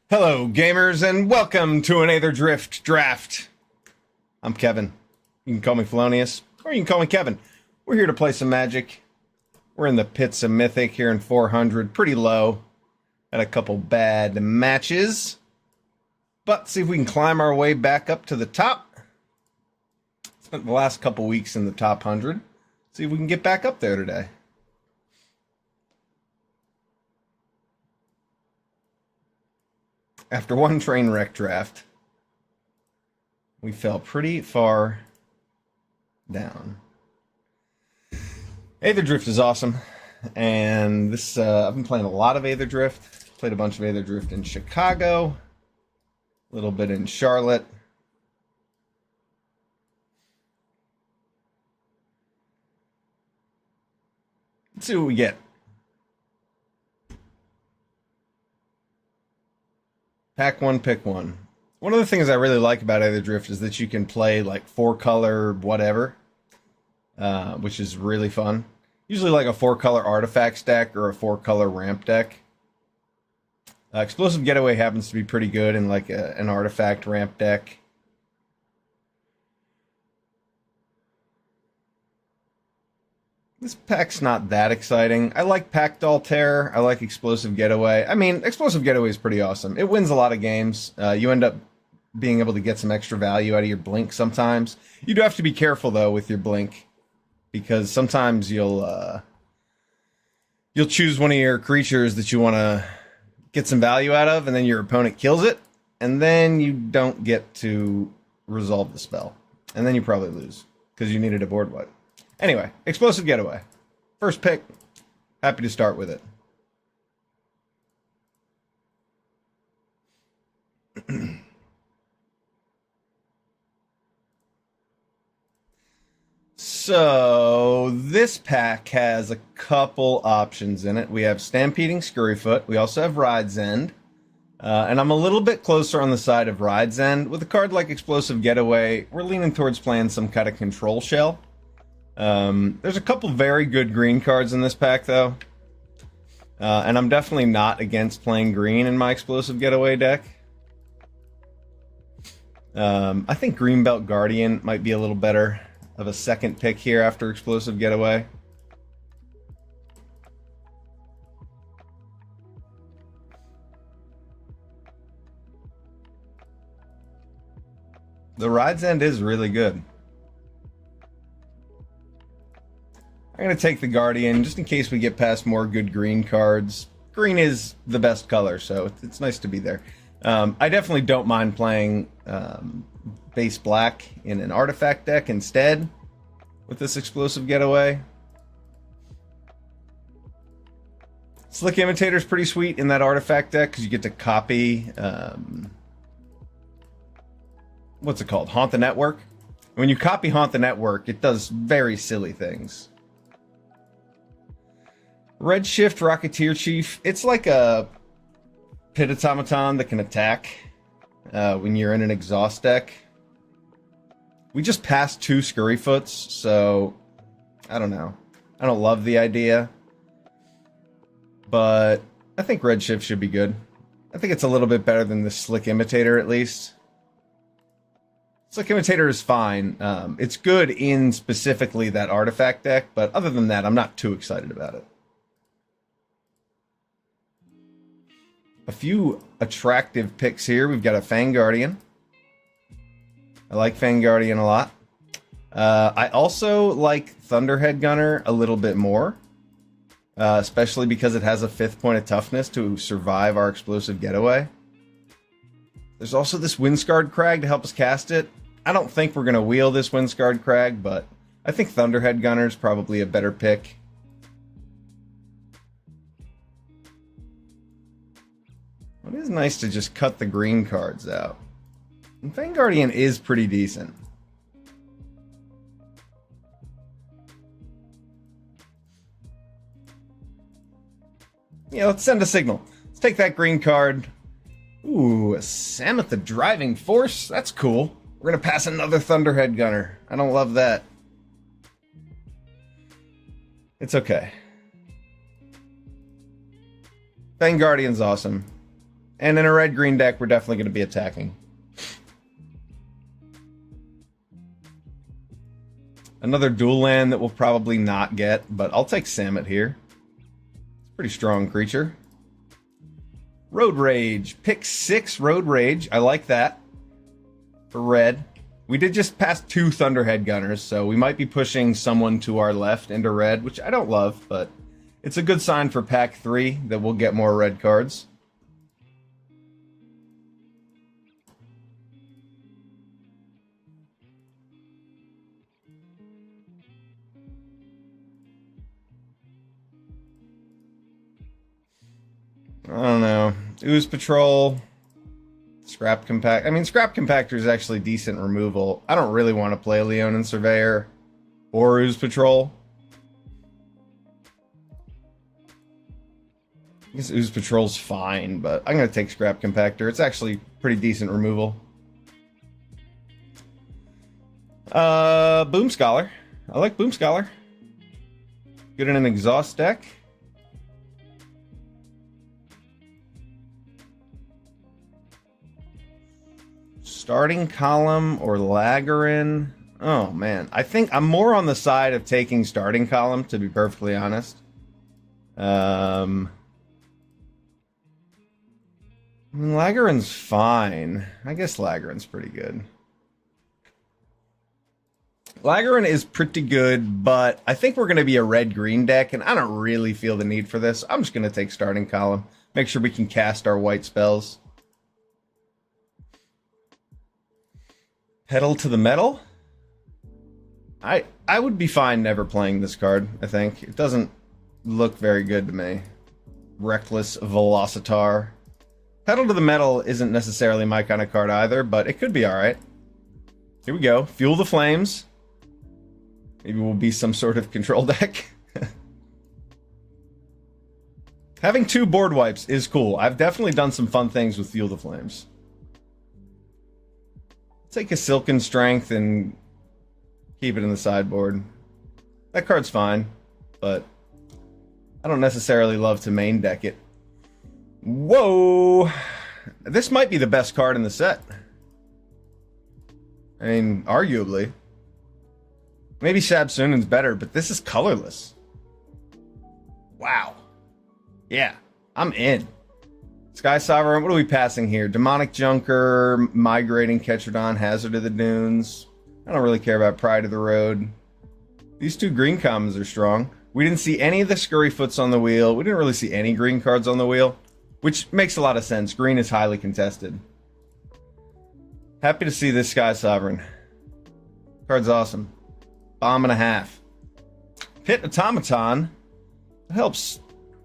Hello, gamers, and welcome to an Aether Drift draft. I'm Kevin. You can call me Felonious, or you can call me Kevin. We're here to play some Magic. We're in the pits of Mythic here in 400, pretty low. Had a couple bad matches, but see if we can climb our way back up to the top. Spent the last couple weeks in the top 100. See if we can get back up there today. After one train wreck draft, we fell pretty far down. Aether Drift is awesome, and this I've been playing a lot of Aether Drift. Played a bunch of Aether Drift in Chicago, a little bit in Charlotte. Let's see what we get. Pack one, pick one. One of the things I really like about Aether Drift is that you can play like 4-color whatever, which is really fun. Usually like a 4-color artifacts deck or a 4-color ramp deck. Explosive Getaway happens to be pretty good in like an artifact ramp deck. This pack's not that exciting. I like Pact Altair. I like Explosive Getaway. I mean, Explosive Getaway is pretty awesome. It wins a lot of games. You end up being able to get some extra value out of your blink sometimes. You do have to be careful, though, with your blink, because sometimes you'll choose one of your creatures that you want to get some value out of, and then your opponent kills it, and then you don't get to resolve the spell. And then you probably lose, because you needed a board wipe. Anyway, Explosive Getaway. First pick. Happy to start with it. So, this pack has a couple options in it. We have Stampeding Scurryfoot. We also have Ride's End. And I'm a little bit closer on the side of Ride's End. With a card like Explosive Getaway, we're leaning towards playing some kind of control shell. There's a couple very good green cards in this pack, though. And I'm definitely not against playing green in my Explosive Getaway deck. I think Greenbelt Guardian might be a little better of a second pick here after Explosive Getaway. The Ride's End is really good. I'm going to take the Guardian, just in case we get past more good green cards. Green is the best color, so it's nice to be there. I definitely don't mind playing base black in an artifact deck instead with this Explosive Getaway. Slick Imitator is pretty sweet in that artifact deck, because you get to copy... what's it called? Haunt the Network? When you copy Haunt the Network, it does very silly things. Redshift Rocketeer Chief. It's like a pit automaton that can attack when you're in an exhaust deck. We just passed 2 Scurryfoots, so I don't know. I don't love the idea, but I think Redshift should be good. I think it's a little bit better than the Slick Imitator, at least. Slick Imitator is fine. It's good in specifically that artifact deck, but other than that, I'm not too excited about it. A few attractive picks here. We've got a Fang Guardian. I like Fang Guardian a lot. I also like Thunderhead Gunner a little bit more, especially because it has a 5th point of toughness to survive our Explosive Getaway. There's also this Windscarred Crag to help us cast it. I don't think we're going to wheel this Windscarred Crag, but I think Thunderhead Gunner is probably a better pick. It is nice to just cut the green cards out. And Fang Guardian is pretty decent. Yeah, let's send a signal. Let's take that green card. Ooh, a Samoth the Driving Force? That's cool. We're going to pass another Thunderhead Gunner. I don't love that. It's okay. Fang Guardian's awesome. And in a red-green deck, we're definitely going to be attacking. Another dual land that we'll probably not get, but I'll take Samet here. It's a pretty strong creature. Road Rage. Pick 6 Road Rage. I like that. For red. We did just pass 2 Thunderhead Gunners, so we might be pushing someone to our left into red, which I don't love, but it's a good sign for pack 3 that we'll get more red cards. I don't know. Ooze Patrol. Scrap Compact. I mean, Scrap Compactor is actually decent removal. I don't really want to play Leonin Surveyor or Ooze Patrol. I guess Ooze Patrol's fine, but I'm going to take Scrap Compactor. It's actually pretty decent removal. Boom Scholar. I like Boom Scholar. Good in an exhaust deck. Starting Column or Laggerin. Oh man, I think I'm more on the side of taking Starting Column, to be perfectly honest. I mean, Laggerin's fine. I guess Laggerin's pretty good. Laggerin is pretty good, but I think we're going to be a red-green deck, and I don't really feel the need for this. I'm just going to take Starting Column. Make sure we can cast our white spells. Pedal to the Metal? I would be fine never playing this card, I think. It doesn't look very good to me. Reckless Velocitar. Pedal to the Metal isn't necessarily my kind of card either, but it could be alright. Here we go. Fuel the Flames. Maybe we'll be some sort of control deck. Having 2 board wipes is cool. I've definitely done some fun things with Fuel the Flames. Take a Silken Strength and keep it in the sideboard. That card's fine, but I don't necessarily love to main deck it. Whoa! This might be the best card in the set. I mean, arguably. Maybe Shabsunen's better, but this is colorless. Wow. Yeah, I'm in. Sky Sovereign, what are we passing here? Demonic Junker, Migrating Ketrodon, Hazard of the Dunes. I don't really care about Pride of the Road. These 2 green commons are strong. We didn't see any of the Scurryfoots on the wheel. We didn't really see any green cards on the wheel, which makes a lot of sense. Green is highly contested. Happy to see this Sky Sovereign. Card's awesome. Bomb and a half. Pit Automaton. It helps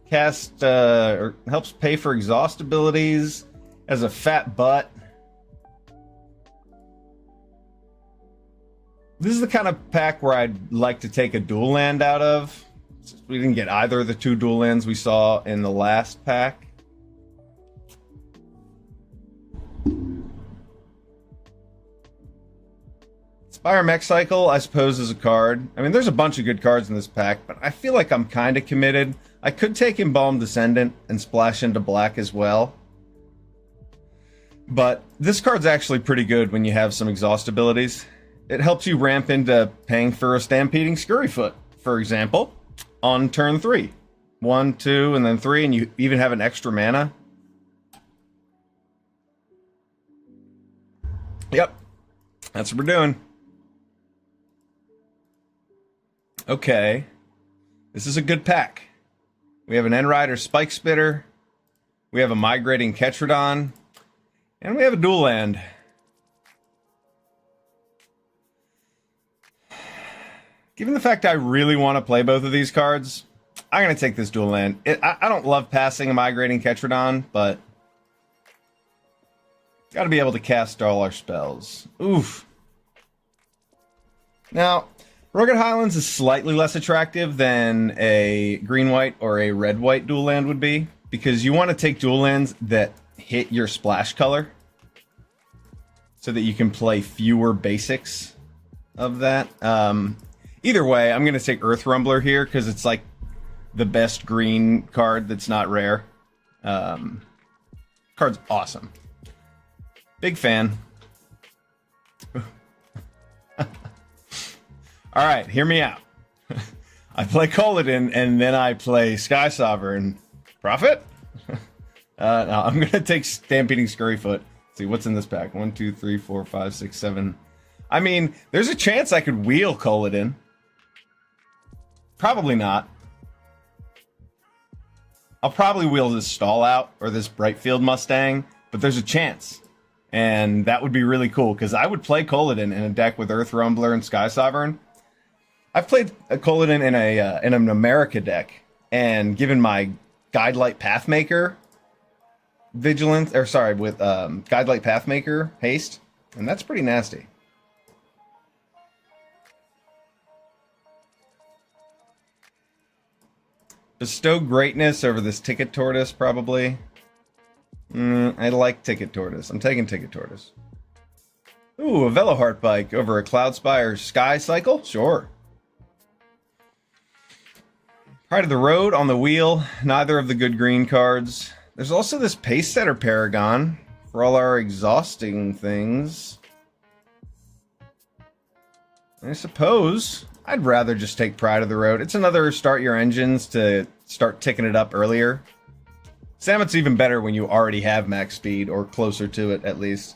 cast, or helps pay for exhaust abilities, as a fat butt. This is the kind of pack where I'd like to take a dual land out of. We didn't get either of the 2 dual lands we saw in the last pack. Spire Mech Cycle, I suppose, is a card. I mean, there's a bunch of good cards in this pack, but I feel like I'm kind of committed. I could take Embalmed Descendant and splash into black as well. But this card's actually pretty good when you have some exhaust abilities. It helps you ramp into paying for a Stampeding Scurryfoot, for example, on turn 3. 1, 2, and then 3, and you even have an extra mana. Yep. That's what we're doing. Okay. This is a good pack. We have an Endrider Spike Spitter. We have a Migrating Ketrodon. And we have a dual land. Given the fact I really want to play both of these cards, I'm going to take this dual land. I don't love passing a Migrating Ketrodon, but got to be able to cast all our spells. Oof. Now, Rugged Highlands is slightly less attractive than a green-white or a red-white dual land would be, because you want to take dual lands that hit your splash color so that you can play fewer basics of that. Either way, I'm going to take Earth Rumbler here because it's like the best green card that's not rare. card's awesome. Big fan. All right, hear me out. I play Colodin, and then I play Sky Sovereign. Profit? No, I'm going to take Stampeding Scurryfoot. Let's see, what's in this pack? 1, 2, 3, 4, 5, 6, 7. I mean, there's a chance I could wheel Colodin. Probably not. I'll probably wheel this Stall Out or this Brightfield Mustang, but there's a chance. And that would be really cool, because I would play Colodin in a deck with Earth Rumbler and Sky Sovereign. I've played a Colodin in an America deck, and given my Guidelight Pathmaker Vigilance, or sorry, with Guidelight Pathmaker Haste, and that's pretty nasty. Bestow Greatness over this Ticket Tortoise, probably. I like Ticket Tortoise. I'm taking Ticket Tortoise. Ooh, a Veloheart Bike over a Cloudspire Sky Cycle? Sure. Pride of the Road on the wheel. Neither of the good green cards. There's also this Pace Setter Paragon for all our exhausting things. I suppose I'd rather just take Pride of the Road. It's another start your engines to start ticking it up earlier. Samet's even better when you already have max speed, or closer to it at least.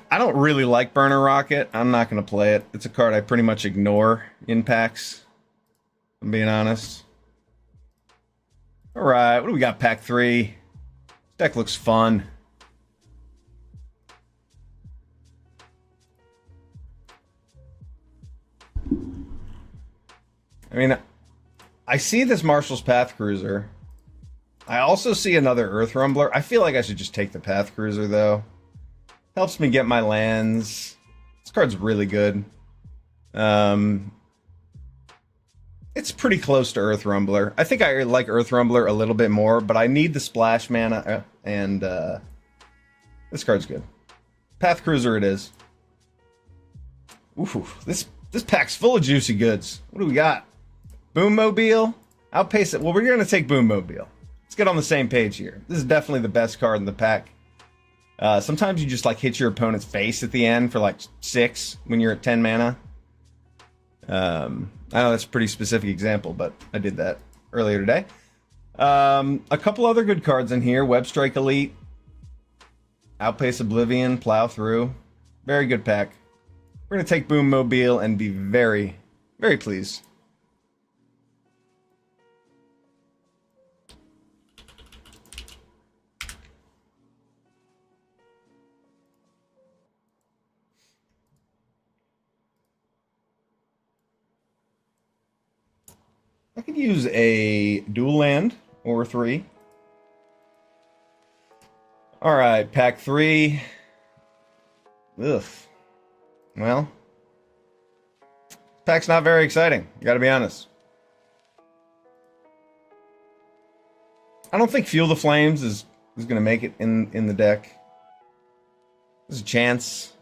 I don't really like Burner Rocket. I'm not going to play it. It's a card I pretty much ignore in packs, if I'm being honest. Alright, what do we got, pack 3? This deck looks fun. I mean, I see this Marshall's Path Cruiser. I also see another Earth Rumbler. I feel like I should just take the Path Cruiser, though. Helps me get my lands. This card's really good. It's pretty close to Earth Rumbler. I think I like Earth Rumbler a little bit more, but I need the splash mana, and this card's good. Path Cruiser it is. Ooh, this pack's full of juicy goods. What do we got? Boommobile? Outpace it. Well, we're going to take Boommobile. Let's get on the same page here. This is definitely the best card in the pack. Sometimes you just like hit your opponent's face at the end for like 6 when you're at 10 mana. I know that's a pretty specific example, but I did that earlier today. A couple other good cards in here. Webstrike Elite, Outpace Oblivion, Plow Through. Very good pack. We're going to take Boommobile and be very, very pleased. I could use a dual land or 3. Alright, pack 3. Ugh. Well, pack's not very exciting, gotta be honest. I don't think Fuel the Flames is gonna make it in the deck. There's a chance.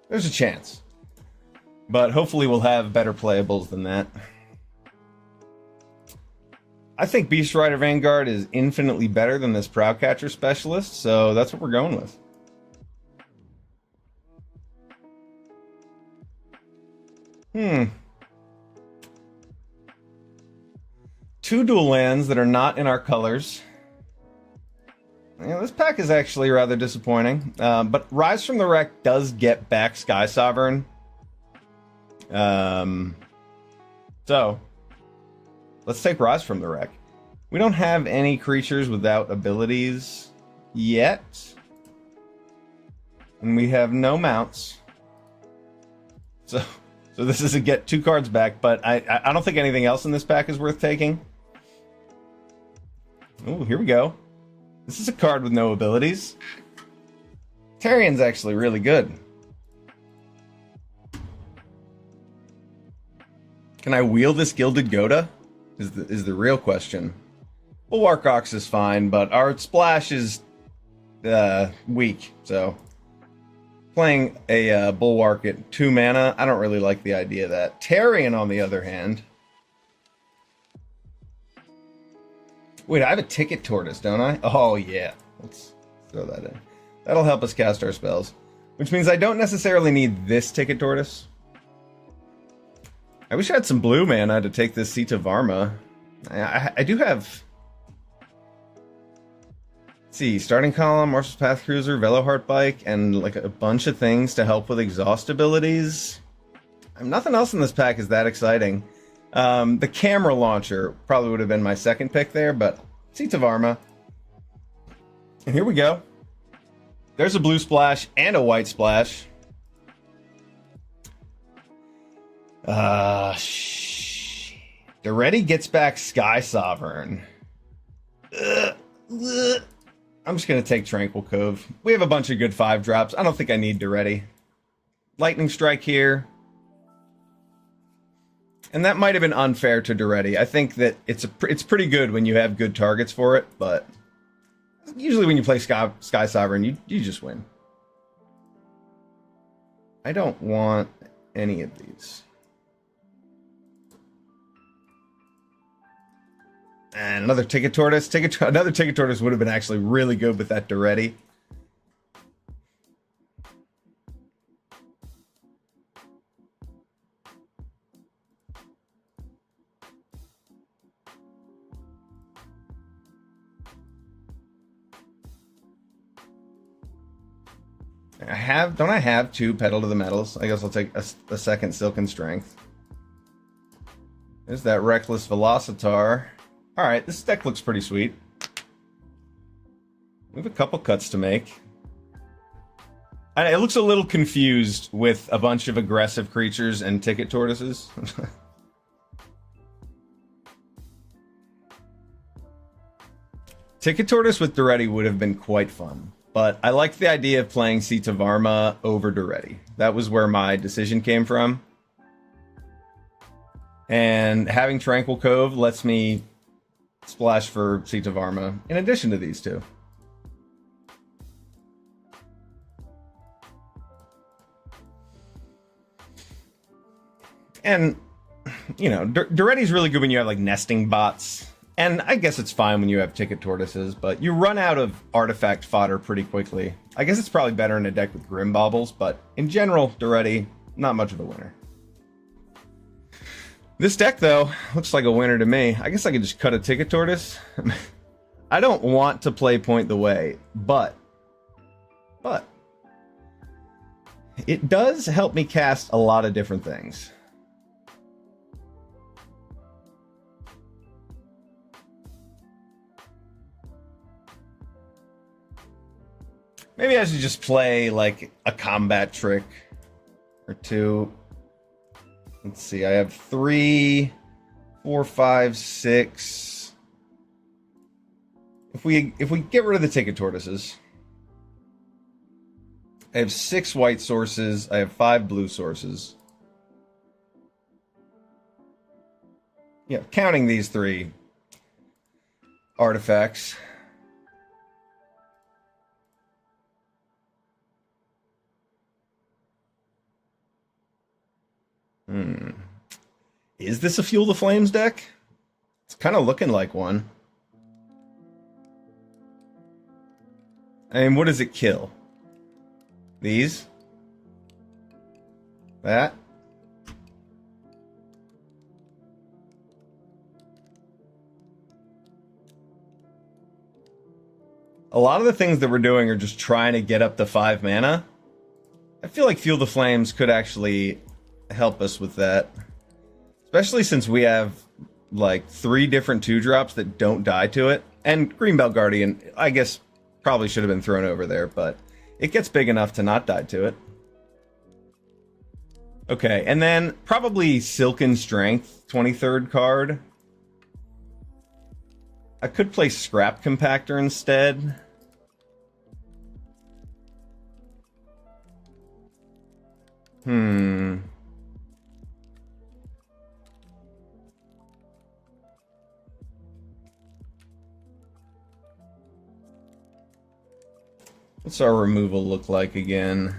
There's a chance. But hopefully we'll have better playables than that. I think Beast Rider Vanguard is infinitely better than this Prowcatcher Specialist, so that's what we're going with. Two dual lands that are not in our colors. Yeah, this pack is actually rather disappointing. But Rise from the Wreck does get back Sky Sovereign. So let's take Rise from the Wreck. We don't have any creatures without abilities yet, and we have no mounts. So this is a get 2 cards back, but I don't think anything else in this pack is worth taking. Oh, here we go. This is a card with no abilities. Tarian's actually really good. Can I wheel this Gilded Goda? Is the real question. Bulwark Ox is fine, but our splash is weak. So playing a Bulwark at 2 mana, I don't really like the idea of that. Tarion, on the other hand. Wait, I have a Ticket Tortoise, don't I? Oh, yeah. Let's throw that in. That'll help us cast our spells. Which means I don't necessarily need this Ticket Tortoise. I wish I had some blue mana to take this Seat of Varma. I do have... Let's see, Starting Column, Marshal's Path Cruiser, Veloheart Bike, and like a bunch of things to help with exhaust abilities. Nothing else in this pack is that exciting. The camera launcher probably would have been my second pick there, but Seats of Arma. And here we go. There's a blue splash and a white splash. Duretti gets back Sky Sovereign. I'm just going to take Tranquil Cove. We have a bunch of good 5-drops. I don't think I need Duretti. Lightning Strike here. And that might have been unfair to Duretti. I think that it's pretty good when you have good targets for it, but usually when you play Sky Sovereign, you just win. I don't want any of these. And another Ticket Tortoise. Another Ticket Tortoise would have been actually really good with that Duretti. Don't I have 2 Pedal to the Metals? I guess I'll take a second Silken Strength. There's that Reckless Velocitar. Alright, this deck looks pretty sweet. We have a couple cuts to make. It looks a little confused with a bunch of aggressive creatures and Ticket Tortoises. Ticket Tortoise with Duretti would have been quite fun. But I like the idea of playing Seat of Varma over Duretti. That was where my decision came from. And having Tranquil Cove lets me splash for Seat of Varma in addition to these two. And, you know, Duretti's really good when you have, like, nesting bots. And I guess it's fine when you have Ticket Tortoises, but you run out of artifact fodder pretty quickly. I guess it's probably better in a deck with Grim Baubles, but in general, Duretti, not much of a winner. This deck, though, looks like a winner to me. I guess I could just cut a Ticket Tortoise. I don't want to play Point the Way, but it does help me cast a lot of different things. Maybe I should just play, like, a combat trick or 2. Let's see, I have 3, 4, 5, 6. If we get rid of the Ticket Tortoises, I have 6 white sources, I have 5 blue sources. Yeah, counting these 3 artifacts. Is this a Fuel the Flames deck? It's kind of looking like one. I mean, what does it kill? These? That? A lot of the things that we're doing are just trying to get up to 5 mana. I feel like Fuel the Flames could actually help us with that. Especially since we have, like, 3 different 2-drops that don't die to it. And Greenbelt Guardian, I guess, probably should have been thrown over there, but it gets big enough to not die to it. Okay, and then probably Silken Strength, 23rd card. I could play Scrap Compactor instead. What's our removal look like again?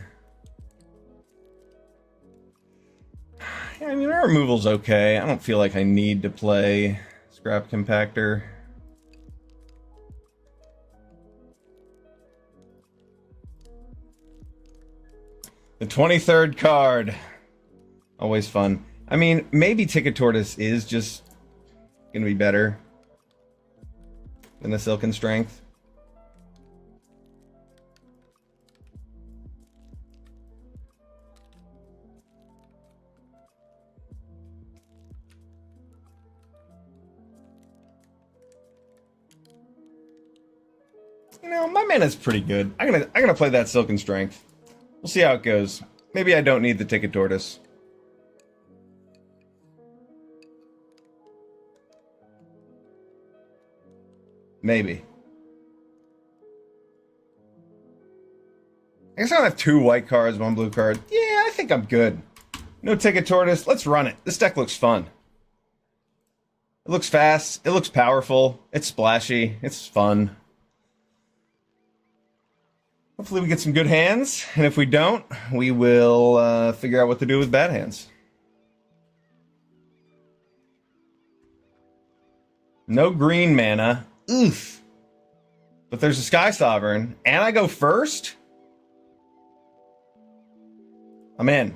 Yeah, I mean, our removal's okay. I don't feel like I need to play Scrap Compactor. The 23rd card. Always fun. I mean, maybe Ticket Tortoise is just going to be better than the Silken Strength. You know, my mana's pretty good. I'm gonna play that Silken Strength. We'll see how it goes. Maybe I don't need the Ticket Tortoise. Maybe. I guess I don't have 2 white cards, 1 blue card. Yeah, I think I'm good. No Ticket Tortoise. Let's run it. This deck looks fun. It looks fast. It looks powerful. It's splashy. It's fun. Hopefully we get some good hands. And if we don't, we will figure out what to do with bad hands. No green mana. Oof. But there's a Sky Sovereign. And I go first? I'm in.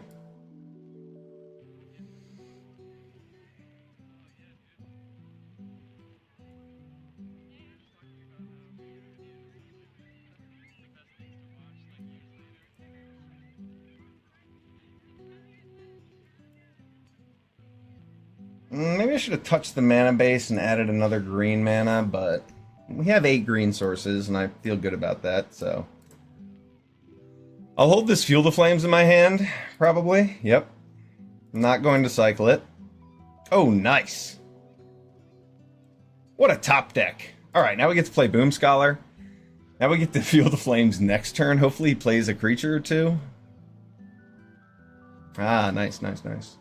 Maybe I should have touched the mana base and added another green mana, but we have 8 green sources, and I feel good about that, so... I'll hold this Fuel the Flames in my hand, probably. Yep. I'm not going to cycle it. Oh, nice. What a top deck. Alright, now we get to play Boom Scholar. Now we get to Fuel the Flames next turn. Hopefully he plays a creature or 2. Ah, nice, nice, nice.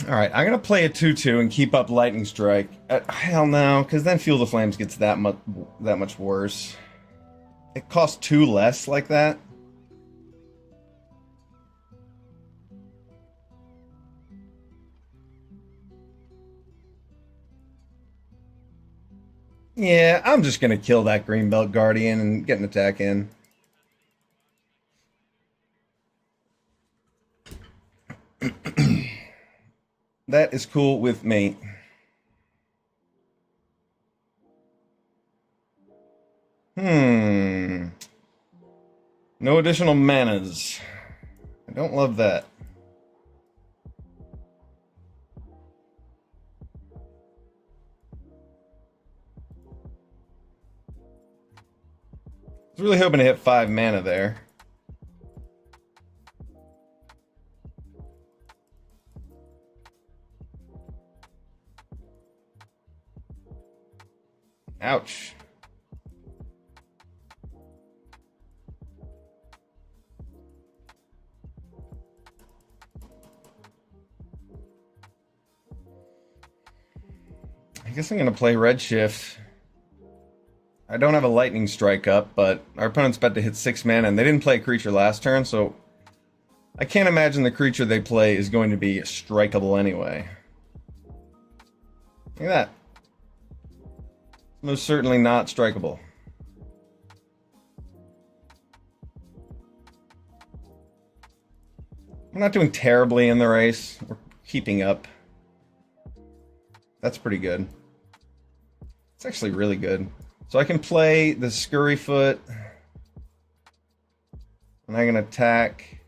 Alright, I'm going to play a 2-2 and keep up Lightning Strike. Hell no, because then Fuel the Flames gets that much worse. It costs 2 less like that. Yeah, I'm just going to kill that Greenbelt Guardian and get an attack in. That is cool with me. No additional manas. I don't love that. I was really hoping to hit 5 mana there. Ouch. I guess I'm going to play Redshift. I don't have a Lightning Strike up, but our opponent's about to hit 6 mana, and they didn't play a creature last turn, so I can't imagine the creature they play is going to be strikeable anyway. Look at that. Most certainly not strikeable. We're not doing terribly in the race. We're keeping up. That's pretty good. It's actually really good. So I can play the Scurryfoot. And I can attack.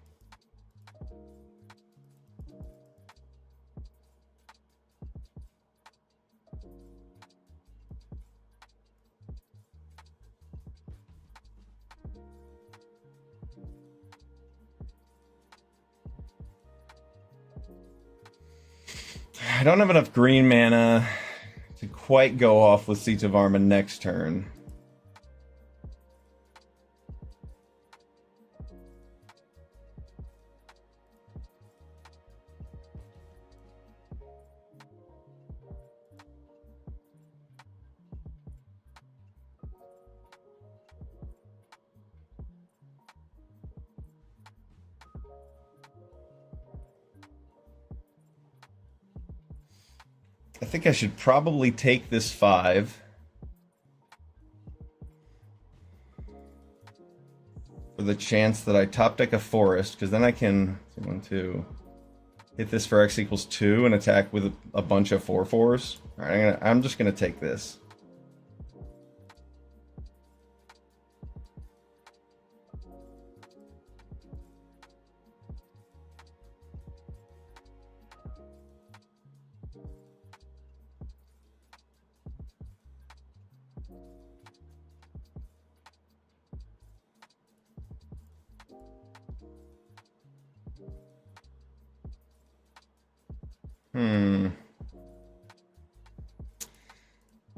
I don't have enough green mana to quite go off with Seats of Arma next turn. I think I should probably take this 5 for the chance that I top deck a forest, because then I can 1, 2 hit this for X equals 2 and attack with a bunch of 4/4s. All right, I'm just gonna take this.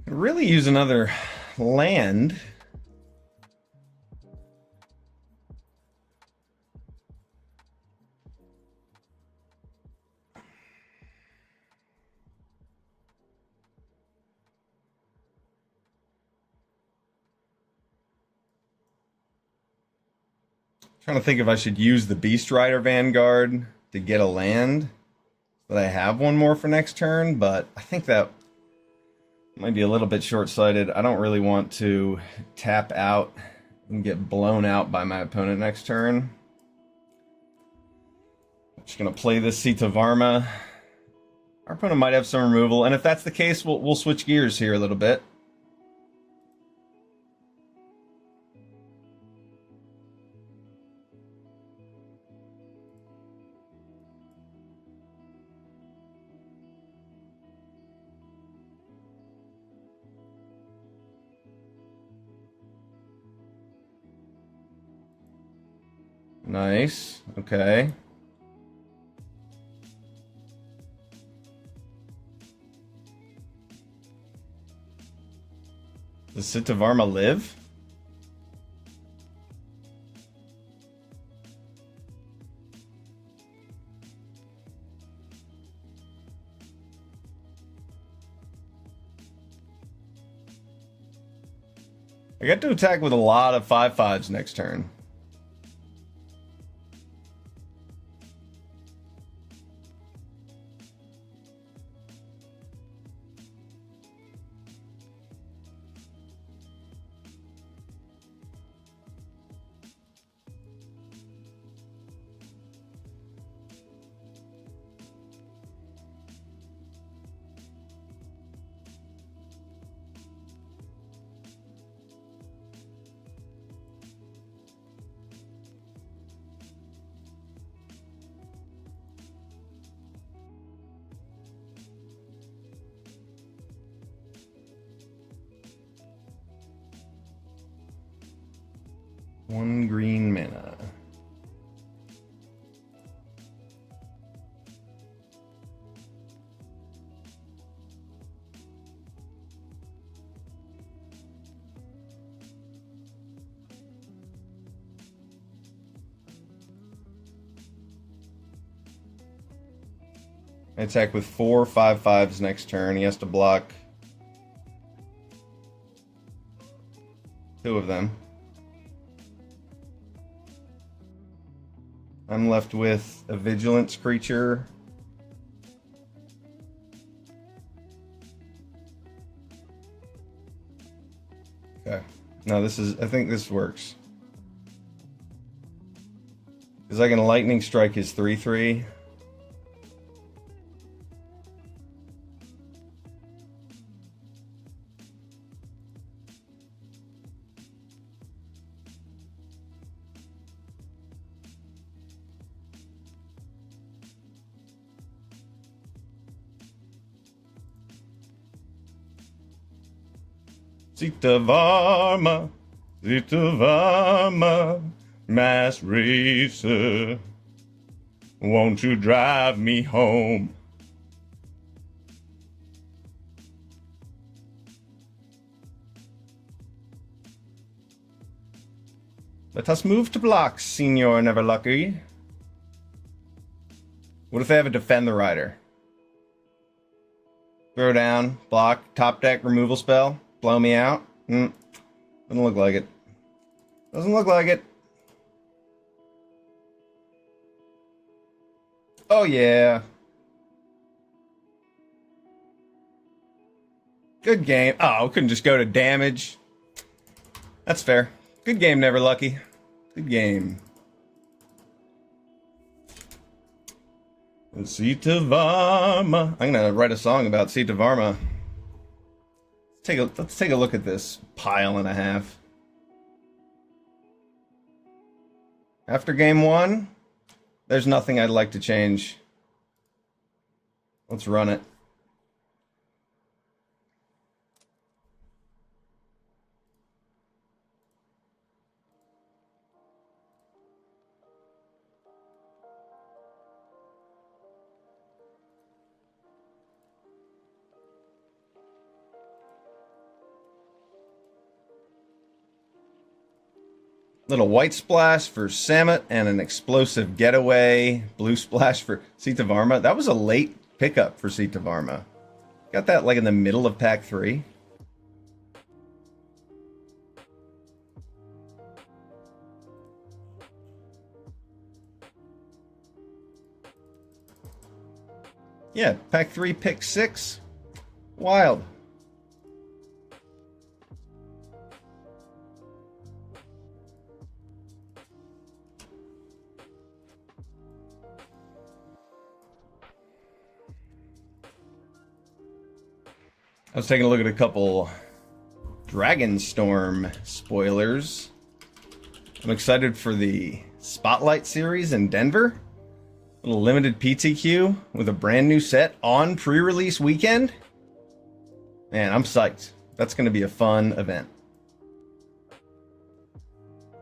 Really use another land. Trying to think if I should use the Beast Rider Vanguard to get a land, that I have one more for next turn, but I think that might be a little bit short-sighted. I don't really want to tap out and get blown out by my opponent next turn. I'm just going to play this Seat of Arma. Our opponent might have some removal, and if that's the case, we'll switch gears here a little bit. Nice. Okay. Does Seat of Arma live? I get to attack with a lot of 5/5s next turn. One green mana. I attack with 4 5/5s next turn. He has to block 2 of them. I'm left with a vigilance creature. Okay. No, I think this works. Because I can lightning strike his 3/3. Seat of Arma, Seat of Arma, Mass Racer, won't you drive me home? Let us move to blocks, Senor Neverlucky. What if they have a Defend the Rider? Throw down, block, top deck, removal spell, blow me out. Doesn't look like it. Doesn't look like it. Oh yeah. Good game. Oh, couldn't just go to damage. That's fair. Good game, Neverlucky. Good game. Sita Varma. I'm gonna write a song about Sita Varma. Let's take a look at this pile and a half. After game one, there's nothing I'd like to change. Let's run it. Little white splash for Samet and an explosive getaway. Blue splash for Sita Varma. That was a late pickup for Sita Varma. Got that like in the middle of pack 3. Yeah, pack 3, pick 6. Wild. I was taking a look at a couple Dragonstorm spoilers. I'm excited for the Spotlight series in Denver. A little limited PTQ with a brand new set on pre-release weekend. Man, I'm psyched. That's going to be a fun event.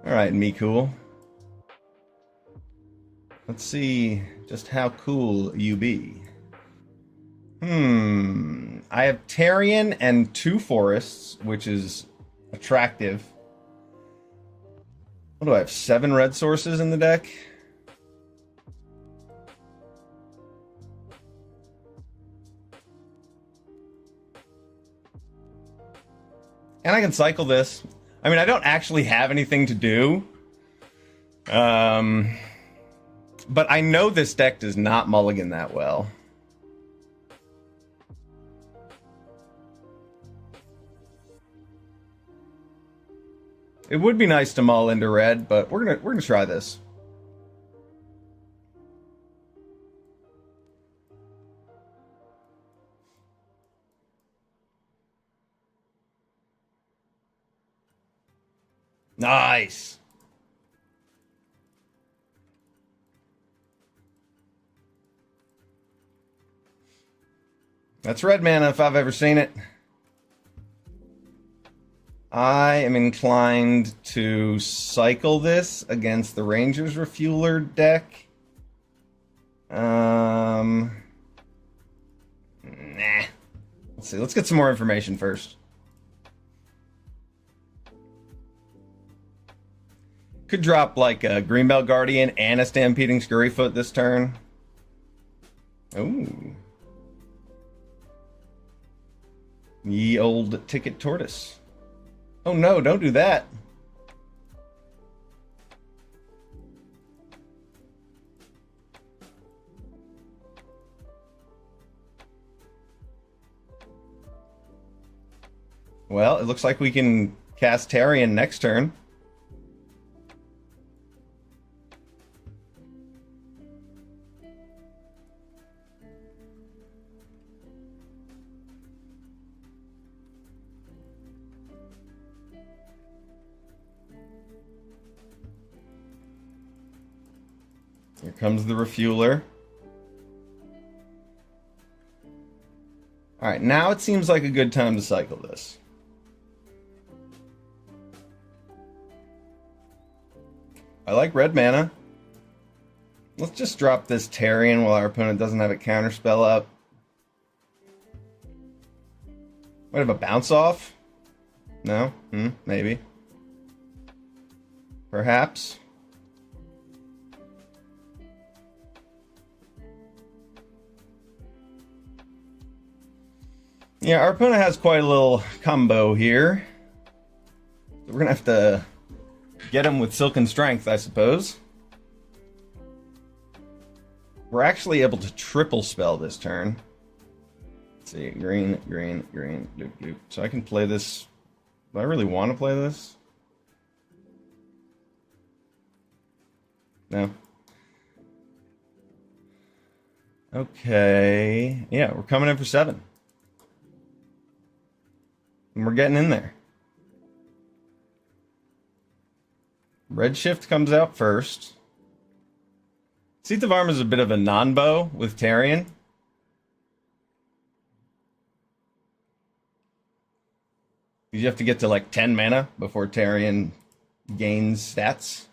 Alright, me cool. Let's see just how cool you be. I have Tarion and 2 forests, which is attractive. What do I have? 7 red sources in the deck? And I can cycle this. I mean, I don't actually have anything to do. But I know this deck does not mulligan that well. It would be nice to mull into red, but we're gonna try this. Nice. That's red mana if I've ever seen it. I am inclined to cycle this against the Rangers Refueler deck. Nah. Let's see. Let's get some more information first. Could drop like a Greenbelt Guardian and a Stampeding Scurryfoot this turn. Ooh. Ye old Ticket Tortoise. Oh no, don't do that. Well, it looks like we can cast Tarion next turn. Here comes the Refueler. Alright, now it seems like a good time to cycle this. I like red mana. Let's just drop this Tarion while our opponent doesn't have a counterspell up. Might have a bounce off? No? Maybe. perhaps. Yeah, our opponent has quite a little combo here. So we're gonna have to get him with Silken Strength, I suppose. We're actually able to triple spell this turn. Let's see, green, green, green, doop, doop. So I can play this. Do I really want to play this? No. Okay. Yeah, we're coming in for 7. And we're getting in there. Redshift comes out first. Seat of Arm is a bit of a non-bow with Tarion. You have to get to like 10 mana before Tarion gains stats.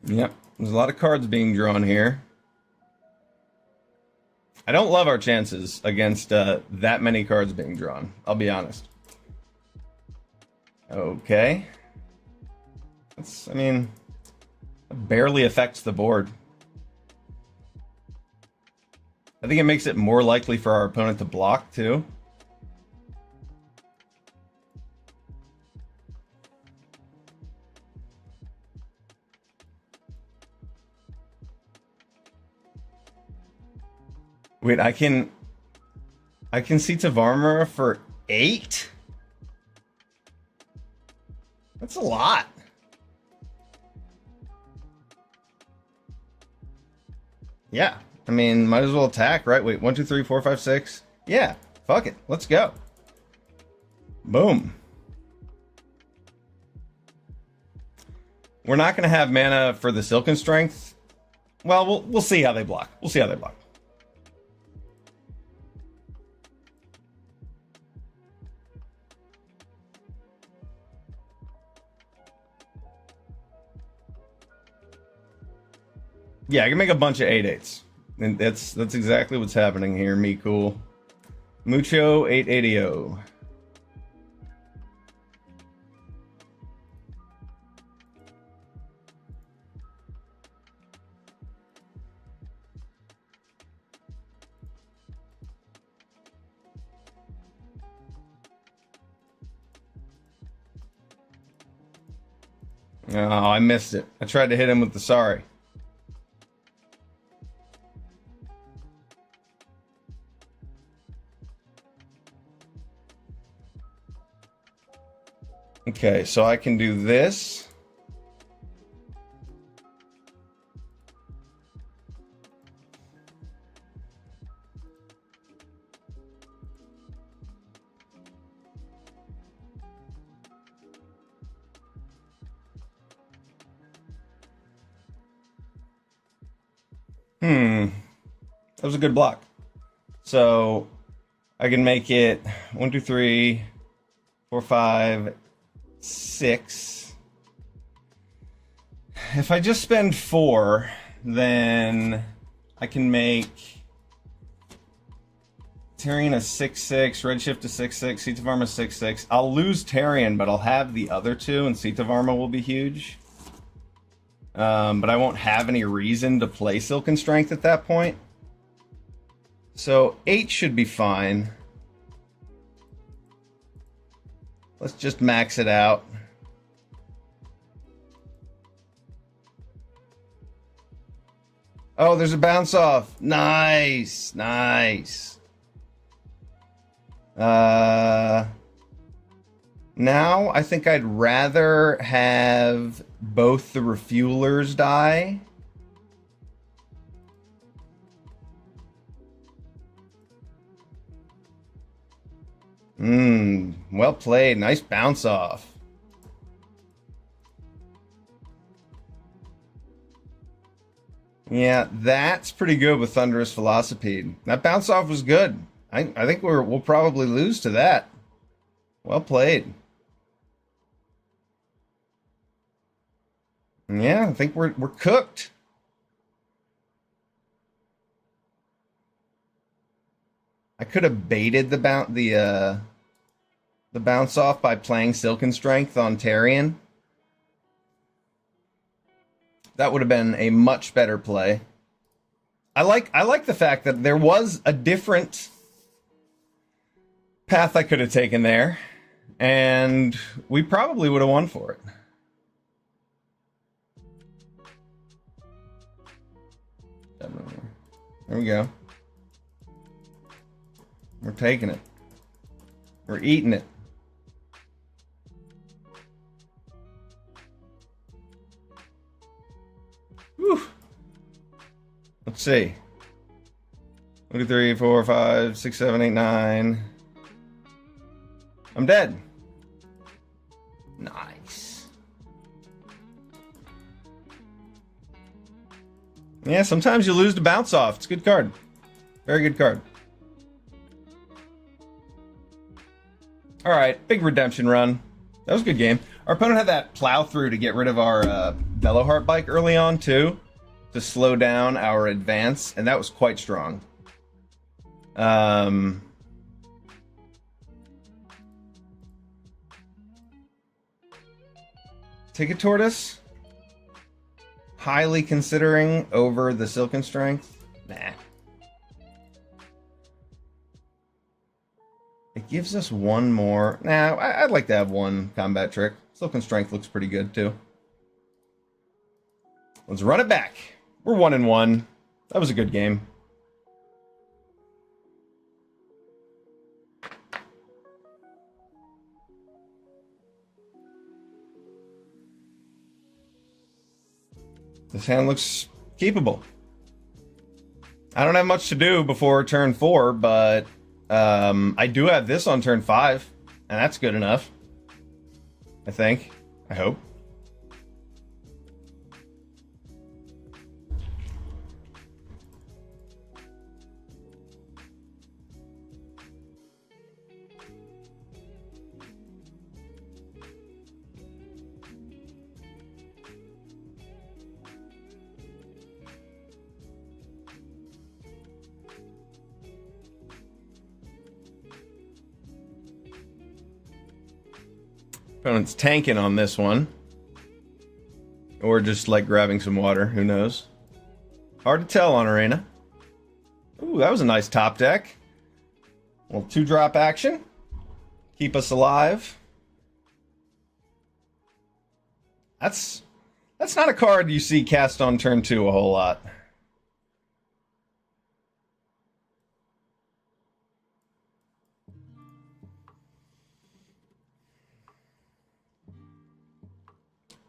Yep, there's a lot of cards being drawn here. I don't love our chances against that many cards being drawn, I'll be honest. Okay. I mean, it barely affects the board. I think it makes it more likely for our opponent to block, too. Wait, I can Seats of Armor for 8? That's a lot. Yeah, I mean, might as well attack, right? Wait, 1, 2, 3, 4, 5, 6. Yeah, fuck it. Let's go. Boom. We're not going to have mana for the Silken Strength. Well, we'll see how they block. We'll see how they block. Yeah, I can make a bunch of 8/8s. And that's exactly what's happening here. Me cool. Mucho 880. Oh, I missed it. I tried to hit him with the sorry. Okay, so I can do this. That was a good block. So I can make it 1, 2, 3, 4, 5, 6. If I just spend 4, then I can make Tarion a 6/6, Redshift a 6/6, Seat of Armor 6/6. I'll lose Tarion, but I'll have the other two, and Seat of Armor will be huge. But I won't have any reason to play Silken Strength at that point. So 8 should be fine. Let's just max it out. Oh, there's a bounce off. Nice, nice. Now I think I'd rather have both the refuelers die. Well played. Nice bounce off. Yeah, that's pretty good with Thunderous Velocipede. That bounce off was good. I think we'll probably lose to that. Well played. Yeah, I think we're cooked. I could have baited the bounce off by playing Silken Strength on Tarion. That would have been a much better play. I like the fact that there was a different path I could have taken there, and we probably would have won for it. There we go. We're taking it. We're eating it. Whew. Let's see. 1, 2, 3, 4, 5, 6, 7, 8, 9. I'm dead. Nice. Yeah, sometimes you lose to bounce off. It's a good card. Very good card. All right, big redemption run. That was a good game. Our opponent had that plow through to get rid of our Veloheart bike early on, too, to slow down our advance, and that was quite strong. Ticket Tortoise? Highly considering over the Silken Strength? Nah. It gives us one more. Nah, I'd like to have one combat trick. Silken Strength looks pretty good, too. Let's run it back. We're 1-1. That was a good game. This hand looks keepable. I don't have much to do before turn 4, but I do have this on turn 5, and that's good enough. I think. I hope. Opponent's tanking on this one. Or just like grabbing some water, who knows. Hard to tell on Arena. Ooh, that was a nice top deck. A little 2-drop action. Keep us alive. That's not a card you see cast on turn 2 a whole lot.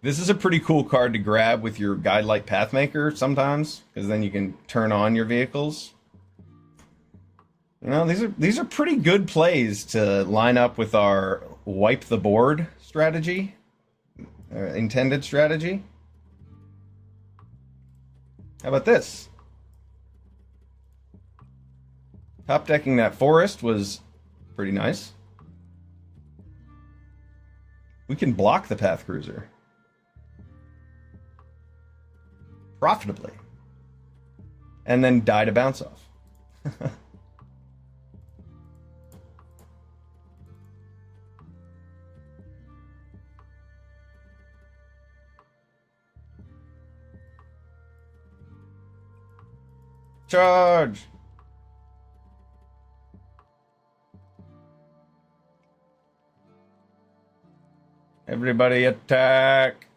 This is a pretty cool card to grab with your Guidelight Pathmaker sometimes, because then you can turn on your vehicles. You know, these are pretty good plays to line up with our wipe the board strategy, intended strategy. How about this? Top decking that forest was pretty nice. We can block the Path Cruiser profitably, and then die to bounce off. Charge! Everybody attack!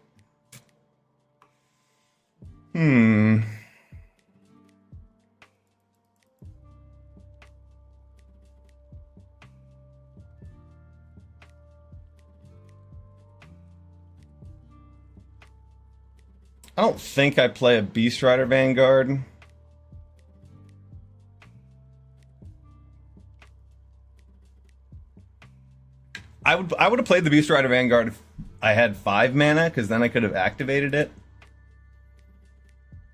I don't think I play a Beast Rider Vanguard. I would have played the Beast Rider Vanguard if I had 5 mana, because then I could have activated it.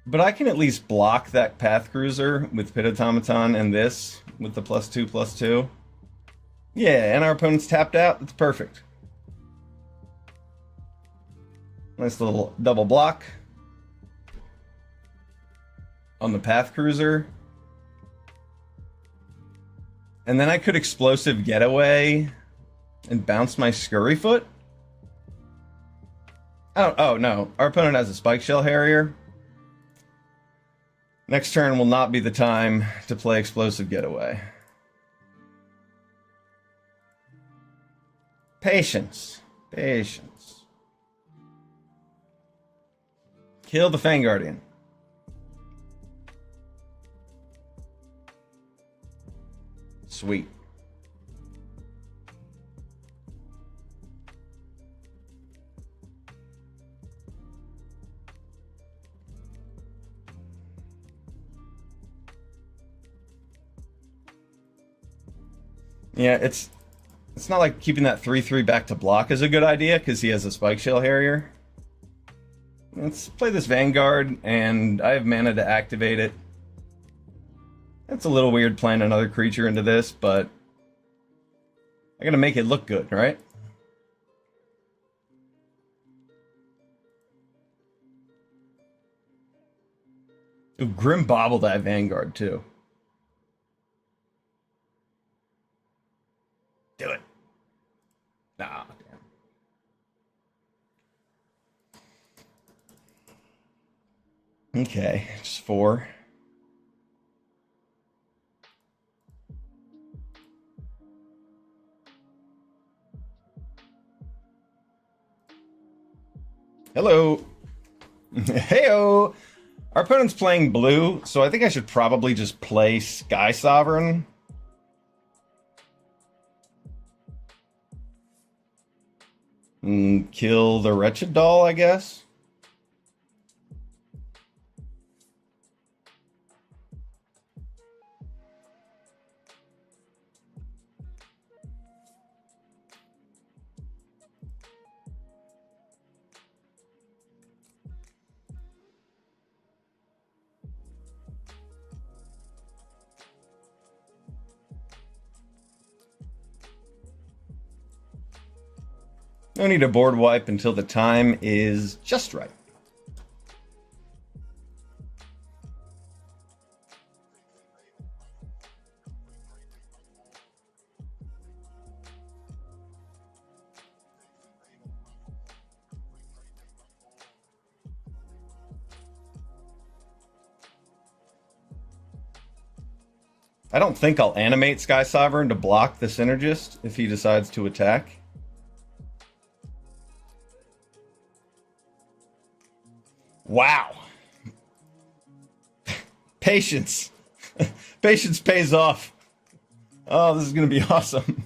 But I can at least block that Path Cruiser with Pit Automaton and this with the +2/+2. Yeah, and our opponent's tapped out. That's perfect. Nice little double block on the Path Cruiser. And then I could Explosive Getaway and bounce my Scurryfoot. Oh no, our opponent has a Spike Shell Harrier. Next turn will not be the time to play Explosive Getaway. Patience. Patience. Kill the Fang Guardian. Sweet. Yeah, it's not like keeping that 3/3 back to block is a good idea because he has a Spike Shell Harrier. Let's play this Vanguard, and I have mana to activate it. It's a little weird playing another creature into this, but I gotta make it look good, right? Ooh, Grim Bobble that Vanguard too. Do it. Nah, damn. Okay, just 4. Hello. Heyo. Our opponent's playing blue, so I think I should probably just play Sky Sovereign. And kill the Wretched Doll, I guess. No need to board wipe until the time is just right. I don't think I'll animate Sky Sovereign to block the Synergist if he decides to attack. Wow. Patience. Patience pays off. Oh, this is going to be awesome.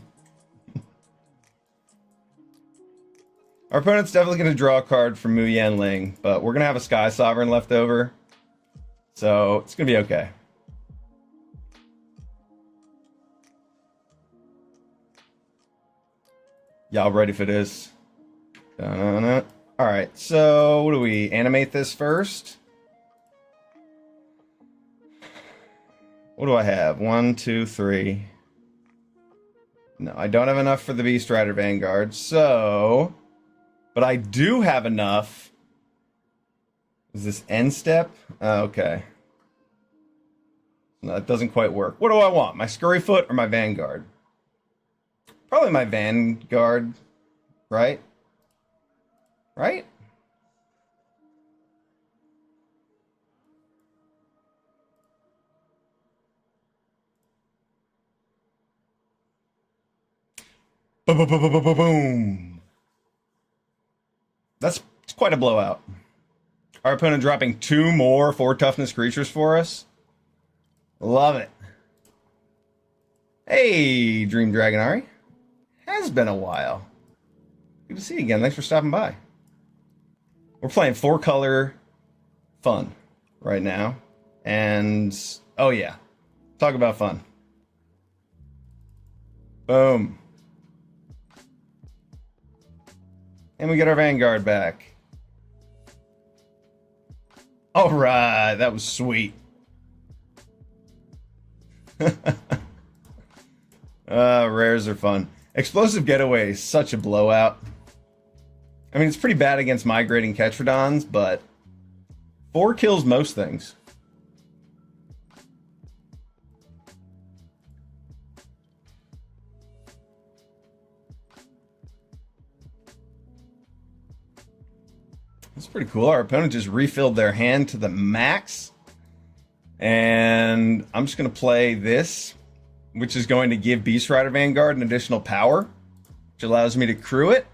Our opponent's definitely going to draw a card from Mu Yan Ling, but we're going to have a Sky Sovereign left over. So it's going to be okay. Y'all ready for this? Da-na-na. All right, so what do we animate this first? What do I have? 1, 2, 3. No, I don't have enough for the Beast Rider Vanguard, so... But I do have enough. Is this end step? Oh, okay. No, that doesn't quite work. What do I want? My Scurryfoot or my Vanguard? Probably my Vanguard, right? Right? Boom. That's quite a blowout. Our opponent dropping 2 more 4 toughness creatures for us. Love it. Hey, Dream Dragonari. Has been a while. Good to see you again. Thanks for stopping by. We're playing 4-color fun right now. And, oh yeah. Talk about fun. Boom. And we get our Vanguard back. All right, that was sweet. Rares are fun. Explosive Getaway is such a blowout. I I mean, it's pretty bad against migrating Ketrodons, but 4 kills most things. That's pretty cool. Our opponent just refilled their hand to the max. And I'm just going to play this, which is going to give Beast Rider Vanguard an additional power, which allows me to crew it.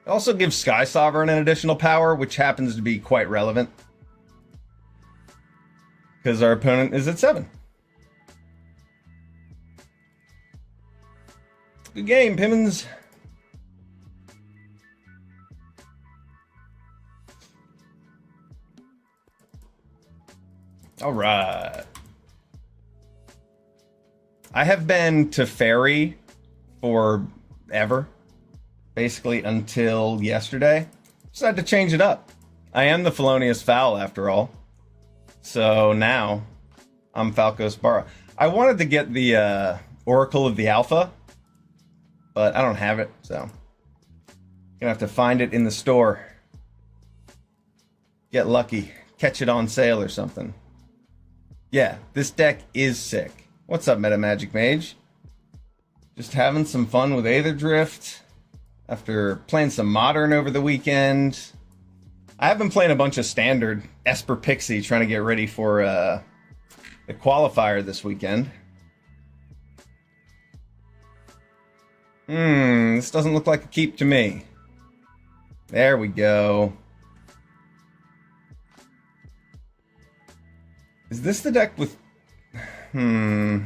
It also gives Sky Sovereign an additional power, which happens to be quite relevant, because our opponent is at 7. Good game, Pimmins. All right. I have been to Fairy forever, basically until yesterday. Decided to change it up. I am the Felonious Fowl after all. So now I'm Falcos Barra. I wanted to get the Oracle of the Alpha, but I don't have it, so gonna have to find it in the store. Get lucky. Catch it on sale or something. Yeah, this deck is sick. What's up, Meta Magic Mage? Just having some fun with Aether Drift after playing some Modern over the weekend. I have been playing a bunch of Standard Esper Pixie, trying to get ready for the qualifier this weekend. This doesn't look like a keep to me. There we go. Is this the deck with... Wow,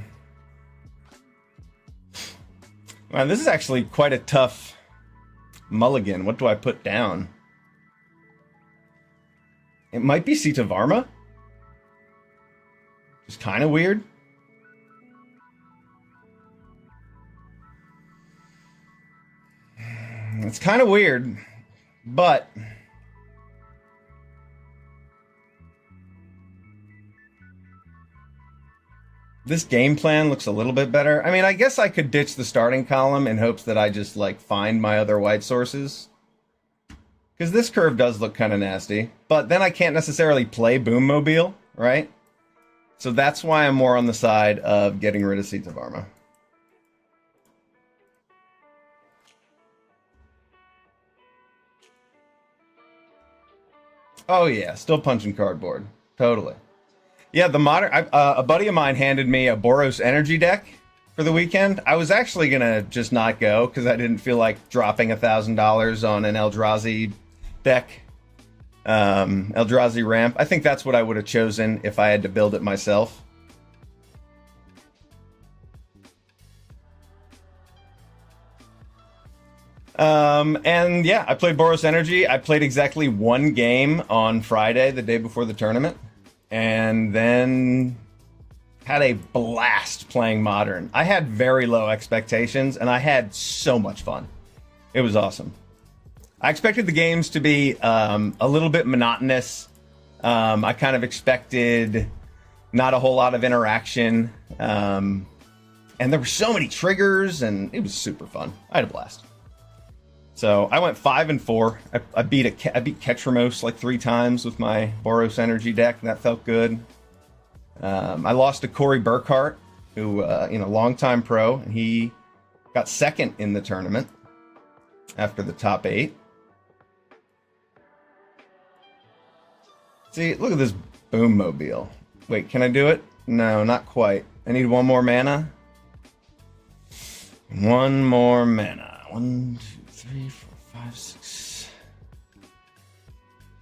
this is actually quite a tough mulligan. What do I put down? It might be Seat of Varma. Just kind of weird. It's kind of weird, but... this game plan looks a little bit better. I mean, I guess I could ditch the starting column in hopes that I just, like, find my other white sources. Because this curve does look kind of nasty. But then I can't necessarily play Boom Mobile, right? So that's why I'm more on the side of getting rid of Seats of Arma. Oh yeah, still punching cardboard. Totally. Yeah, the modern... a buddy of mine handed me a Boros Energy deck for the weekend. I was actually going to just not go because I didn't feel like dropping $1,000 on an Eldrazi deck. Eldrazi ramp. I think that's what I would have chosen if I had to build it myself. And yeah, I played Boros Energy. I played exactly one game on Friday, the day before the tournament. And then had a blast playing Modern. I had very low expectations, and I had so much fun. It was awesome. I expected the games to be a little bit monotonous. I kind of expected not a whole lot of interaction. And there were so many triggers, and it was super fun. I had a blast. So I went 5-4. I beat Ketramos like 3 times with my Boros Energy deck, and that felt good. I lost to Corey Burkhart, who longtime pro, and he got second in the tournament after the top 8. See, look at this Boom Mobile. Wait, can I do it? No, not quite. I need one more mana. One more mana. 1, 2, 3, 4, 5, 6.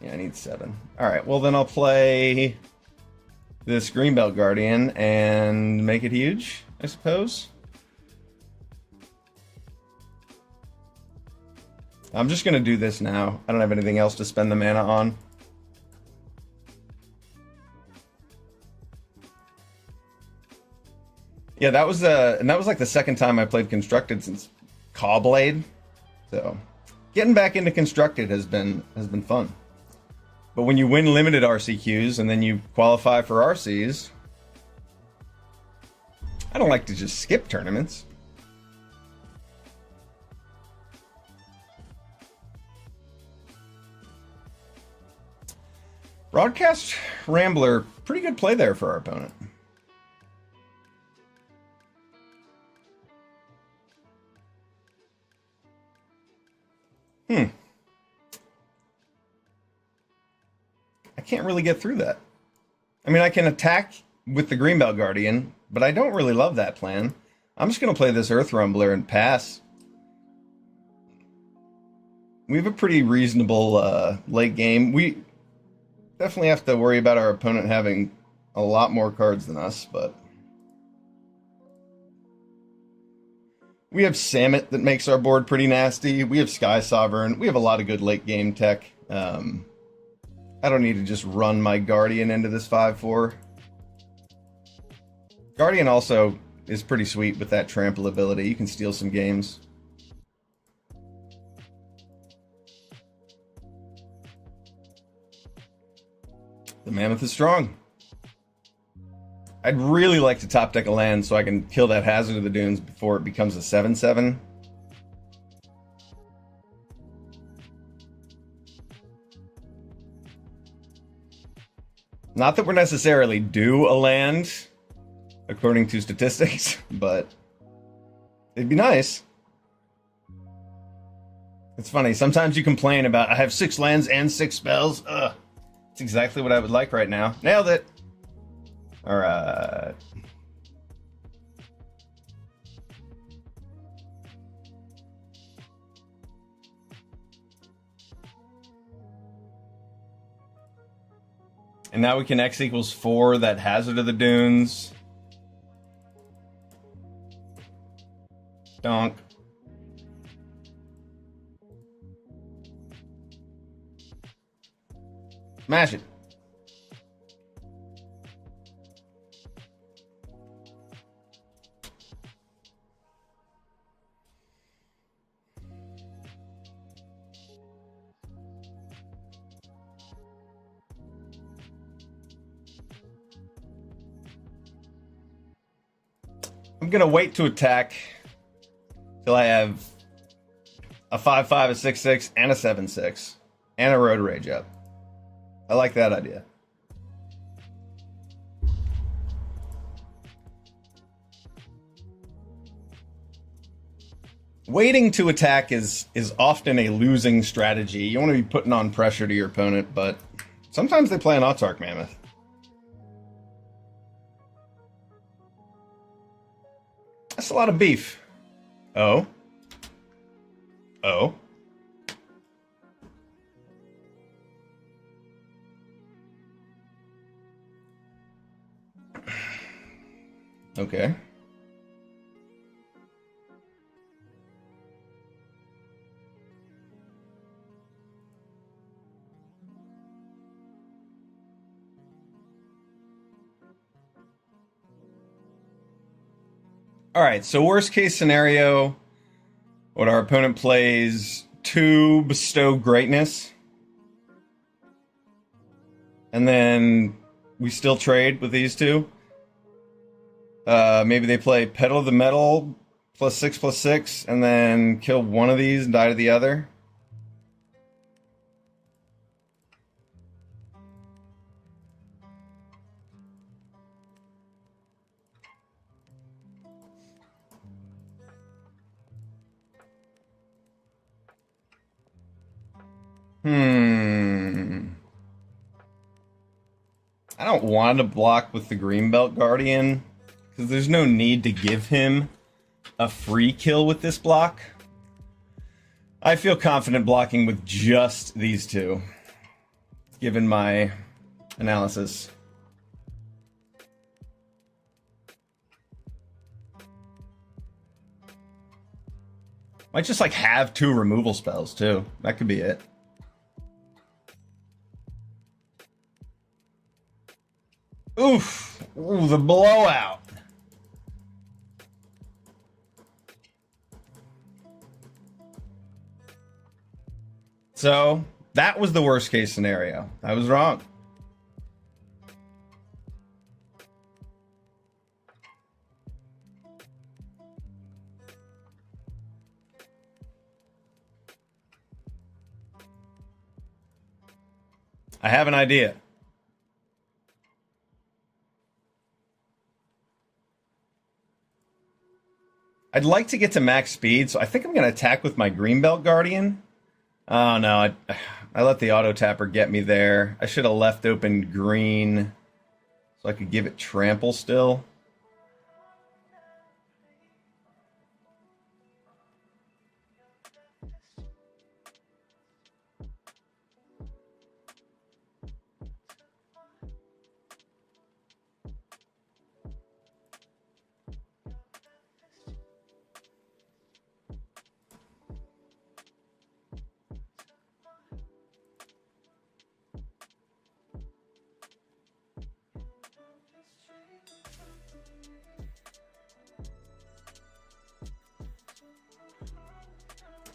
Yeah, I need 7. Alright, well then I'll play this Greenbelt Guardian and make it huge, I suppose. I'm just going to do this now. I don't have anything else to spend the mana on. Yeah, that was like the second time I played Constructed since Cawblade. So, getting back into Constructed has been fun. But when you win limited RCQs and then you qualify for RCs, I don't like to just skip tournaments. Broadcast Rambler, pretty good play there for our opponent. I can't really get through that. I mean, I can attack with the Greenbelt Guardian, but I don't really love that plan. I'm just going to play this Earth Rumbler and pass. We have a pretty reasonable late game. We definitely have to worry about our opponent having a lot more cards than us, but we have Samet that makes our board pretty nasty. We have Sky Sovereign. We have a lot of good late game tech. I don't need to just run my Guardian into this 5/4. Guardian also is pretty sweet with that trample ability. You can steal some games. The Mammoth is strong. I'd really like to top deck a land so I can kill that Hazard of the Dunes before it becomes a 7/7. Not that we're necessarily due a land, according to statistics, but it'd be nice. It's funny, sometimes you complain about, I have 6 lands and 6 spells. Ugh. It's exactly what I would like right now. Nailed it! Alright. And now we can X equals 4 that Hazard of the Dunes. Donk. Smash it. I'm gonna wait to attack till I have a 5/5, a 6/6, and a 7/6, and a Road Rage up. I like that idea. Waiting to attack is often a losing strategy. You want to be putting on pressure to your opponent, but sometimes they play an Autarch Mammoth. That's a lot of beef. Oh. Oh. Okay. All right, so worst case scenario, what our opponent plays 2 Bestow Greatness, and then we still trade with these 2. Maybe they play Pedal of the Metal +6/+6, and then kill one of these and die to the other. I don't want to block with the Greenbelt Guardian, because there's no need to give him a free kill with this block. I feel confident blocking with just these 2, given my analysis. Might just like have 2 removal spells too. That could be it. Oof! Ooh, the blowout. So, that was the worst case scenario. I was wrong. I have an idea. I'd like to get to max speed, so I think I'm going to attack with my Greenbelt Guardian. Oh no, I let the auto tapper get me there. I should have left open green so I could give it trample still.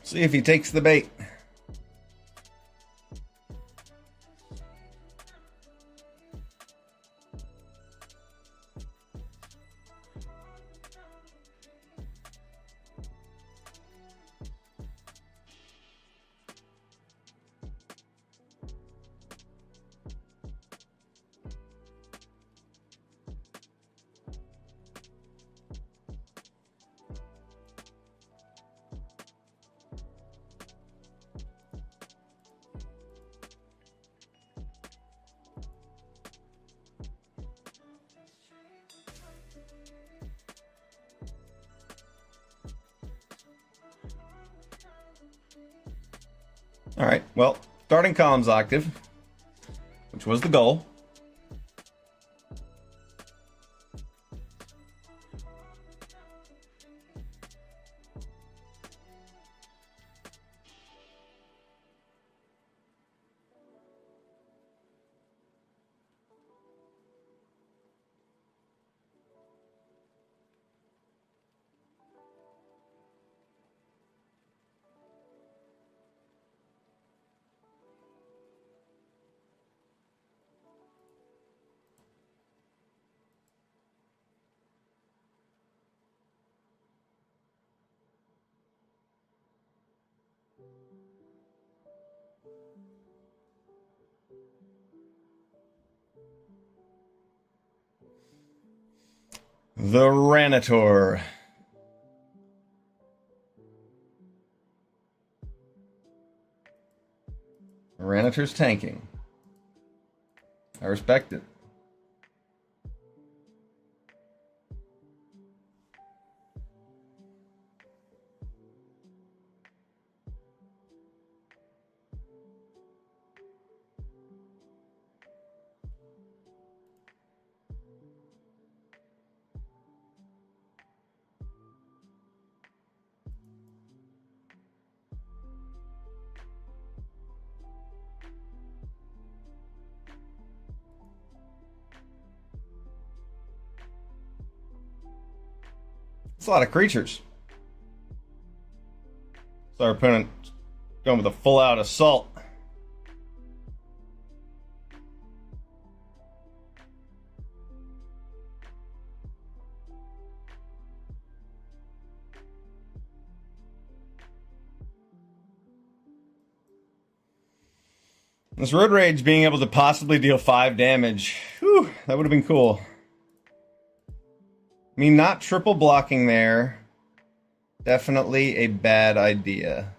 See if he takes the bait. All right, well, starting column's active, which was the goal. The Ranator. Ranator's tanking. I respect it. It's a lot of creatures. So our opponent going with a full-out assault. This Road Rage being able to possibly deal 5 damage, whew, that would have been cool. I mean, not triple blocking there. Definitely a bad idea.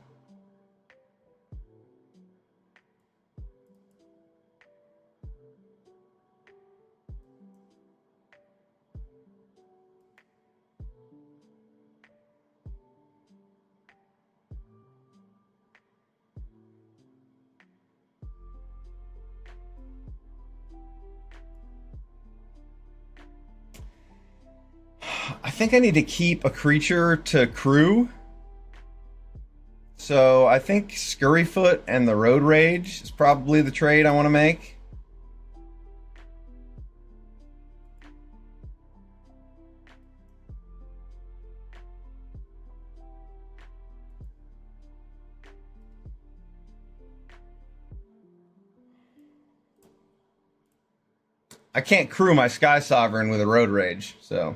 I think I need to keep a creature to crew. So I think Scurryfoot and the Road Rage is probably the trade I want to make. I can't crew my Sky Sovereign with a Road Rage, so...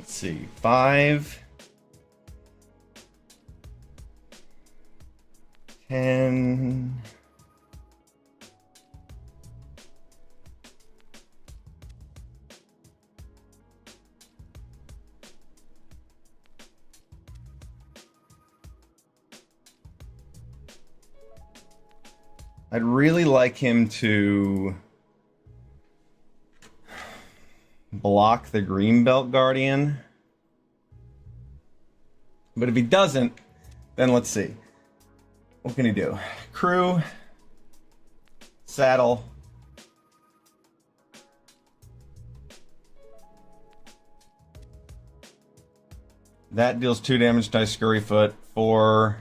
Let's see, 5, 10. I'd really like him to block the Greenbelt Guardian. But if he doesn't, then let's see. What can he do? Crew, saddle. That deals 2 damage to Scurryfoot. 4,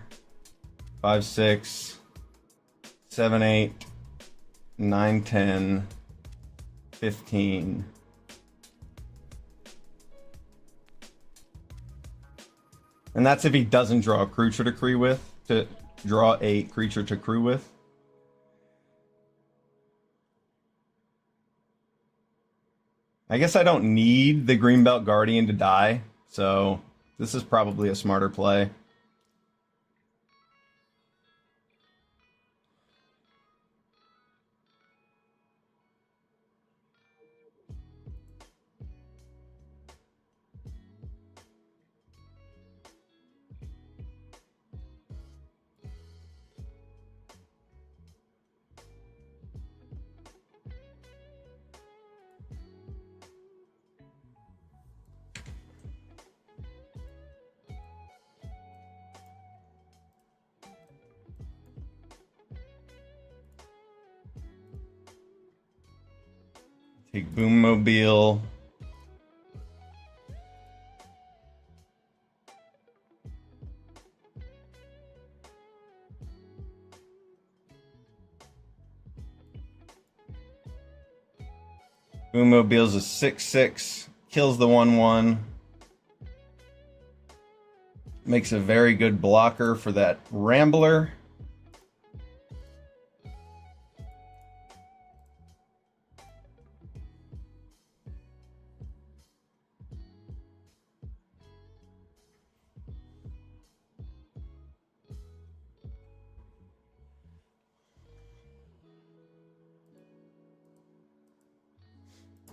5, 6. 7, 8, 9, 10, 15. And that's if he doesn't draw a creature to crew with, I guess I don't need the Greenbelt Guardian to die, so this is probably a smarter play. Take Boommobile. Boommobile's a 6/6, kills the 1/1. Makes a very good blocker for that Rambler.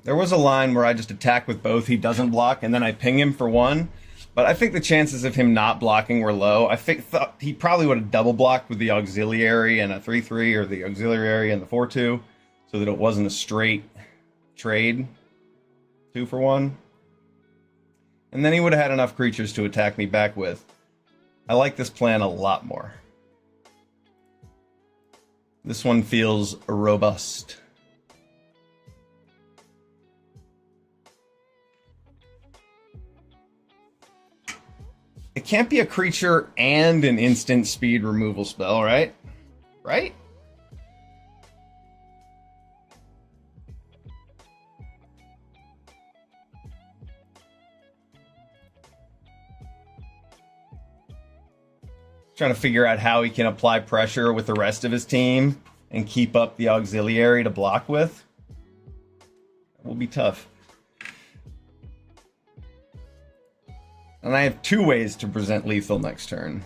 There was a line where I just attack with both, he doesn't block, and then I ping him for 1. But I think the chances of him not blocking were low. I thought he probably would have double blocked with the auxiliary and a 3/3, or the auxiliary and the 4/2, so that it wasn't a straight trade 2 for 1. And then he would have had enough creatures to attack me back with. I like this plan a lot more. This one feels robust. It can't be a creature and an instant speed removal spell, right? Right? Trying to figure out how he can apply pressure with the rest of his team and keep up the auxiliary to block with. That will be tough. And I have 2 ways to present lethal next turn.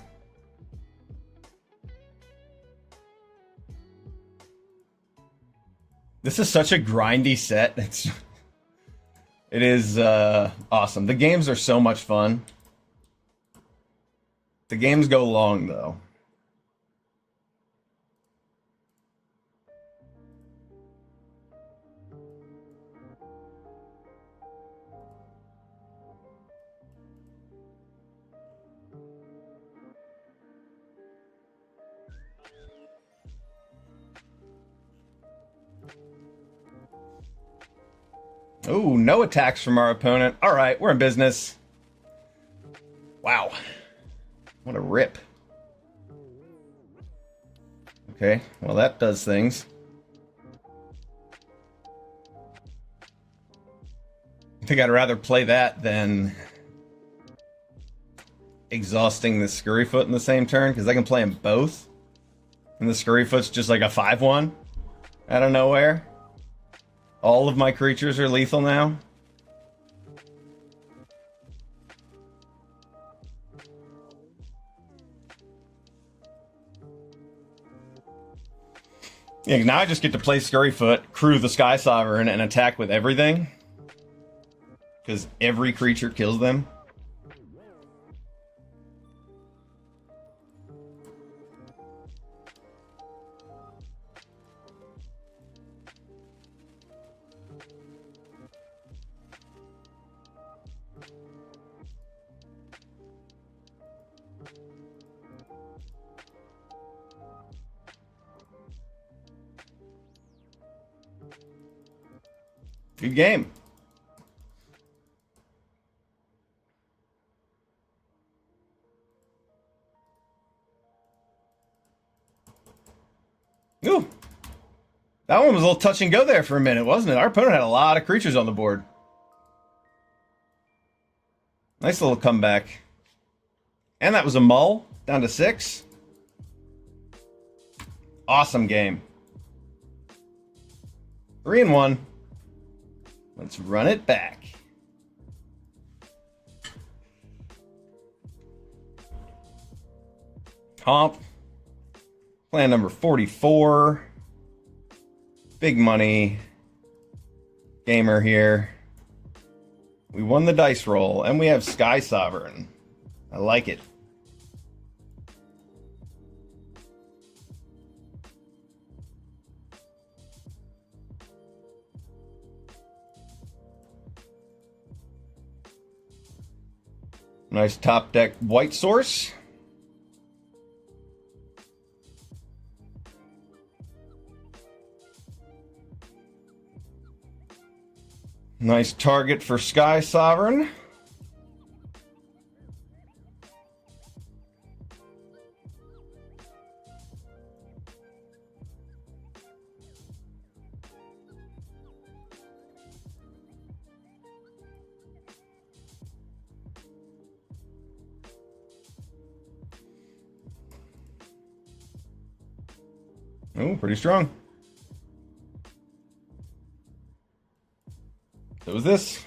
This is such a grindy set. It is awesome. The games are so much fun. The games go long, though. Oh, no attacks from our opponent. All right, we're in business. Wow. What a rip. Okay, well, that does things. I think I'd rather play that than exhausting the Scurryfoot in the same turn, because I can play them both. And the Scurryfoot's just like a 5/1 out of nowhere. All of my creatures are lethal now. Yeah, now I just get to play Scurryfoot, crew the Sky Sovereign, and attack with everything. Because every creature kills them. Good game. Ooh. That one was a little touch and go there for a minute, wasn't it? Our opponent had a lot of creatures on the board. Nice little comeback. And that was a mull, down to 6. Awesome game. 3-1. Let's run it back. Comp. Plan number 44. Big money. Gamer here. We won the dice roll, and we have Sky Sovereign. I like it. Nice top deck white source. Nice target for Sky Sovereign. Oh, pretty strong. So was this.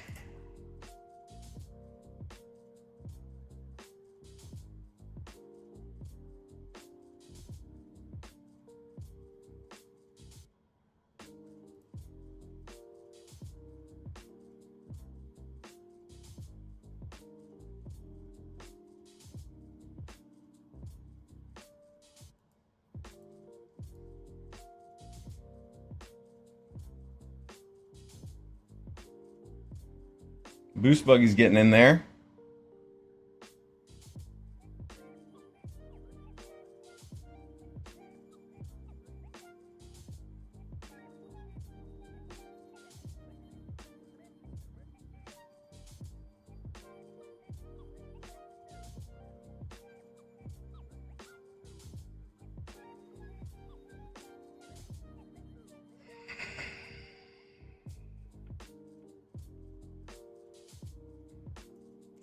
Boost Buggy's getting in there.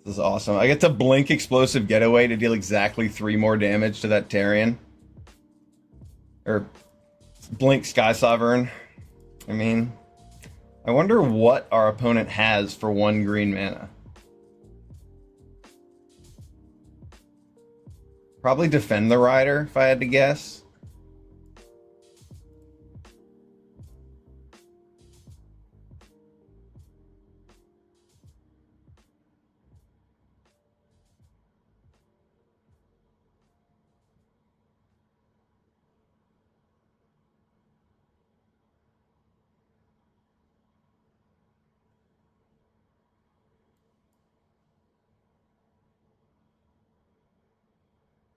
This is awesome. I get to blink Explosive Getaway to deal exactly 3 more damage to that Tarion. Or blink Sky Sovereign. I mean, I wonder what our opponent has for 1 green mana. Probably Defend the Rider, if I had to guess.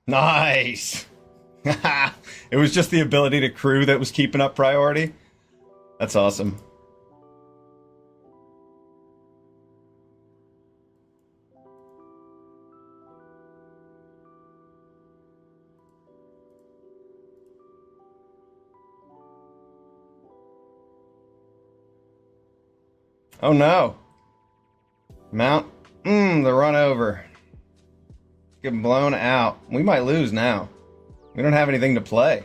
Nice! It was just the ability to crew that was keeping up priority. That's awesome. Oh no. Mount. The run over. Get blown out. We might lose now. We don't have anything to play.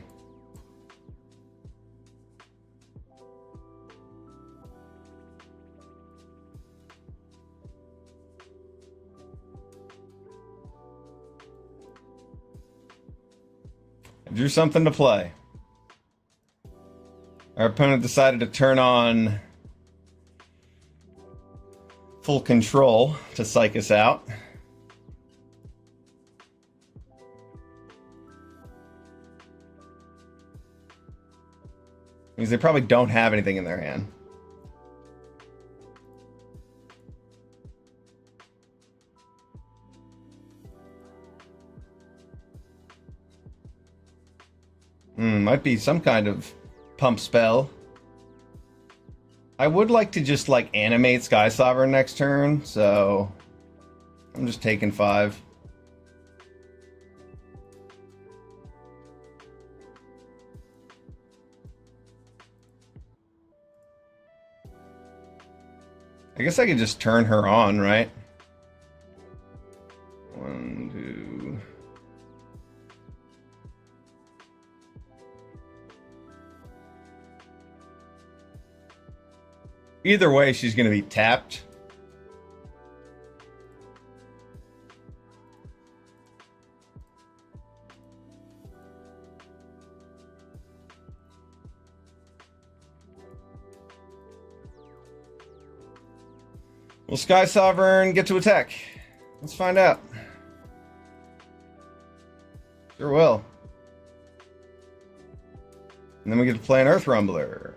I drew something to play. Our opponent decided to turn on full control to psych us out. Means they probably don't have anything in their hand. Might be some kind of pump spell. I would like to just like animate Sky Sovereign next turn, so I'm just taking 5. I guess I could just turn her on, right? 1, 2. Either way, she's going to be tapped. Will Sky Sovereign get to attack? Let's find out. Sure will. And then we get to play an Earth Rumbler.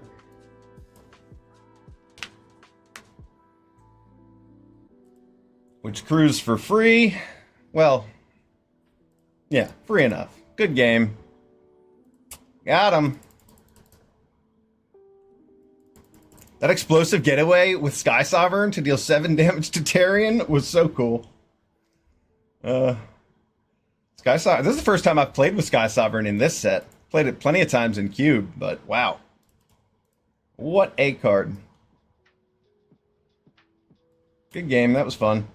Which crews for free. Well, yeah, free enough. Good game. Got him. That explosive getaway with Sky Sovereign to deal 7 damage to Tarion was so cool. Sky Sovereign. This is the first time I've played with Sky Sovereign in this set. Played it plenty of times in Cube, but wow. What a card. Good game. That was fun.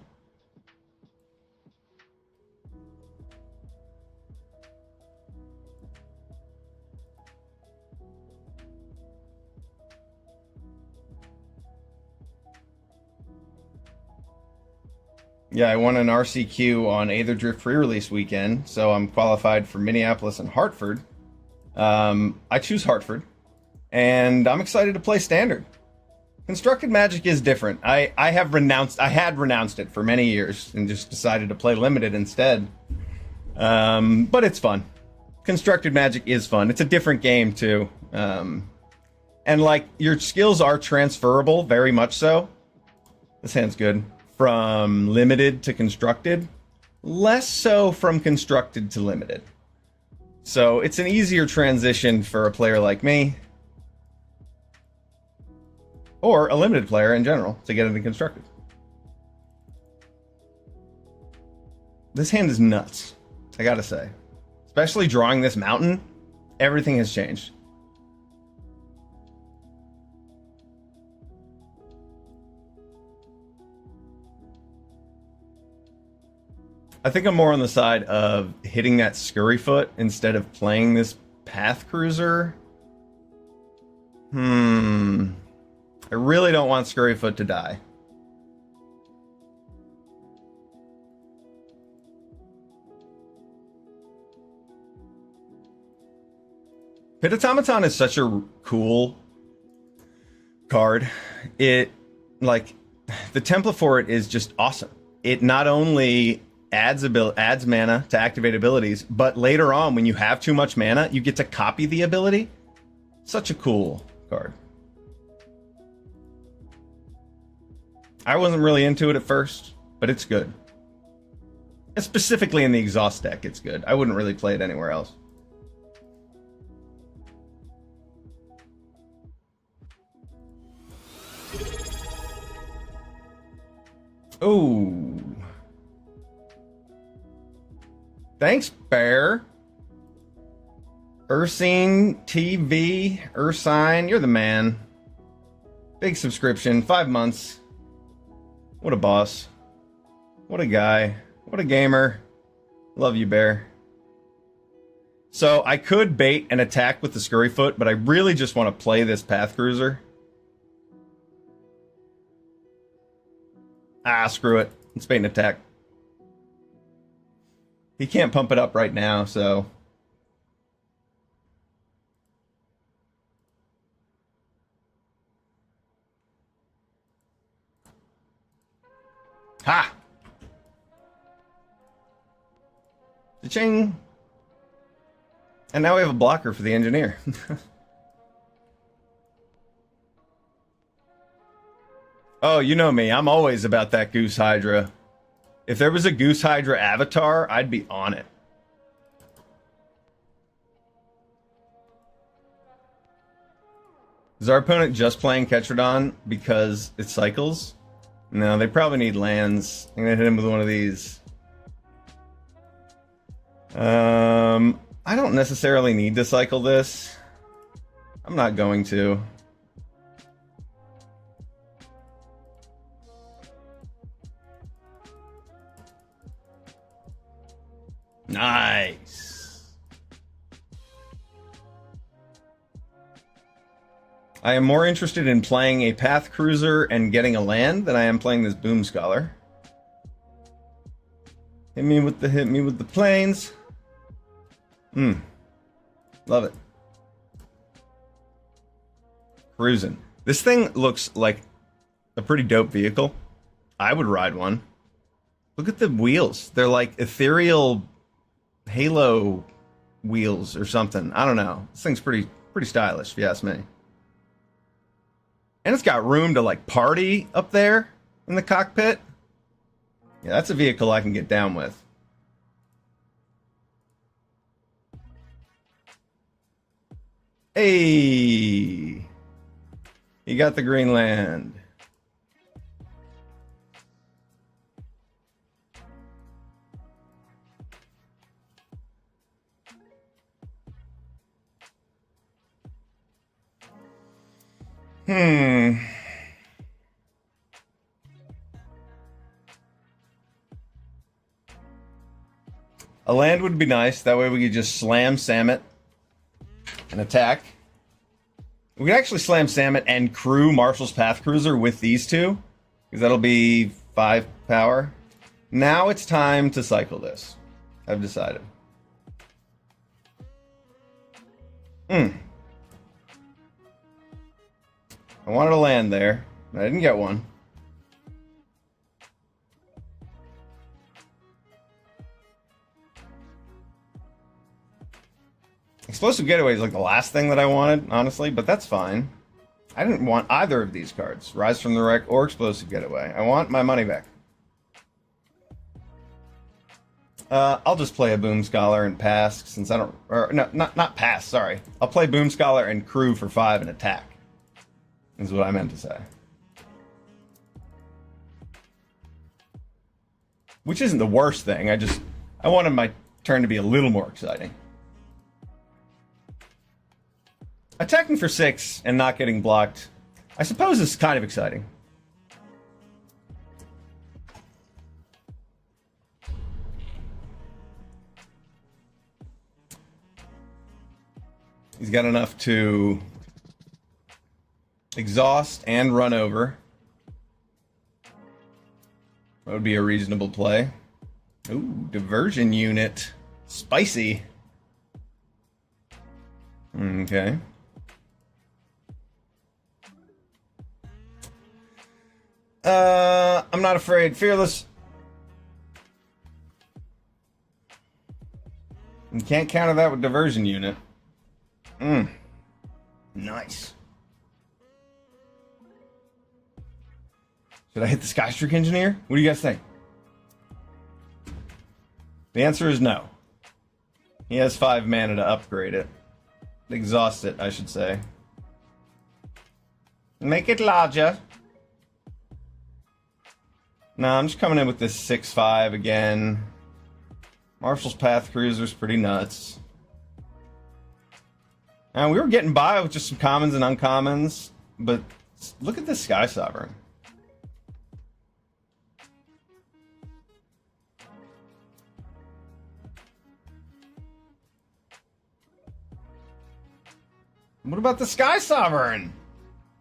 Yeah, I won an RCQ on Aether Drift pre-release weekend, so I'm qualified for Minneapolis and Hartford. I choose Hartford, and I'm excited to play Standard. Constructed Magic is different. I had renounced it for many years and just decided to play Limited instead. But it's fun. Constructed Magic is fun. It's a different game too. And like your skills are transferable, very much so. This hand's good. From Limited to Constructed, less so from Constructed to Limited. So it's an easier transition for a player like me, or a Limited player in general, to get into Constructed. This hand is nuts, I gotta say. Especially drawing this mountain, everything has changed. I think I'm more on the side of hitting that Scurryfoot instead of playing this Path Cruiser. I really don't want Scurryfoot to die. Pit Automaton is such a cool card. It, like, the template for it is just awesome. It not only adds mana to activate abilities, but later on when you have too much mana, you get to copy the ability. Such a cool card. I wasn't really into it at first, but it's good. And specifically in the exhaust deck, it's good. I wouldn't really play it anywhere else. Oh. Thanks, Bear. Ursine TV, Ursine, you're the man. Big subscription, 5 months. What a boss. What a guy. What a gamer. Love you, Bear. So I could bait an attack with the Scurryfoot, but I really just want to play this Path Cruiser. Ah, screw it. Let's bait an attack. He can't pump it up right now, so... Ha! Cha-ching! And now we have a blocker for the engineer. Oh, you know me. I'm always about that Goose Hydra. If there was a Goose Hydra avatar, I'd be on it. Is our opponent just playing Ketradon because it cycles? No, they probably need lands. I'm gonna hit him with one of these. I don't necessarily need to cycle this. I'm not going to. Nice. I am more interested in playing a Path Cruiser and getting a land than I am playing this Boom Scholar. Hit me with the planes. Love it. Cruising. This thing looks like a pretty dope vehicle. I would ride one. Look at the wheels. They're like ethereal Halo wheels or something. I don't know. This thing's pretty stylish, if you ask me. And it's got room to like party up there in the cockpit. Yeah, that's a vehicle I can get down with. Hey! You got the green land. A land would be nice. That way we could just slam Samet and attack. We could actually slam Samet and crew Marshall's Path Cruiser with these two, because that'll be 5 power. Now it's time to cycle this. I've decided. I wanted a land there, but I didn't get one. Explosive Getaway is like the last thing that I wanted, honestly, but that's fine. I didn't want either of these cards, Rise from the Wreck or Explosive Getaway. I want my money back. I'll just play a Boom Scholar and pass, since I don't... Or, no, not pass, sorry. I'll play Boom Scholar and crew for 5 and attack. Is what I meant to say. Which isn't the worst thing, I wanted my turn to be a little more exciting. Attacking for 6 and not getting blocked, I suppose, is kind of exciting. He's got enough to exhaust and run over. That would be a reasonable play. Ooh, diversion unit. Spicy. Okay. I'm not afraid. Fearless. You can't counter that with diversion unit. Nice. Should I hit the Skystreak Engineer? What do you guys think? The answer is no. He has 5 mana to upgrade it. Exhaust it, I should say. Make it larger. No, I'm just coming in with this 6/5 again. Marshall's Path Cruiser's pretty nuts. And we were getting by with just some commons and uncommons, but look at this Sky Sovereign. What about the Sky Sovereign?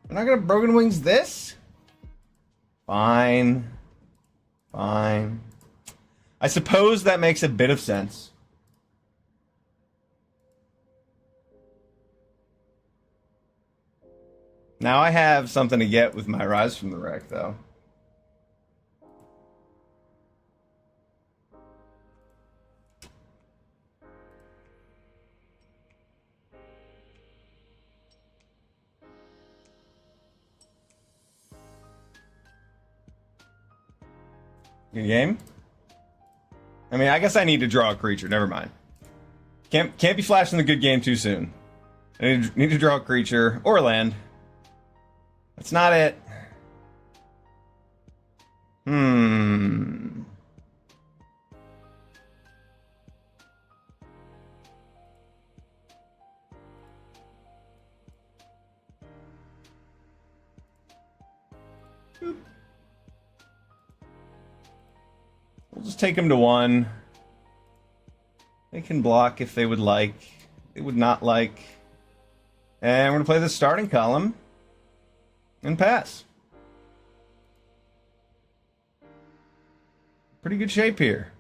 We're not gonna Broken Wings this? Fine. Fine. I suppose that makes a bit of sense. Now I have something to get with my Rise from the Wreck, though. Good game. I mean, I guess I need to draw a creature. Never mind. Can't be flashing the good game too soon. I need to draw a creature or land. That's not it. We'll just take them to 1. They can block if they would like. They would not like. And we're going to play the starting column and pass. Pretty good shape here.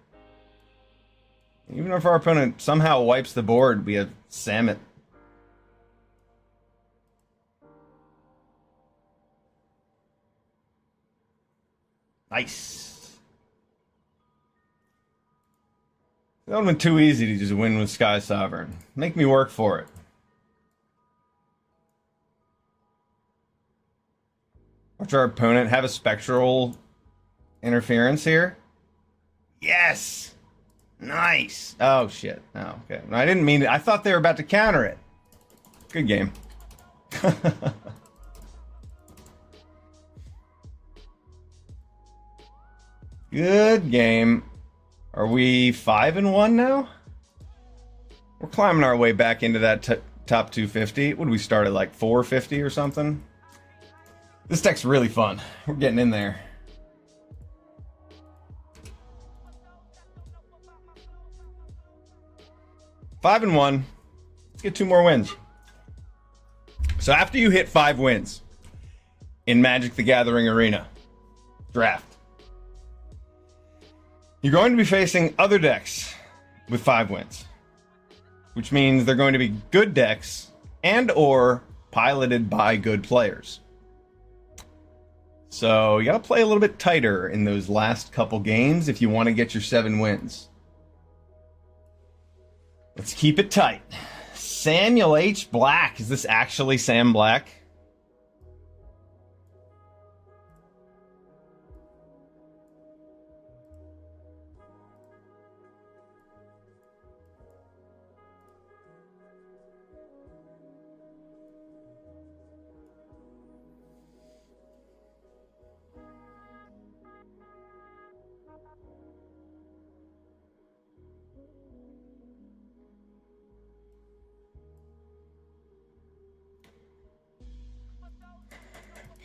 Even if our opponent somehow wipes the board, we have Samet. Nice. That would have been too easy to just win with Sky Sovereign. Make me work for it. Watch our opponent have a spectral interference here. Yes! Nice! Oh, shit. Oh, okay. I didn't mean it. I thought they were about to counter it. Good game. Good game. Are we 5-1 now? We're climbing our way back into that top 250. Would we start at like 450 or something? This deck's really fun. We're getting in there. Five and 1. Let's get 2 more wins. So after you hit 5 wins in Magic the Gathering Arena draft, you're going to be facing other decks with 5 wins, which means they're going to be good decks and or piloted by good players. So you got to play a little bit tighter in those last couple games if you want to get your 7 wins. Let's keep it tight. Samuel H. Black. Is this actually Sam Black?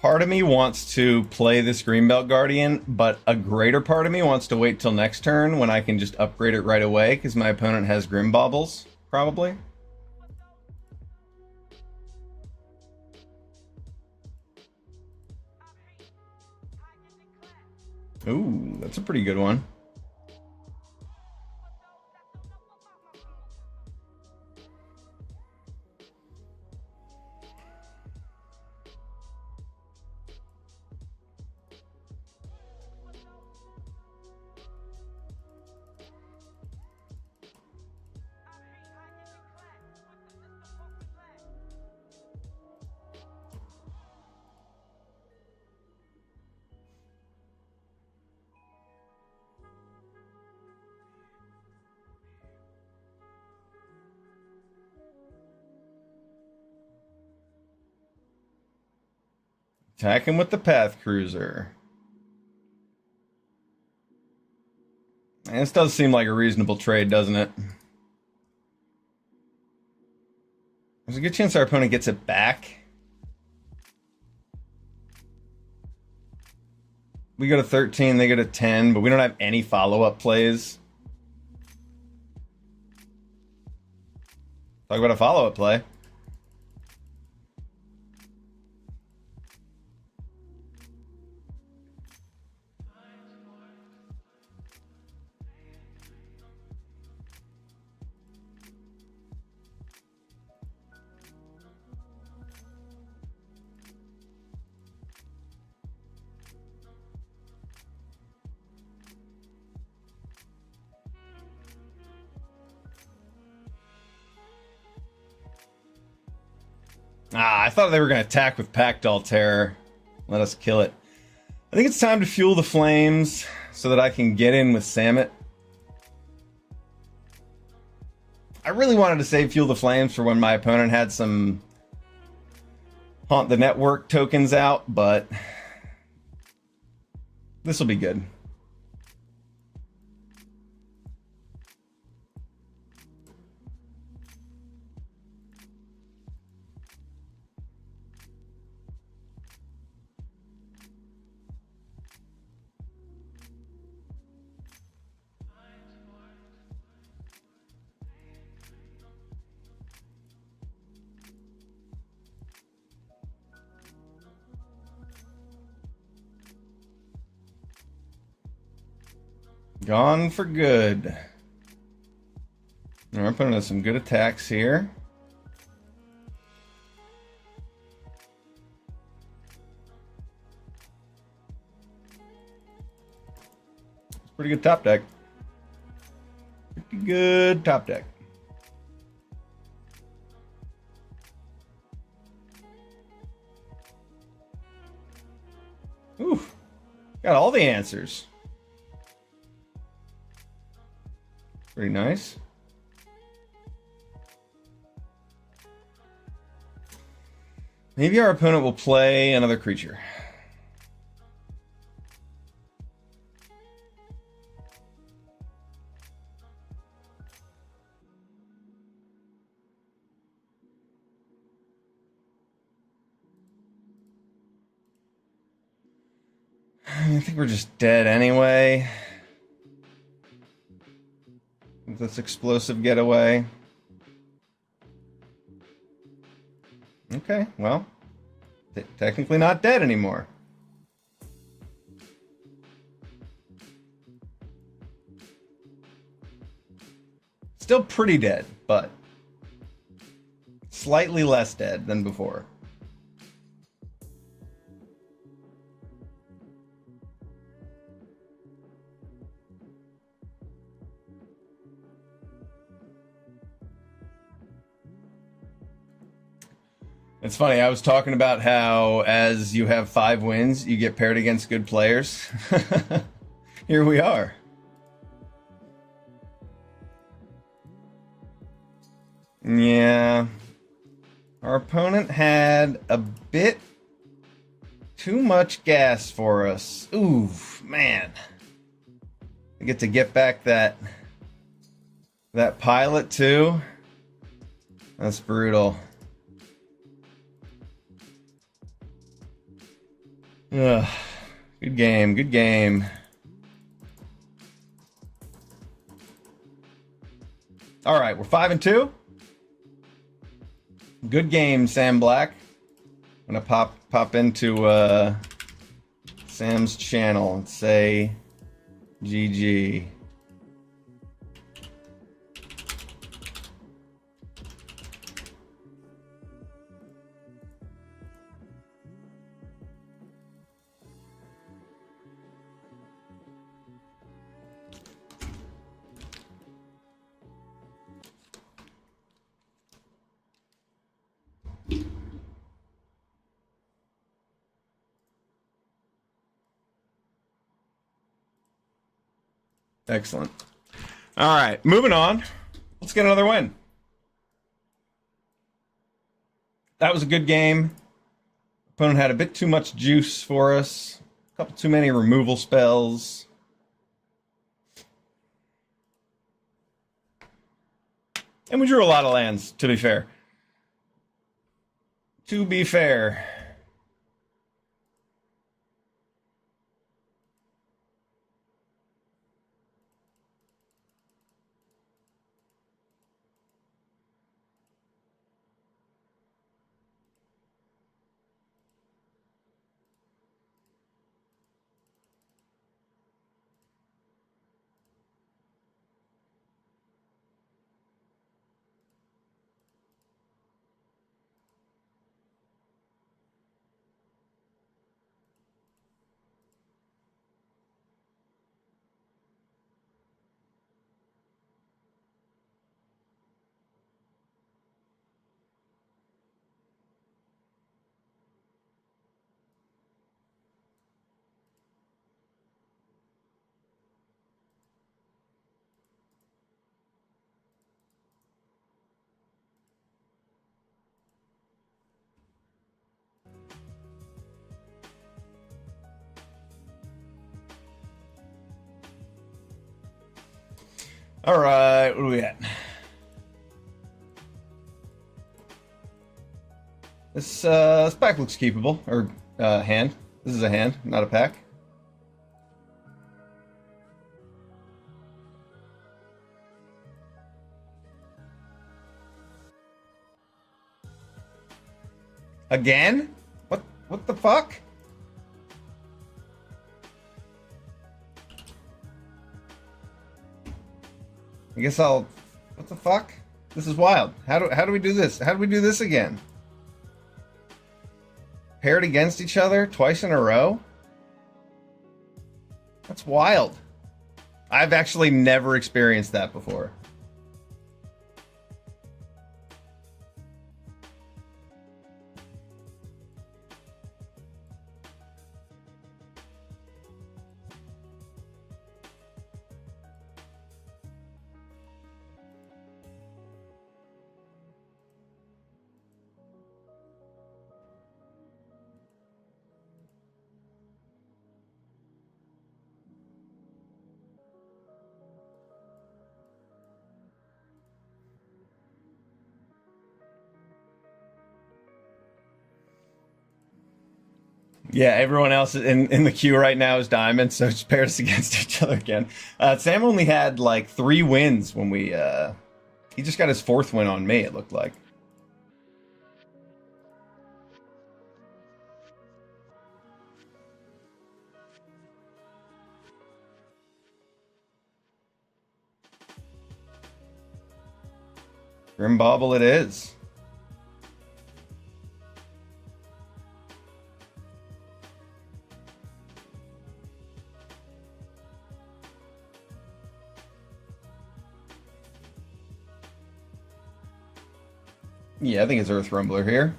Part of me wants to play this Greenbelt Guardian, but a greater part of me wants to wait till next turn when I can just upgrade it right away because my opponent has Grim Baubles, probably. Ooh, that's a pretty good one. Attack him with the Path Cruiser. And this does seem like a reasonable trade, doesn't it? There's a good chance our opponent gets it back. We go to 13, they go to 10, but we don't have any follow-up plays. Talk about a follow-up play. I thought they were going to attack with Pact Altair. Let us kill it. I think it's time to fuel the flames. so that I can get in with Samet. I really wanted to save Fuel the Flames for when my opponent had some Haunt the Network tokens out, but this will be good. Gone for good. We're putting in some good attacks here. It's pretty good top deck. Pretty good top deck. Ooh, got all the answers. Pretty nice. Maybe our opponent will play another creature. I think we're just dead anyway. With this explosive getaway. Okay, well, technically not dead anymore. Still pretty dead, but slightly less dead than before. It's funny, I was talking about how as you have 5 wins, you get paired against good players. Here we are. Yeah. Our opponent had a bit too much gas for us. Ooh, man. I get to get back that pilot too. That's brutal. Ugh. Good game, good game. All right, we're 5-2. Good game, Sam Black. I'm gonna pop into Sam's channel and say GG. Excellent. All right, moving on. Let's get another win. That was a good game. Opponent had a bit too much juice for us. A couple too many removal spells. And we drew a lot of lands, to be fair. To be fair. All right, what do we at? This pack looks keepable, or hand. This is a hand, not a pack. Again? What the fuck? I guess I'll... What the fuck? This is wild. How do we do this? How do we do this again? Paired against each other twice in a row? That's wild. I've actually never experienced that before. Yeah, everyone else in the queue right now is diamond, so it's paired us against each other again. Sam only had like 3 wins when we... he just got his 4th win on me, it looked like. Grim Bobble it is. Yeah, I think it's Earth Rumbler here.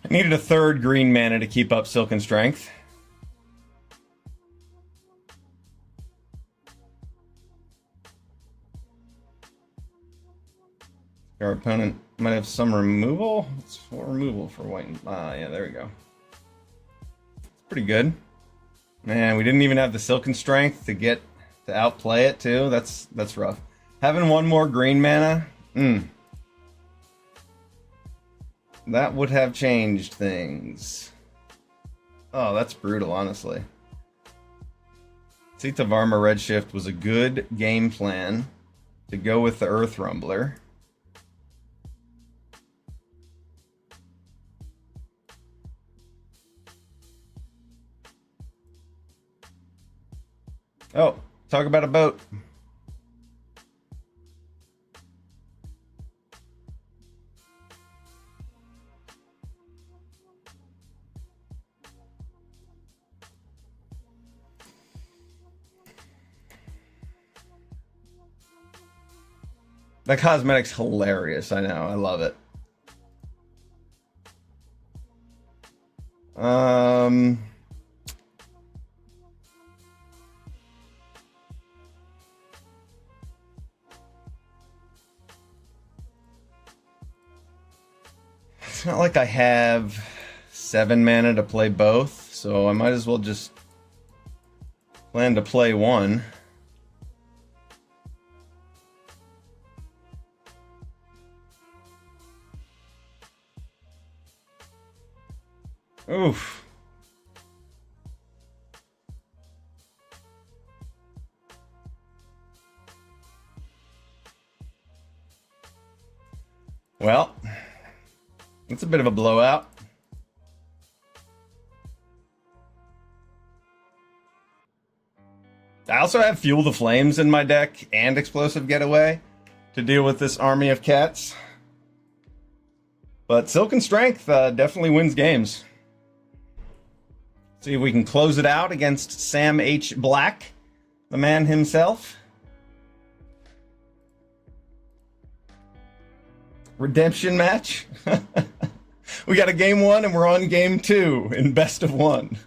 I needed a 3rd green mana to keep up Silken Strength. Our opponent might have some removal. It's 4 removal for white. Yeah, there we go. Pretty good. Man, we didn't even have the Silken Strength to outplay it too. That's rough. Having 1 more green mana, that would have changed things. Oh, that's brutal, honestly. Seat of Armor Redshift was a good game plan to go with the Earth Rumbler. Oh, talk about a boat. That cosmetic's hilarious. I know. I love it. It's not like I have 7 mana to play both, so I might as well just plan to play one. Oof. Well, it's a bit of a blowout. I also have Fuel the Flames in my deck and Explosive Getaway to deal with this army of cats. But Silken Strength definitely wins games. See if we can close it out against Sam H. Black, the man himself. Redemption match. We got a game 1 and we're on game 2 in best of 1.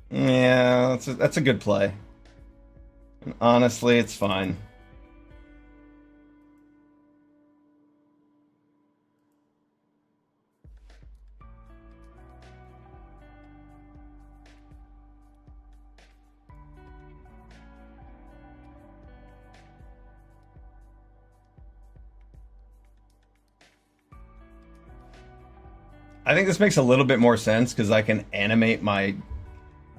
Yeah, that's a good play. And honestly, it's fine. I think this makes a little bit more sense because I can animate my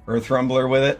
Earth Rumbler with it.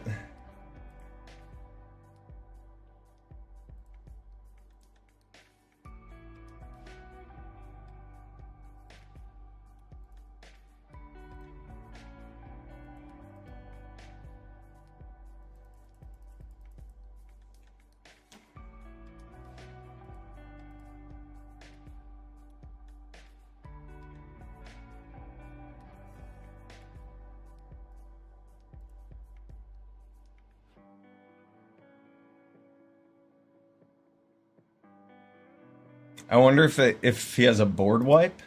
I wonder if he has a board wipe.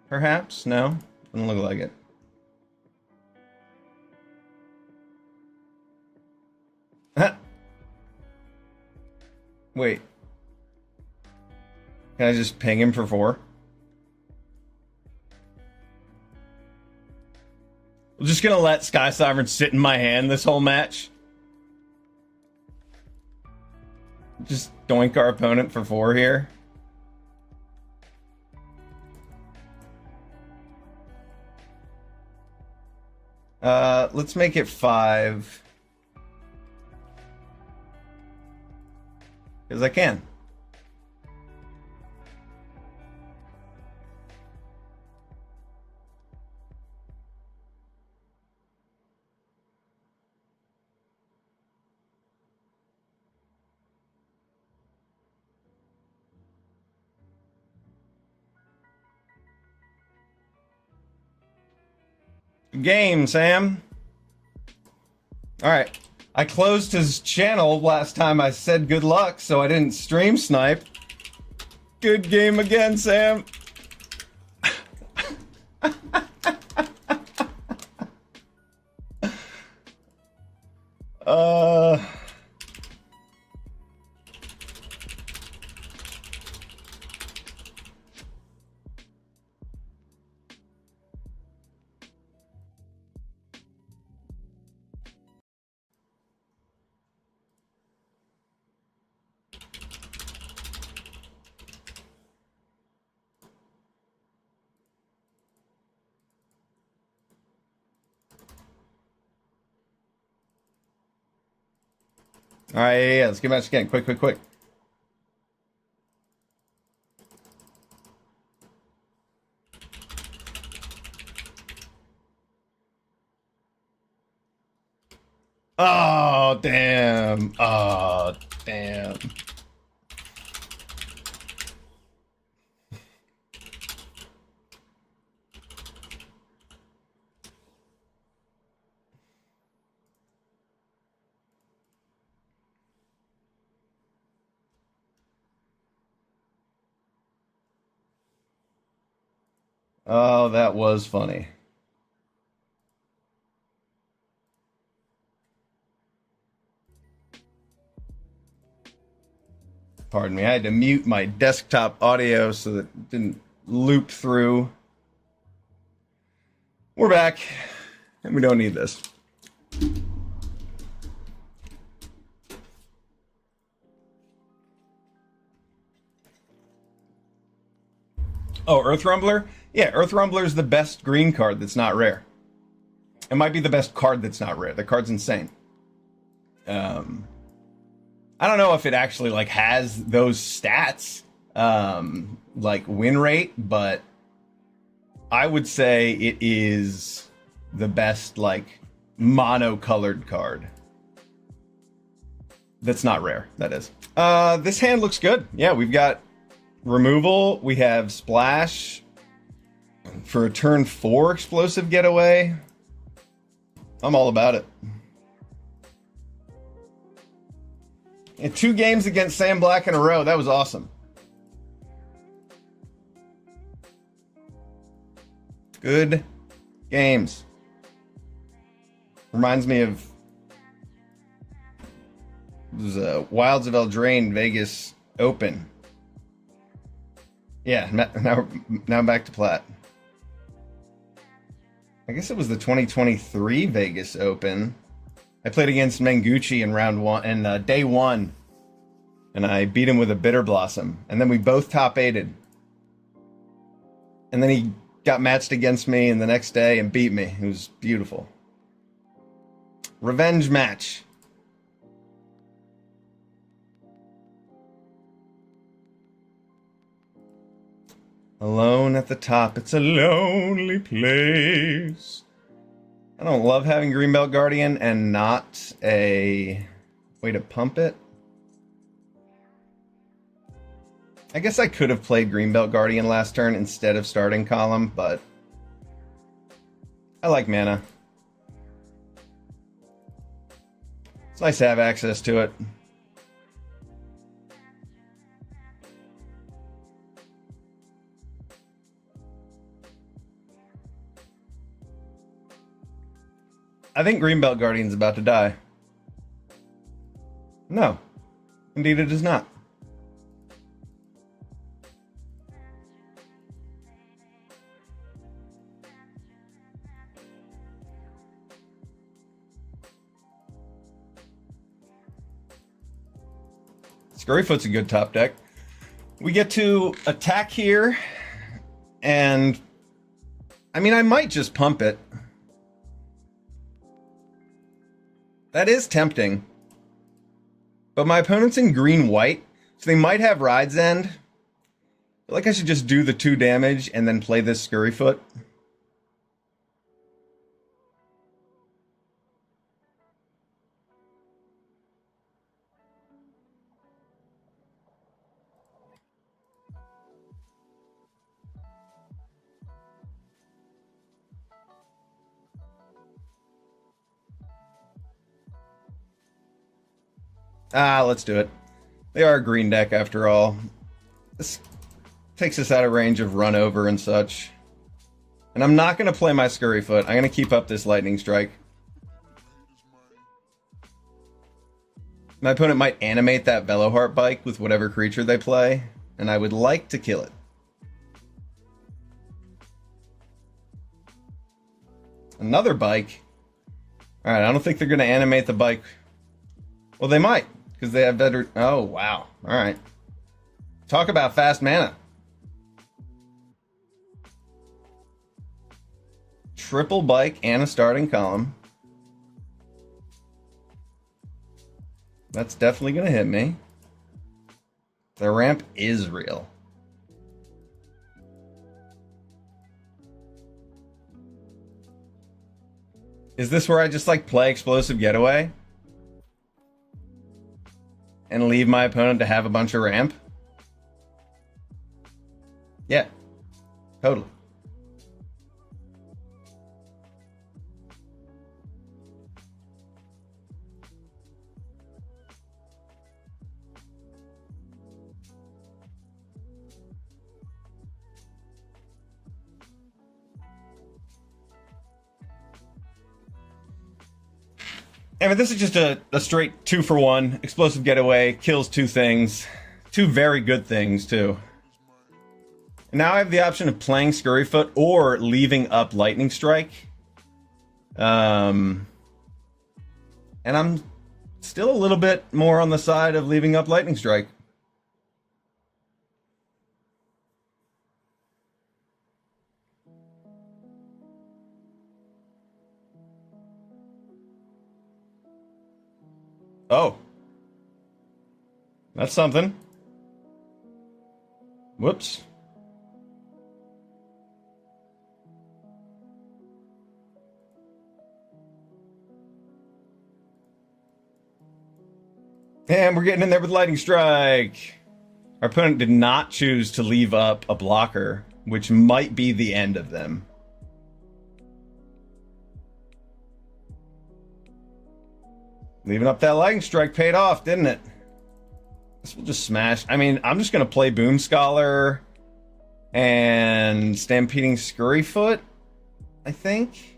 Perhaps? No? Doesn't look like it. Wait. Can I just ping him for 4? I'm just gonna let Sky Sovereign sit in my hand this whole match. Just doink our opponent for 4 here. Let's make it 5. Because I can. Game, Sam. Alright. I closed his channel last time I said good luck, so I didn't stream snipe. Good game again, Sam. Alright, yeah, let's get match again. Quick, quick, quick. Oh, damn. Oh, damn. Oh, that was funny. Pardon me, I had to mute my desktop audio so that it didn't loop through. We're back, and we don't need this. Oh, Earth Rumbler? Yeah, Earth Rumbler is the best green card that's not rare. It might be the best card that's not rare. The card's insane. I don't know if it actually like has those stats, like win rate, but I would say it is the best like mono-colored card. That's not rare, that is. This hand looks good. Yeah, we've got removal, we have splash for a turn 4 explosive getaway. I'm all about it. And 2 games against Sam Black in a row, that was awesome. Good games. Reminds me of it was Wilds of Eldraine Vegas Open. Yeah, now back to plat. I guess it was the 2023 Vegas Open. I played against Mengucci in round 1 and day 1, and I beat him with a Bitter Blossom, and then we both top 8'd. And then he got matched against me in the next day and beat me. It was beautiful. Revenge match. Alone at the top, it's a lonely place. I don't love having Greenbelt Guardian and not a way to pump it. I guess I could have played Greenbelt Guardian last turn instead of starting column, but I like mana. It's nice to have access to it. I think Greenbelt Guardian's about to die. No. Indeed it is not. Scurryfoot's a good top deck. We get to attack here, and I mean, I might just pump it. That is tempting. But my opponent's in green-white, so they might have Ride's End. I feel like I should just do the 2 damage and then play this Scurryfoot. Let's do it. They are a green deck after all. This takes us out of range of run over and such. And I'm not going to play my Scurryfoot. I'm going to keep up this Lightning Strike. My opponent might animate that Veloheart bike with whatever creature they play, and I would like to kill it. Another bike? Alright, I don't think they're going to animate the bike. Well, they might. Because they have better... Oh, wow. Alright. Talk about fast mana. Triple bike and a starting column. That's definitely going to hit me. The ramp is real. Is this where I just, like, play Explosive Getaway? And leave my opponent to have a bunch of ramp? Yeah. Totally. I mean, this is just a straight 2-for-1. Explosive Getaway, kills 2 things. Two very good things, too. And now I have the option of playing Scurryfoot or leaving up Lightning Strike. And I'm still a little bit more on the side of leaving up Lightning Strike. Oh. That's something. Whoops. And we're getting in there with Lightning Strike. Our opponent did not choose to leave up a blocker, which might be the end of them. Leaving up that Lightning Strike paid off, didn't it? This will just smash. I mean, I'm just going to play Boom Scholar and Stampeding Scurryfoot, I think.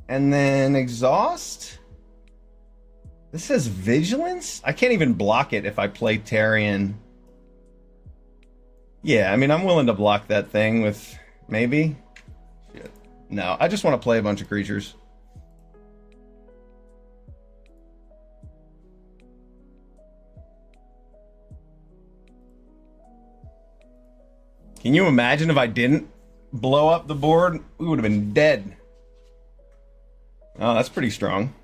And then Exhaust? This says Vigilance? I can't even block it if I play Tarion. Yeah, I mean, I'm willing to block that thing with maybe. Shit. No, I just want to play a bunch of creatures. Can you imagine if I didn't blow up the board? We would have been dead. Oh, that's pretty strong.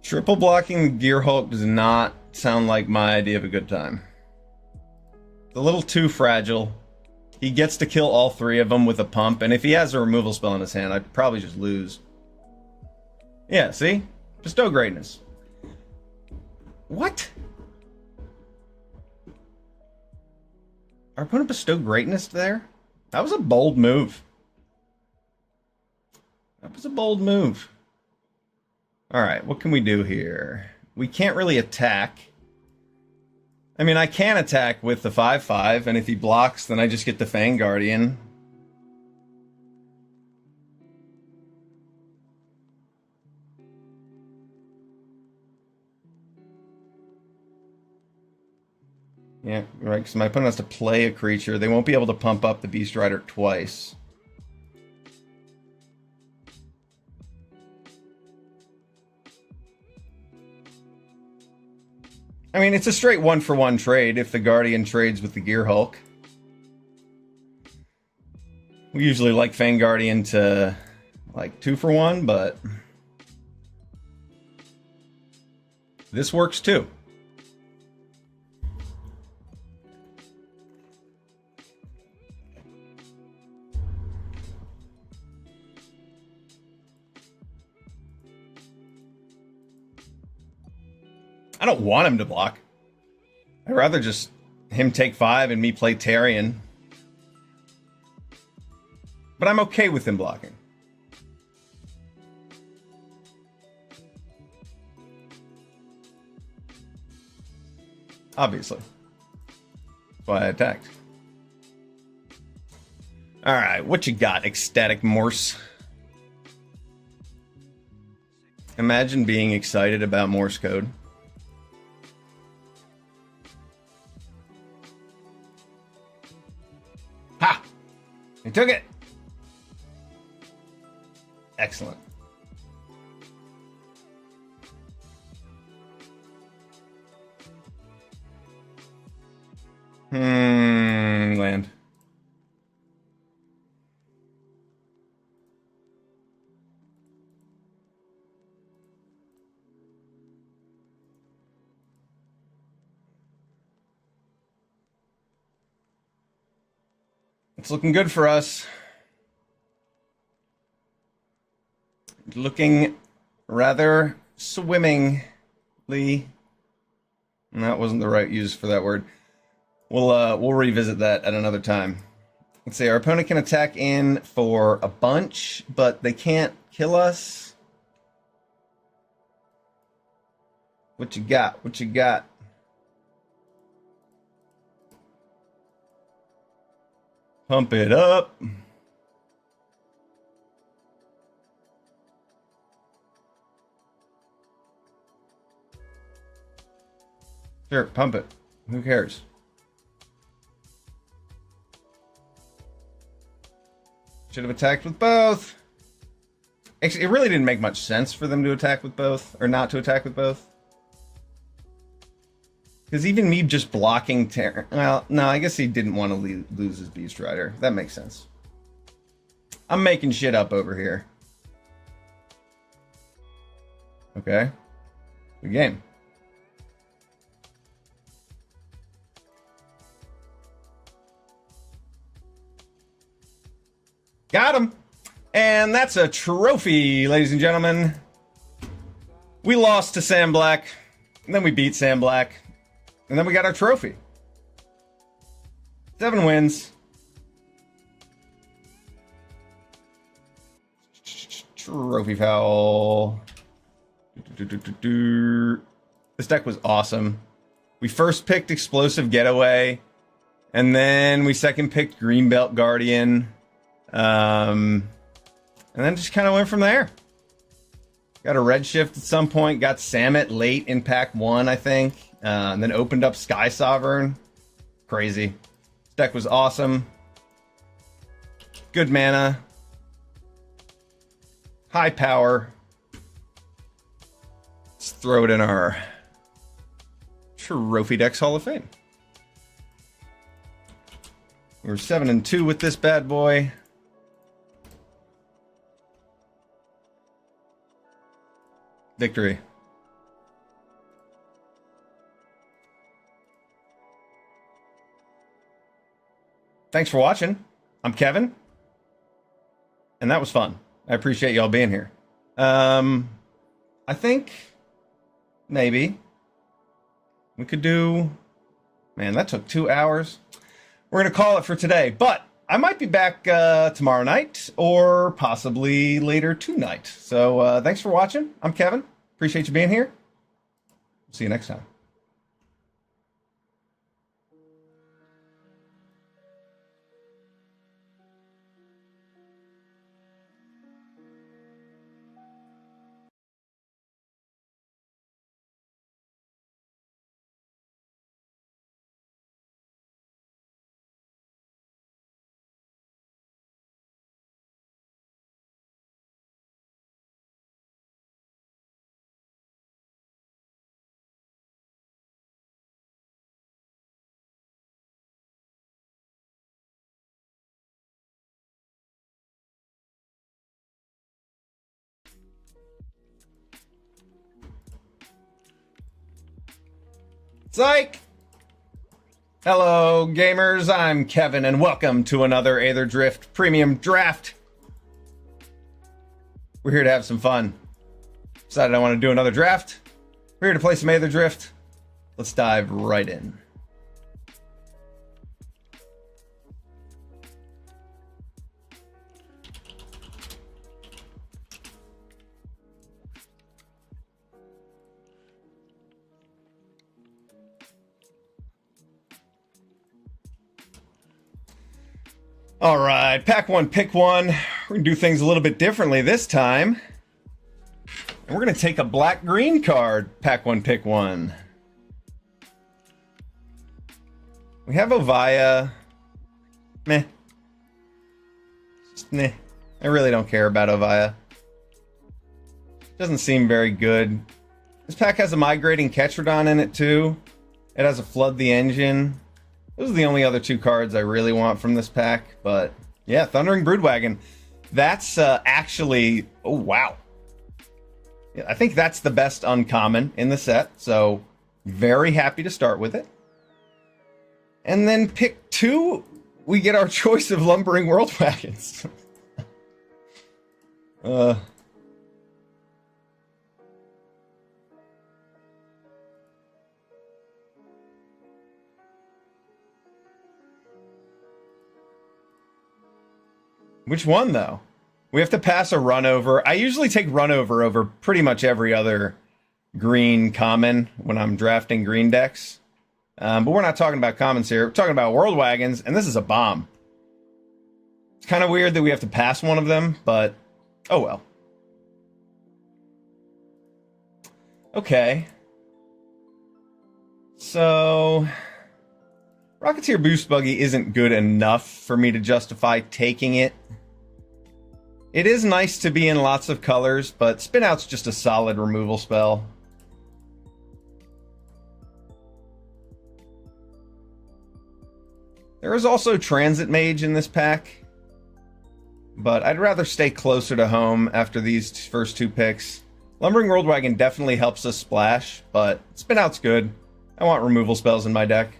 Triple blocking the Gear Hulk does not sound like my idea of a good time. It's a little too fragile. He gets to kill all three of them with a pump, and if he has a removal spell in his hand, I'd probably just lose. Yeah, see? Bestow Greatness. What? Our opponent bestowed Greatness there? That was a bold move. That was a bold move. Alright, what can we do here? We can't really attack. I mean, I can attack with the 5/5, and if he blocks, then I just get the Fang Guardian. Yeah, right, because my opponent has to play a creature. They won't be able to pump up the Beast Rider twice. I mean, it's a straight 1-for-1 trade if the Guardian trades with the Gear Hulk. We usually like Fang Guardian to, like, 2-for-1, but this works too. I don't want him to block. I'd rather just him take 5 and me play Tarion. But I'm okay with him blocking. Obviously. That's why I attacked. Alright, what you got, Ecstatic Morse? Imagine being excited about Morse code. Ha! I took it! Excellent. Land. It's looking good for us. Looking rather swimmingly. That wasn't the right use for that word. We'll revisit that at another time. Let's see. Our opponent can attack in for a bunch, but they can't kill us. What you got? What you got? Pump it up. Sure, pump it. Who cares? Should have attacked with both. Actually, it really didn't make much sense for them to attack with both, or not to attack with both. Because even me just blocking Terran... Well, no, I guess he didn't want to lose his Beast Rider. That makes sense. I'm making shit up over here. Okay. Good game. Got him! And that's a trophy, ladies and gentlemen. We lost to Sam Black, and then we beat Sam Black, and then we got our trophy. 7 wins. Trophy foul. This deck was awesome. We first picked Explosive Getaway, and then we second picked Greenbelt Guardian. And then just kind of went from there. Got a Redshift at some point, got Samet late in pack 1, I think, and then opened up Sky Sovereign. Crazy. This deck was awesome. Good mana. High power. Let's throw it in our Trophy Decks Hall of Fame. We're 7-2 with this bad boy. Victory. Thanks for watching. I'm Kevin. And that was fun. I appreciate y'all being here. I think maybe we could do... Man, that took 2 hours. We're going to call it for today, but I might be back tomorrow night or possibly later tonight. So thanks for watching. I'm Kevin. Appreciate you being here. See you next time. Psych! Hello, gamers. I'm Kevin, and welcome to another Aether Drift Premium Draft. We're here to have some fun. Decided I want to do another draft. We're here to play some Aether Drift. Let's dive right in. All right, pack 1, pick 1. We're going to do things a little bit differently this time. And we're going to take a black-green card, pack 1, pick 1. We have Ovaya. Meh. Just meh. I really don't care about Ovaya. Doesn't seem very good. This pack has a Migrating Ketrodon in it, too. It has a Flood the Engine. Those are the only other 2 cards I really want from this pack, but yeah, Thundering Broodwagon. That's actually, oh wow. Yeah, I think that's the best uncommon in the set, so very happy to start with it. And then pick 2, we get our choice of Lumbering World Wagons. Which one, though? We have to pass a run over. I usually take run over pretty much every other green common when I'm drafting green decks. But we're not talking about commons here. We're talking about world wagons, and this is a bomb. It's kind of weird that we have to pass one of them, but oh well. Okay. So, Rocketeer Boost Buggy isn't good enough for me to justify taking it. It is nice to be in lots of colors, but Spin Out's just a solid removal spell. There is also Transit Mage in this pack, but I'd rather stay closer to home after these first two picks. Lumbering World Wagon definitely helps us splash, but Spin Out's good. I want removal spells in my deck.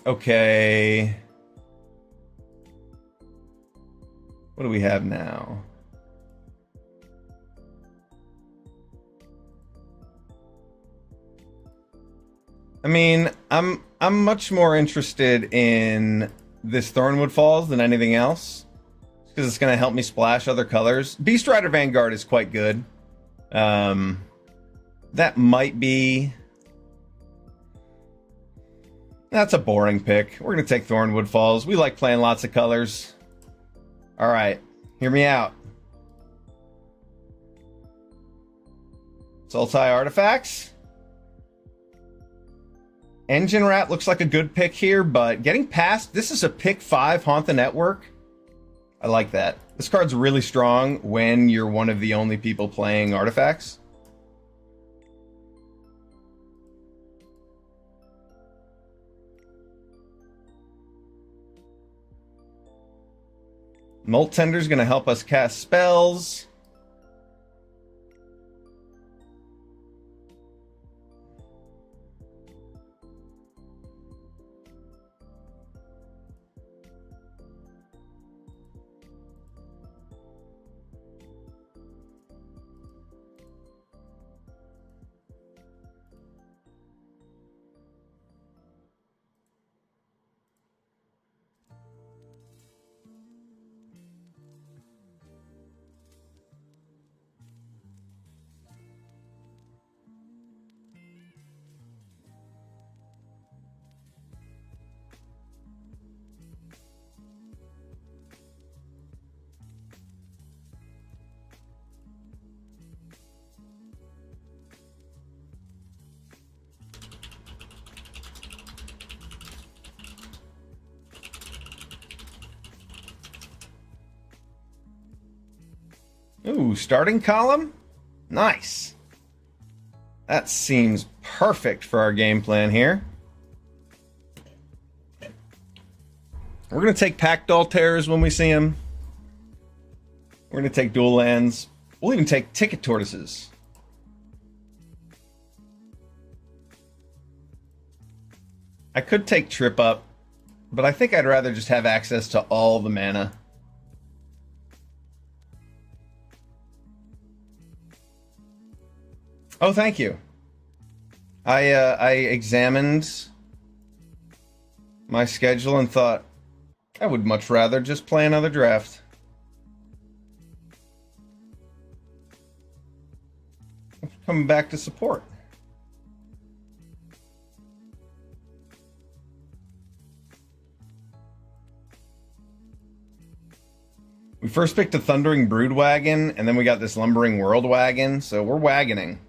Okay. What do we have now? I mean, I'm much more interested in this Thornwood Falls than anything else, because it's going to help me splash other colors. Beast Rider Vanguard is quite good. That might be... That's a boring pick. We're going to take Thornwood Falls. We like playing lots of colors. All right, hear me out. Sultai Artifacts. Engine Rat looks like a good pick here, but getting past... This is a pick 5 Haunt the Network. I like that. This card's really strong when you're one of the only people playing artifacts. Molt Tender's going to help us cast spells. Ooh, starting column? Nice. That seems perfect for our game plan here. We're going to take Packed Altairs when we see them. We're going to take dual lands. We'll even take Ticket Tortoises. I could take Trip Up, but I think I'd rather just have access to all the mana. Oh, thank you. I examined my schedule and thought I would much rather just play another draft. Coming back to support. We first picked a Thundering Brood Wagon, and then we got this Lumbering World Wagon, so we're wagoning.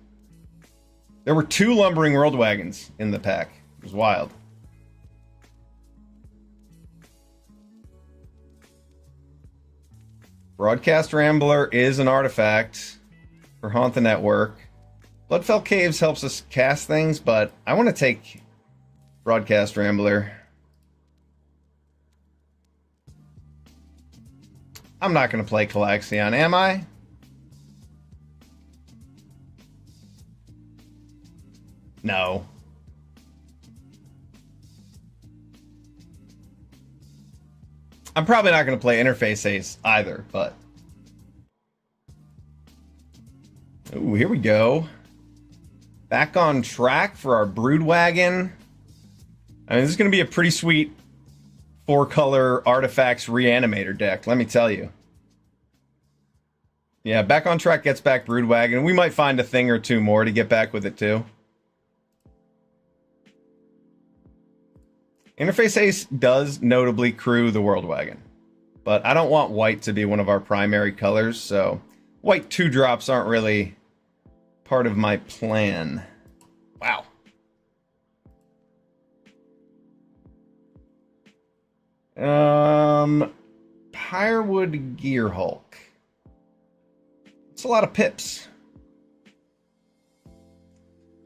There were 2 Lumbering World Wagons in the pack. It was wild. Broadcast Rambler is an artifact for Haunt the Network. Bloodfell Caves helps us cast things, but I want to take Broadcast Rambler. I'm not going to play Calaxion, am I? No. I'm probably not going to play Interface Ace either, but... Ooh, here we go. Back on track for our Broodwagon. I mean, this is going to be a pretty sweet 4-color Artifacts Reanimator deck, let me tell you. Yeah, back on track gets back Broodwagon. We might find a thing or two more to get back with it, too. Interface Ace does notably crew the World Wagon. But I don't want white to be one of our primary colors, so white 2-drops aren't really part of my plan. Wow. Pyrewood Gearhulk. It's a lot of pips.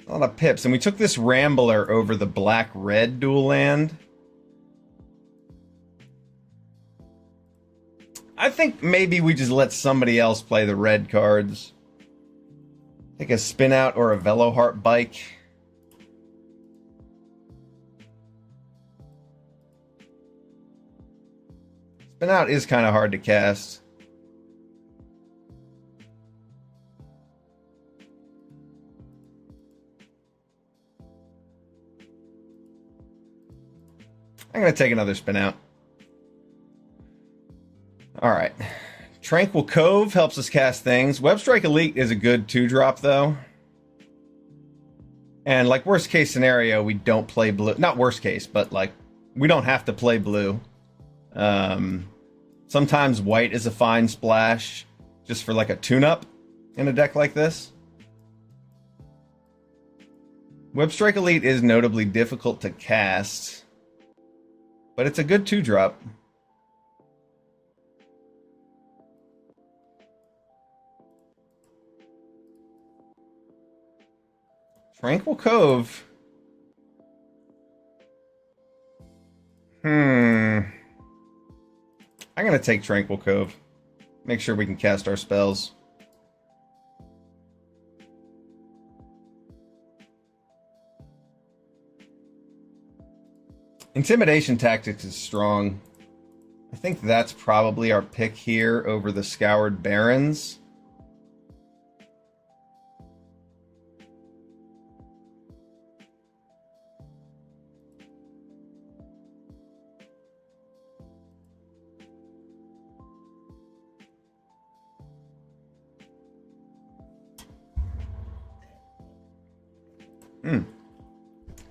A lot of pips. And we took this Rambler over the black-red dual land. I think maybe we just let somebody else play the red cards. Take a Spin Out or a Veloheart Bike. Spin Out is kind of hard to cast. I'm going to take another Spin Out. Alright. Tranquil Cove helps us cast things. Webstrike Elite is a good 2-drop, though. And, like, worst case scenario, we don't play blue. Not worst case, but, like, we don't have to play blue. Sometimes white is a fine splash just for, like, a tune-up in a deck like this. Webstrike Elite is notably difficult to cast, but it's a good 2-drop. Tranquil Cove. I'm going to take Tranquil Cove. Make sure we can cast our spells. Intimidation Tactics is strong. I think that's probably our pick here over the Scoured Barrens.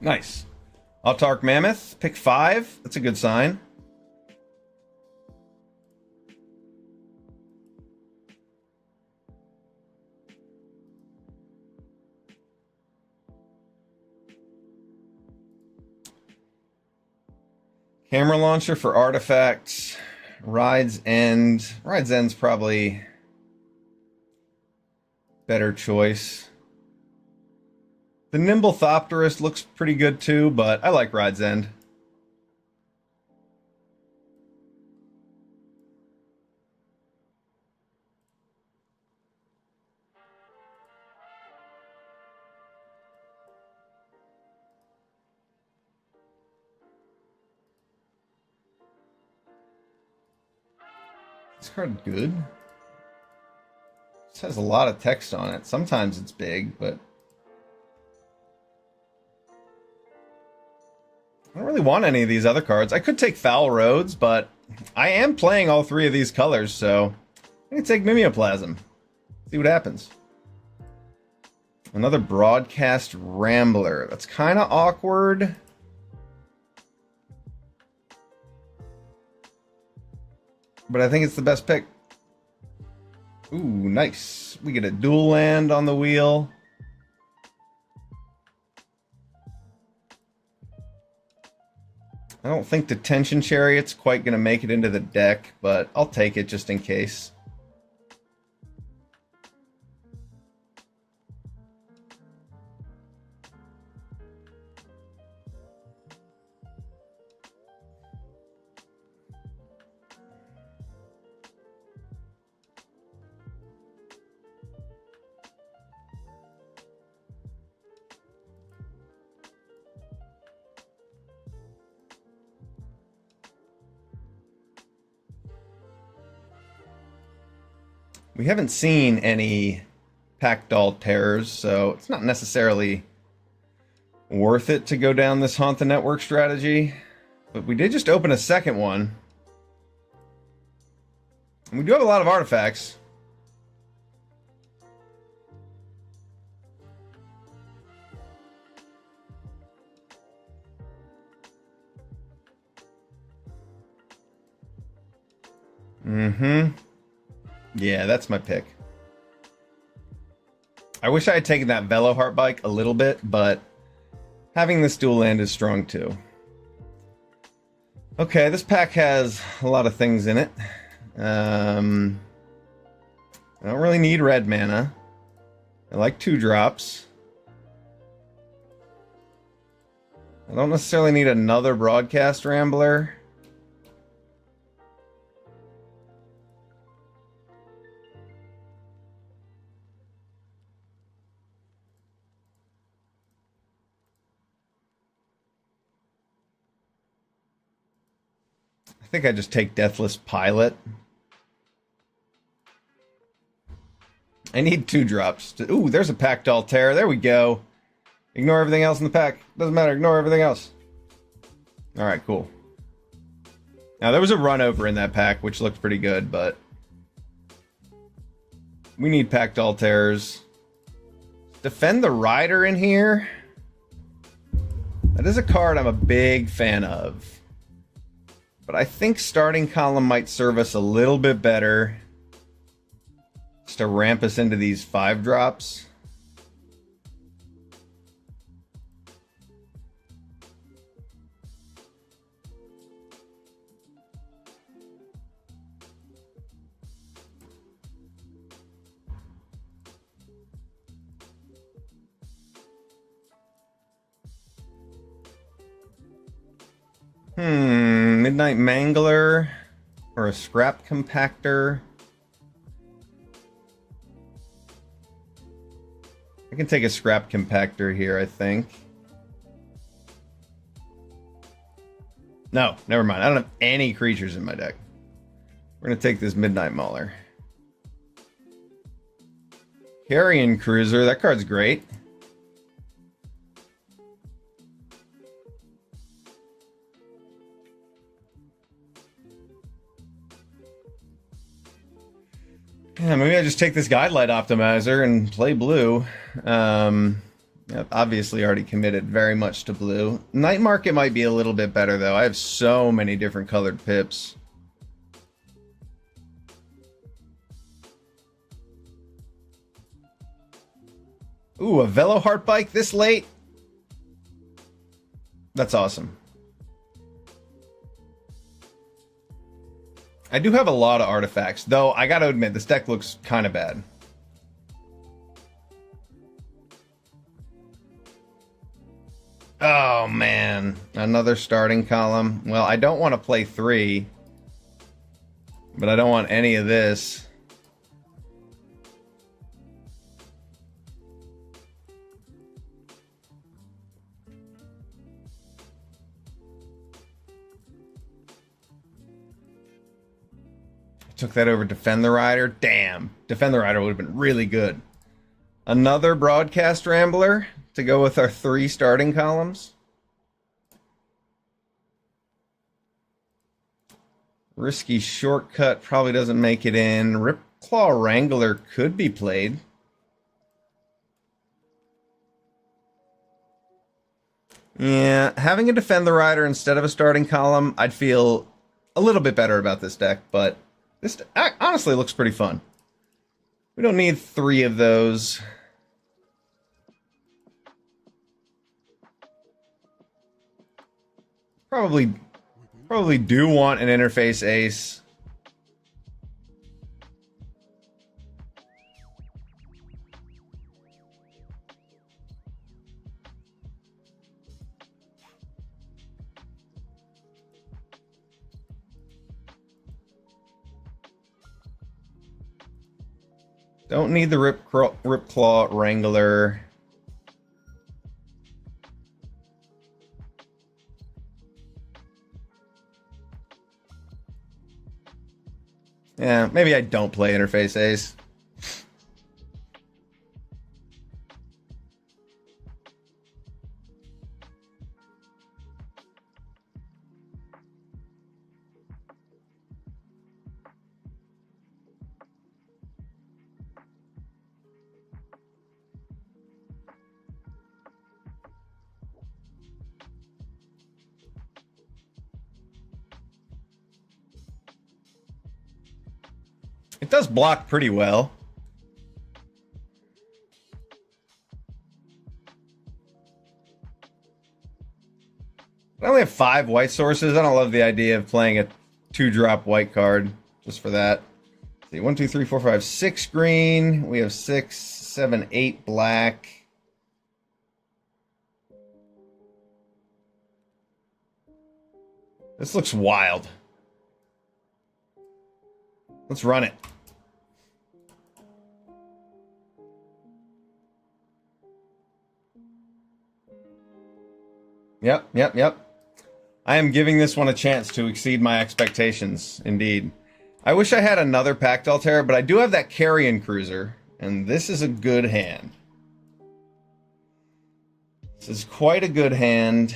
Nice. Autarch Mammoth, pick 5. That's a good sign. Camera launcher for artifacts. Ride's End. Ride's End's probably better choice. The Nimble Thopterist looks pretty good too, but I like Ride's End. This card good. This has a lot of text on it. Sometimes it's big, but I don't really want any of these other cards. I could take Foul Roads, but I am playing all 3 of these colors, so I'm going to take Mimeoplasm. See what happens. Another Broadcast Rambler. That's kind of awkward. But I think it's the best pick. Ooh, nice. We get a dual land on the wheel. I don't think Detention Chariot's quite going to make it into the deck, but I'll take it just in case. We haven't seen any packed all terrors, so it's not necessarily worth it to go down this haunt the network strategy. But we did just open a second one. And we do have a lot of artifacts. Yeah, that's my pick. I wish I had taken that Velo Heart Bike a little bit, but having this dual land is strong too. Okay, this pack has a lot of things in it. I don't really need red mana. I like 2-drops. I don't necessarily need another Broadcast Rambler. I think I just take Deathless Pilot. I need 2-drops. Ooh, there's a Packed Altair. There we go. Ignore everything else in the pack. Doesn't matter. Ignore everything else. All right, cool. Now, there was a run over in that pack, which looked pretty good, but we need Packed Altairs. Defend the Rider in here. That is a card I'm a big fan of. But I think Starting Column might serve us a little bit better. Just to ramp us into these 5-drops. Midnight Mangler or a Scrap Compactor. I can take a Scrap Compactor here, I think. No, never mind. I don't have any creatures in my deck. We're going to take this Midnight Mauler. Carrion Cruiser. That card's great. Yeah, maybe I just take this Guidelight Optimizer and play blue. I've obviously already committed very much to blue. Night Market might be a little bit better, though. I have so many different colored pips. Ooh, a Velo Heart Bike this late? That's awesome. I do have a lot of artifacts, though I gotta admit, this deck looks kind of bad. Oh, man. Another Starting Column. Well, I don't want to play 3, but I don't want any of this. Took that over Defend the Rider. Damn. Defend the Rider would have been really good. Another Broadcast Rambler to go with our 3 starting columns. Risky Shortcut probably doesn't make it in. Ripclaw Wrangler could be played. Yeah, having a Defend the Rider instead of a starting column, I'd feel a little bit better about this deck, but this honestly looks pretty fun. We don't need 3 of those. Probably do want an Interface Ace. Don't need the Ripclaw Wrangler. Yeah, maybe I don't play Interface Ace. It does block pretty well. I only have 5 white sources. I don't love the idea of playing a 2-drop white card just for that. Let's see, 1, 2, 3, 4, 5, 6 green. We have 6, 7, 8 black. This looks wild. Let's run it. Yep. I am giving this one a chance to exceed my expectations, indeed. I wish I had another Pact Altera, but I do have that Carrion Cruiser, and this is a good hand. This is quite a good hand.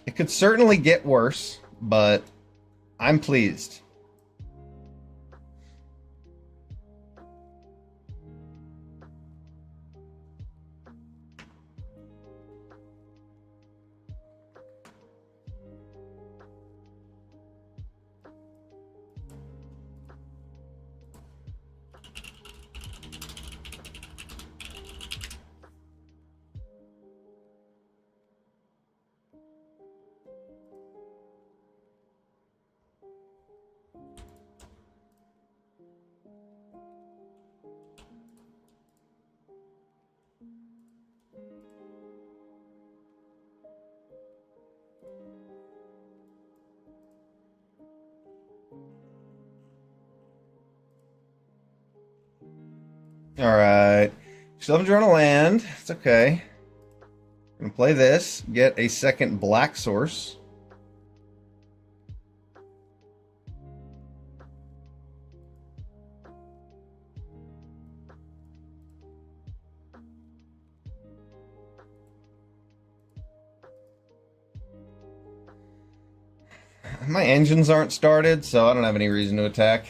It could certainly get worse, but I'm pleased. Alright. Still haven't drawn a land. It's okay. I'm gonna play this, get a second black source. My engines aren't started, so I don't have any reason to attack.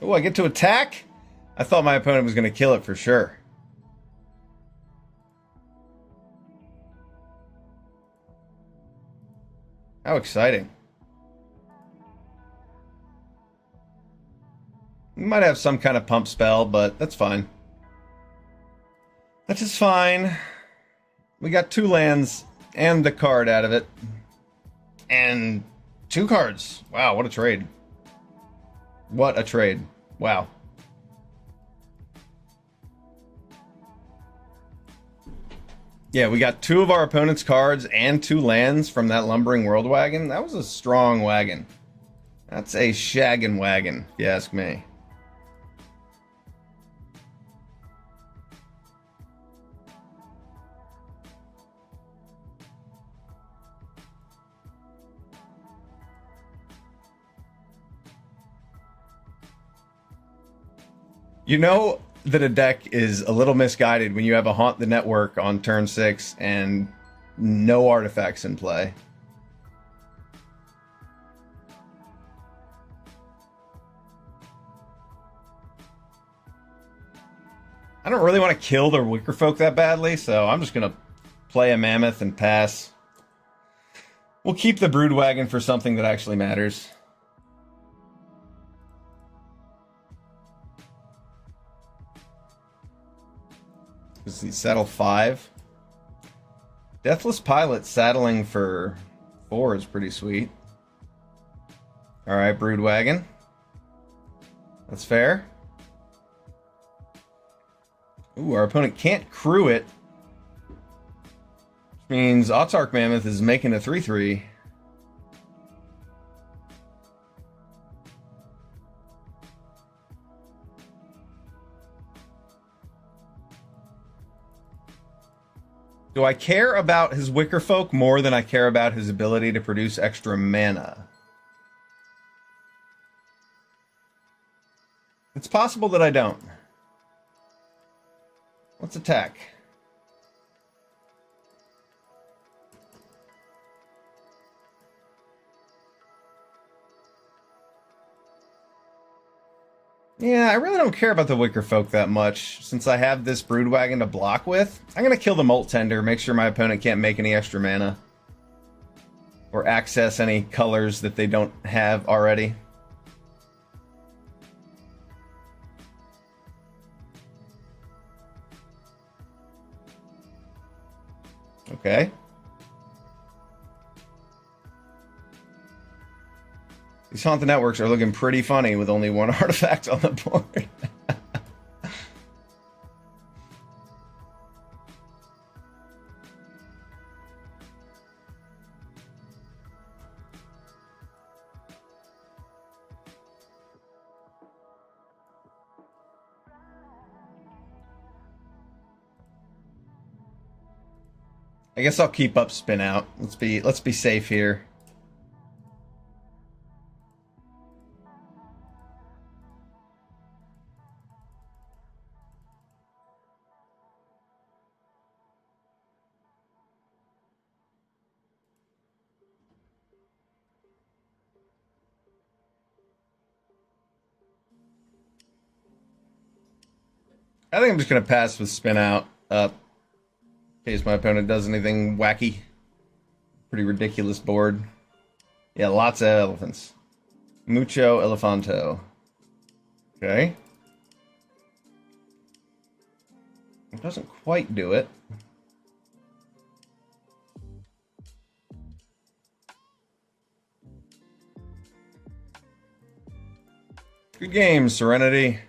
Oh, I get to attack? I thought my opponent was going to kill it for sure. How exciting. We might have some kind of pump spell, but that's fine. That is fine. We got 2 lands and the card out of it. And 2 cards. Wow, what a trade. What a trade. Wow. Yeah, we got 2 of our opponent's cards and 2 lands from that Lumbering World Wagon. That was a strong wagon. That's a shaggin' wagon, if you ask me. You know that a deck is a little misguided when you have a Haunt the Network on turn 6 and no artifacts in play. I don't really want to kill the Wicker Folk that badly, so I'm just going to play a Mammoth and pass. We'll keep the Brood Wagon for something that actually matters. Is he saddle 5? Deathless Pilot saddling for 4 is pretty sweet. Alright, Brood Wagon. That's fair. Ooh, our opponent can't crew it. Which means Autarch Mammoth is making a 3/3. Do I care about his Wicker Folk more than I care about his ability to produce extra mana? It's possible that I don't. Let's attack. Yeah, I really don't care about the Wicker Folk that much, since I have this Broodwagon to block with. I'm gonna kill the Molt Tender, make sure my opponent can't make any extra mana. Or access any colors that they don't have already. Okay. These Haunted Networks are looking pretty funny with only one artifact on the board. I guess I'll keep up spin out. Let's be safe here. I think I'm just gonna pass with spin out up. In case my opponent does anything wacky. Pretty ridiculous board. Yeah, lots of elephants. Mucho elefanto. Okay. It doesn't quite do it. Good game, Serenity.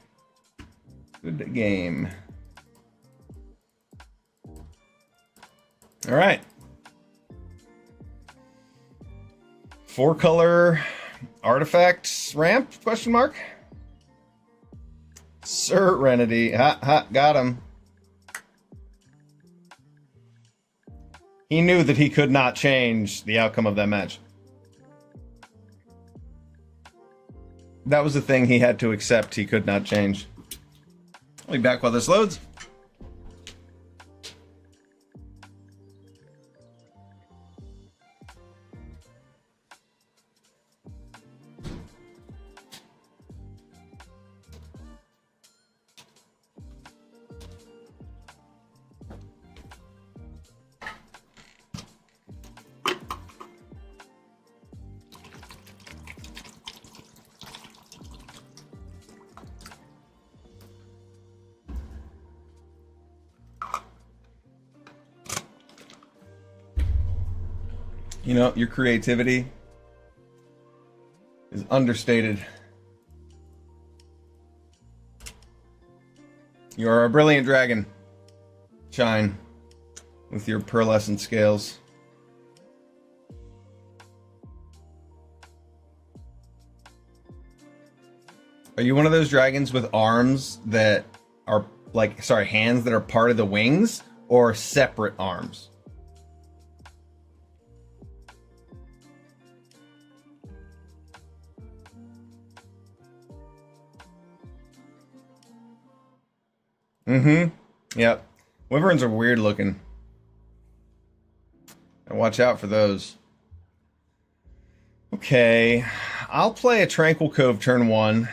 Good game. All right. 4-color artifacts ramp? Question mark. Serenity. Ha, got him. He knew that he could not change the outcome of that match. That was the thing he had to accept he could not change. I'll be back while this loads. You know, your creativity is understated. You are a brilliant dragon. Shine with your pearlescent scales. Are you one of those dragons with arms that are like, sorry, hands that are part of the wings, or separate arms? Yep. Wyverns are weird looking. Watch out for those. Okay. I'll play a Tranquil Cove turn 1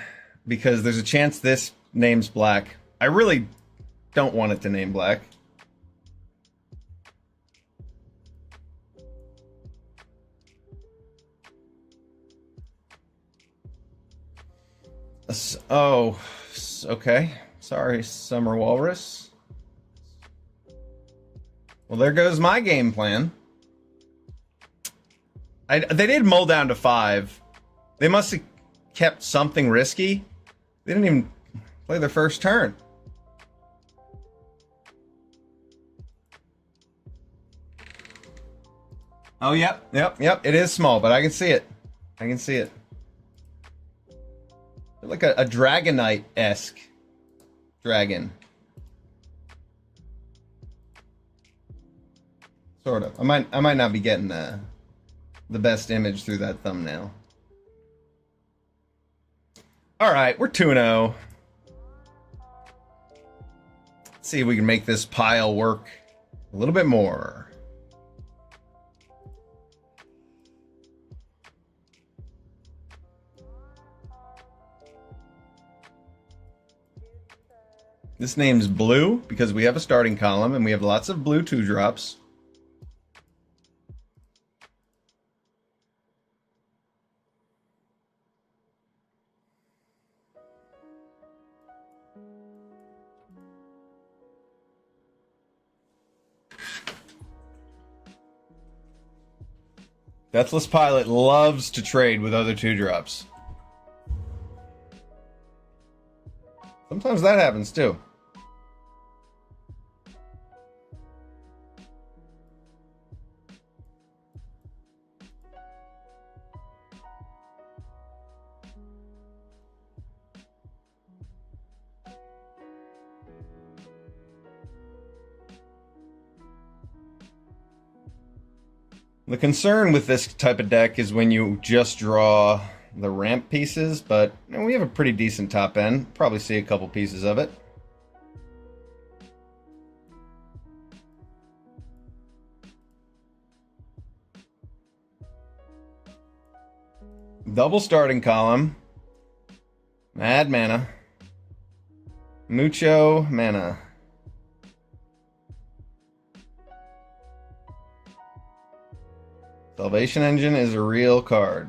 because there's a chance this names black. I really don't want it to name black. Oh, okay. Sorry, Summer Walrus. Well, there goes my game plan. They did mull down to 5. They must have kept something risky. They didn't even play their first turn. Oh, yep. It is small, but I can see it. I can see it. Like a Dragonite-esque dragon. Sort of. I might not be getting the best image through that thumbnail. All right, we're 2-0. see if we can make this pile work a little bit more. This name's blue because we have a starting column and we have lots of blue 2-drops. Deathless Pilot loves to trade with other 2-drops. Sometimes that happens too. The concern with this type of deck is when you just draw the ramp pieces, but we have a pretty decent top end. Probably see a couple pieces of it. Double starting column. Mad mana. Mucho mana. Salvation Engine is a real card.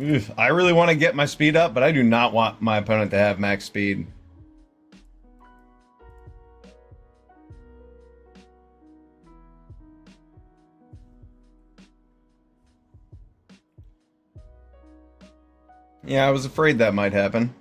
Oof, I really want to get my speed up, but I do not want my opponent to have max speed. Yeah, I was afraid that might happen.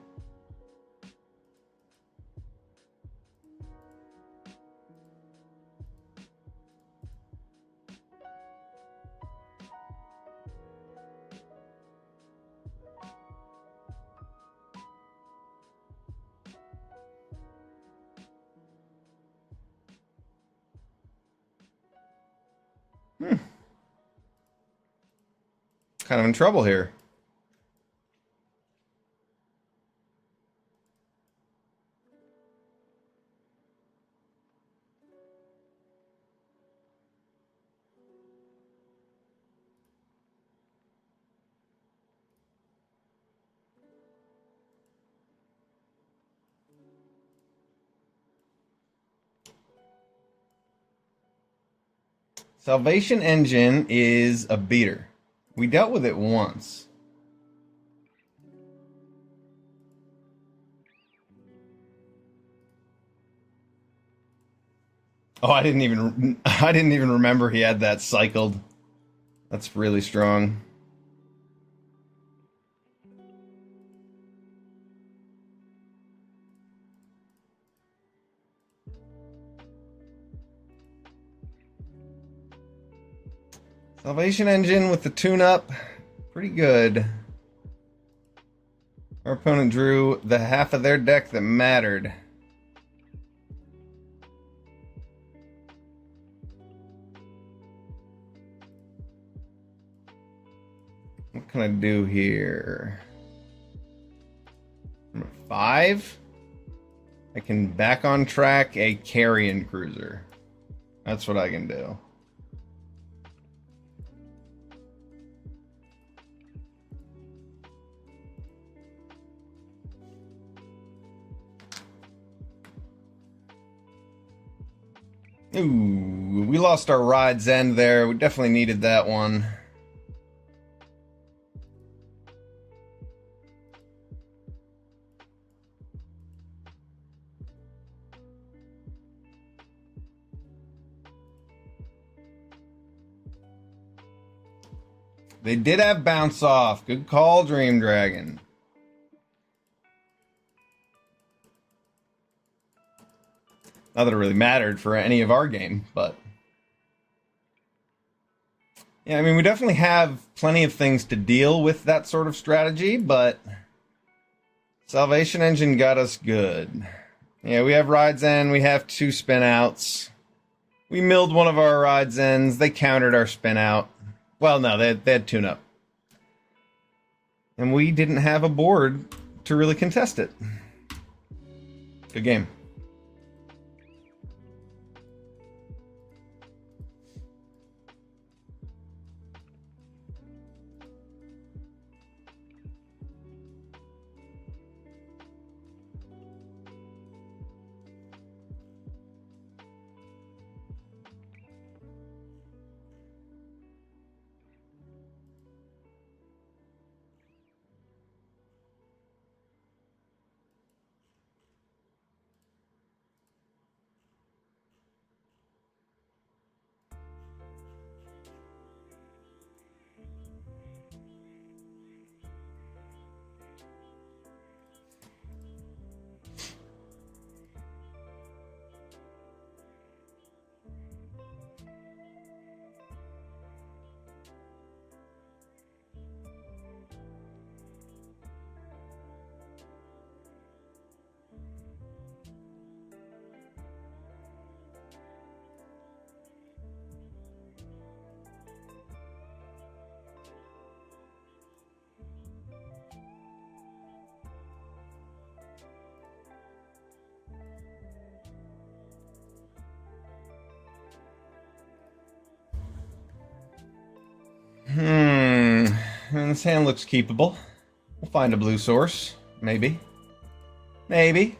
Kind of in trouble here. Salvation Engine is a beater. We dealt with it once. Oh, I didn't even remember he had that cycled. That's really strong. Salvation Engine with the tune-up, pretty good. Our opponent drew the half of their deck that mattered. What can I do here? Number 5? I can back on track a carrion cruiser. That's what I can do. Ooh, we lost our ride's end there. We definitely needed that one. They did have bounce off. Good call, Dream Dragon. Not that it really mattered for any of our game, but Yeah, I mean, we definitely have plenty of things to deal with that sort of strategy, but Salvation Engine got us good. Yeah, we have rides in, we have 2 spin outs. We milled one of our rides ends, they countered our spin out. Well, no, they had tune up. And we didn't have a board to really contest it. Good game. This hand looks keepable. We'll find a blue source. Maybe. Maybe.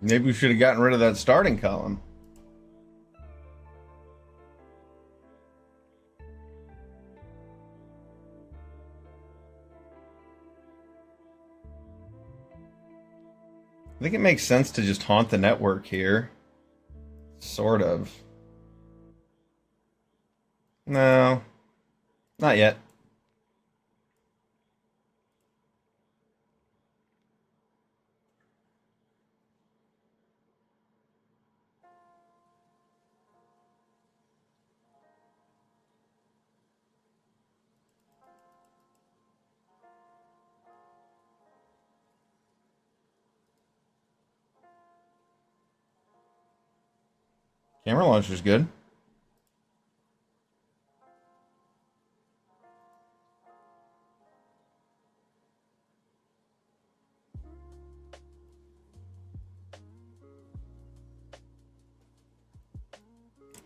Maybe we should have gotten rid of that starting column. I think it makes sense to just haunt the network here. Sort of. No. Not yet. Camera launcher's good.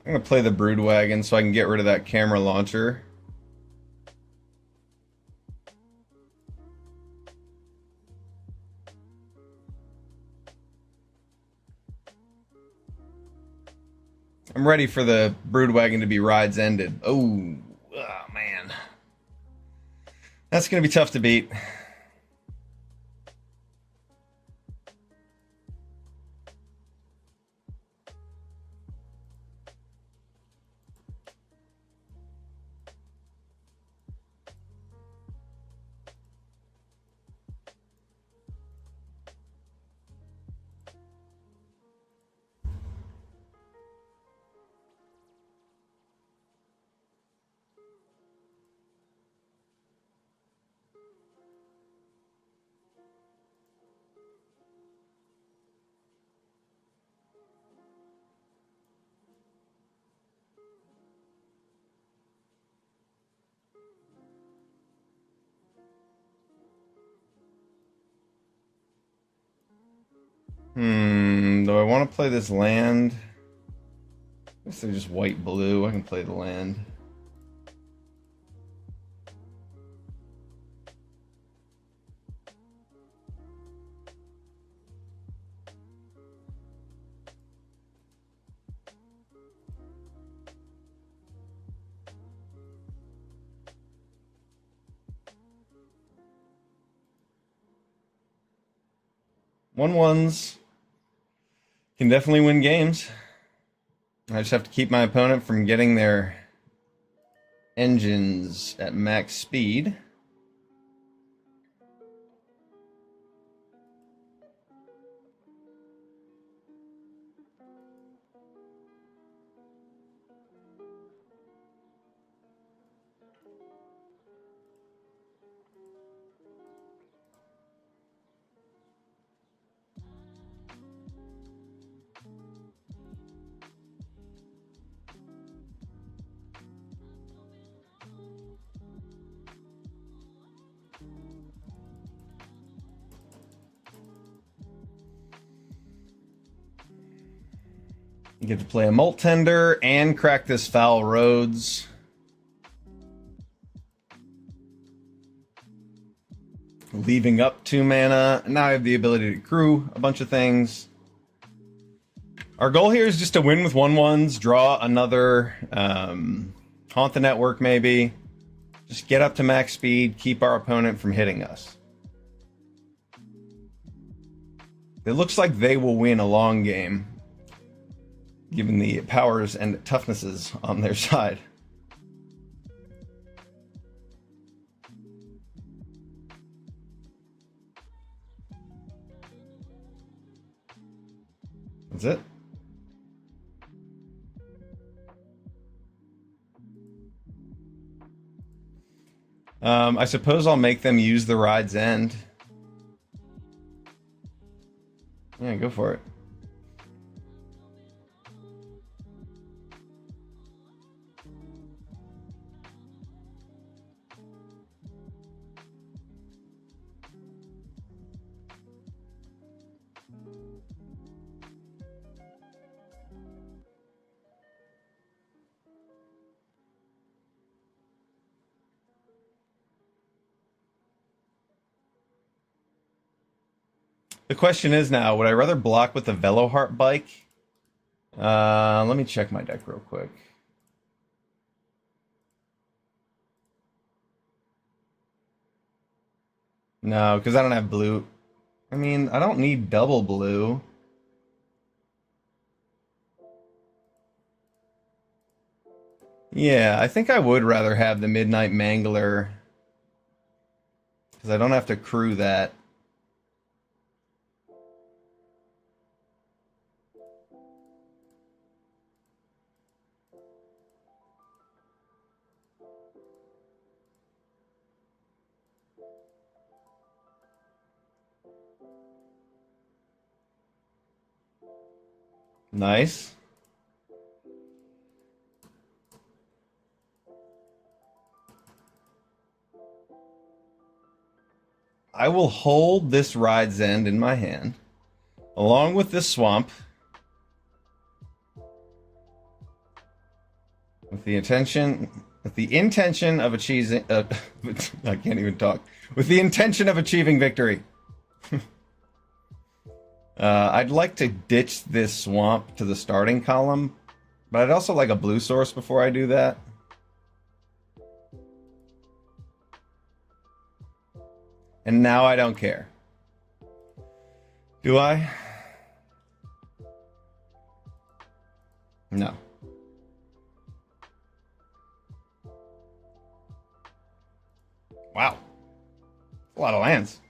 I'm gonna play the Brood Wagon so I can get rid of that camera launcher. I'm ready for the Brood Wagon to be rides ended. Oh man. That's gonna be tough to beat. Do I want to play this land? I guess they're just white-blue. I can play the land. One-ones can definitely win games. I just have to keep my opponent from getting their engines at max speed. You get to play a Molt Tender and crack this Foul Roads. Leaving up 2 mana. Now I have the ability to crew a bunch of things. Our goal here is just to win with 1/1s, draw another Haunt the Network maybe. Just get up to max speed, keep our opponent from hitting us. It looks like they will win a long game, given the powers and toughnesses on their side. That's it. I suppose I'll make them use the Ride's End. Yeah, go for it. The question is now, would I rather block with the Veloheart Bike? Let me check my deck real quick. No, because I don't have blue. I mean, I don't need double blue. Yeah, I think I would rather have the Midnight Mangler, because I don't have to crew that. Nice. I will hold this Ride's End in my hand, along with this swamp, with the intention of achieving. I can't even talk. With the intention of achieving victory. I'd like to ditch this swamp to the starting column, but I'd also like a blue source before I do that. And now I don't care. Do I? No. Wow. A lot of lands.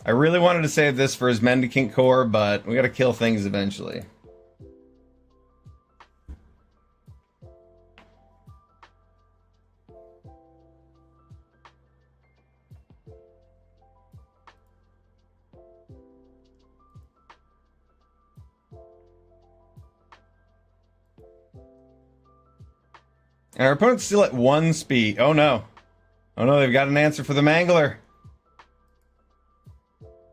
I really wanted to save this for his Mendicant Core, but we gotta kill things eventually. And our opponent's still at 1 speed. Oh no. Oh no, they've got an answer for the Mangler.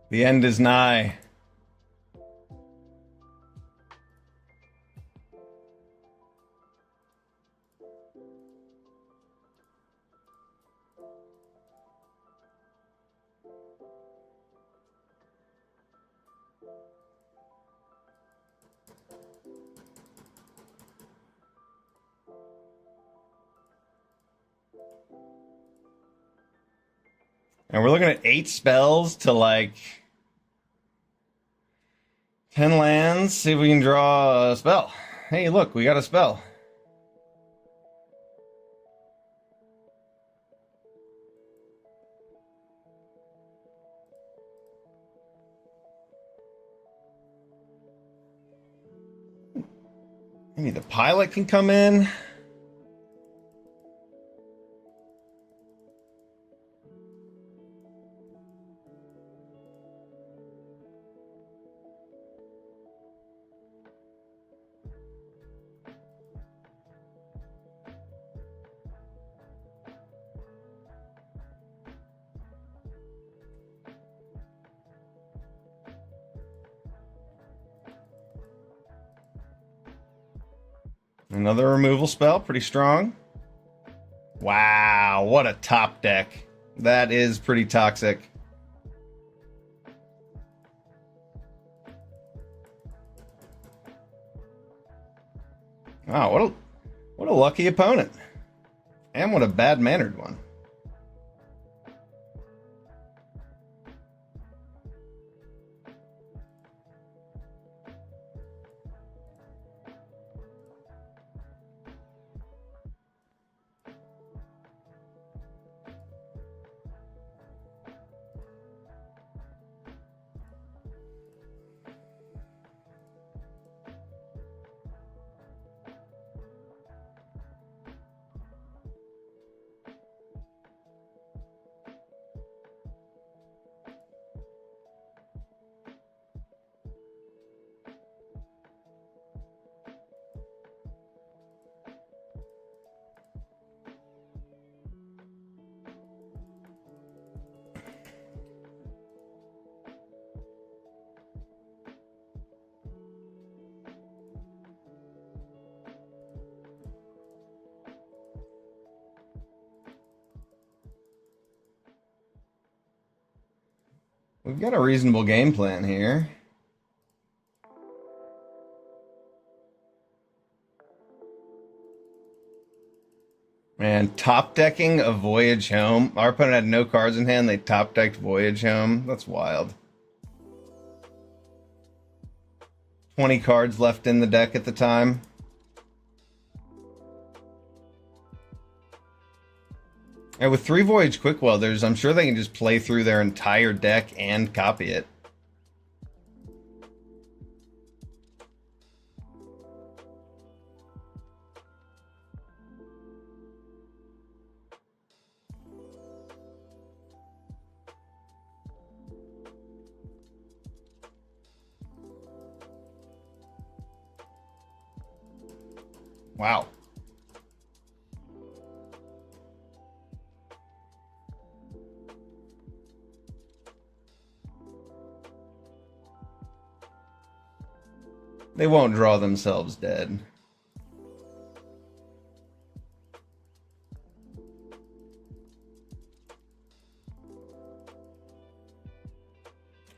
The end is nigh. And we're looking at 8 spells to like 10 lands. See if we can draw a spell. Hey, look, we got a spell. Maybe the pilot can come in. Another removal spell, pretty strong. Wow, what a top deck. That is pretty toxic. Wow, what a lucky opponent. And what a bad-mannered one. We've got a reasonable game plan here. Man, top decking a Voyage Home. Our opponent had no cards in hand. They top decked Voyage Home. That's wild. 20 cards left in the deck at the time. And with 3 Voyage Quick Welders, I'm sure they can just play through their entire deck and copy it. Wow. They won't draw themselves dead.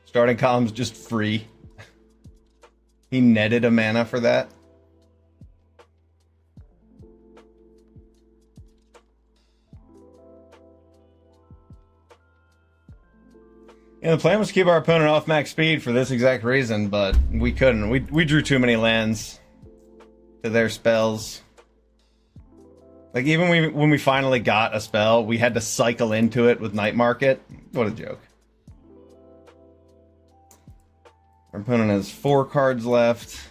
Starting column's just free. He netted a mana for that. Yeah, the plan was to keep our opponent off max speed for this exact reason, but we couldn't. We drew too many lands to their spells. Like, even when we finally got a spell, we had to cycle into it with Night Market. What a joke. Our opponent has 4 cards left.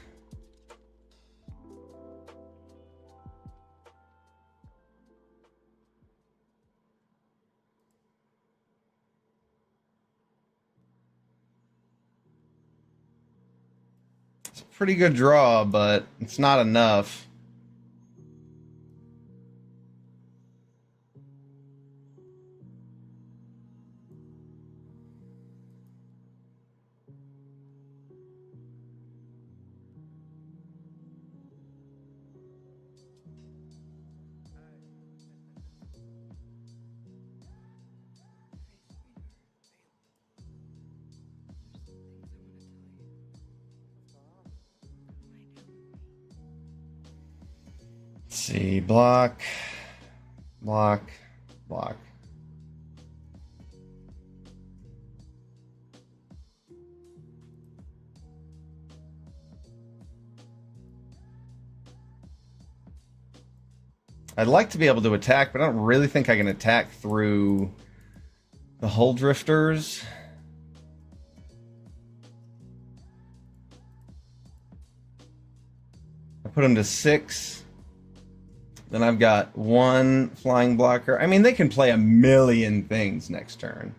Pretty good draw, but it's not enough. Let's see, block, block, block. I'd like to be able to attack, but I don't really think I can attack through the hull drifters. I put them to 6. Then I've got 1 flying blocker. I mean, they can play a million things next turn.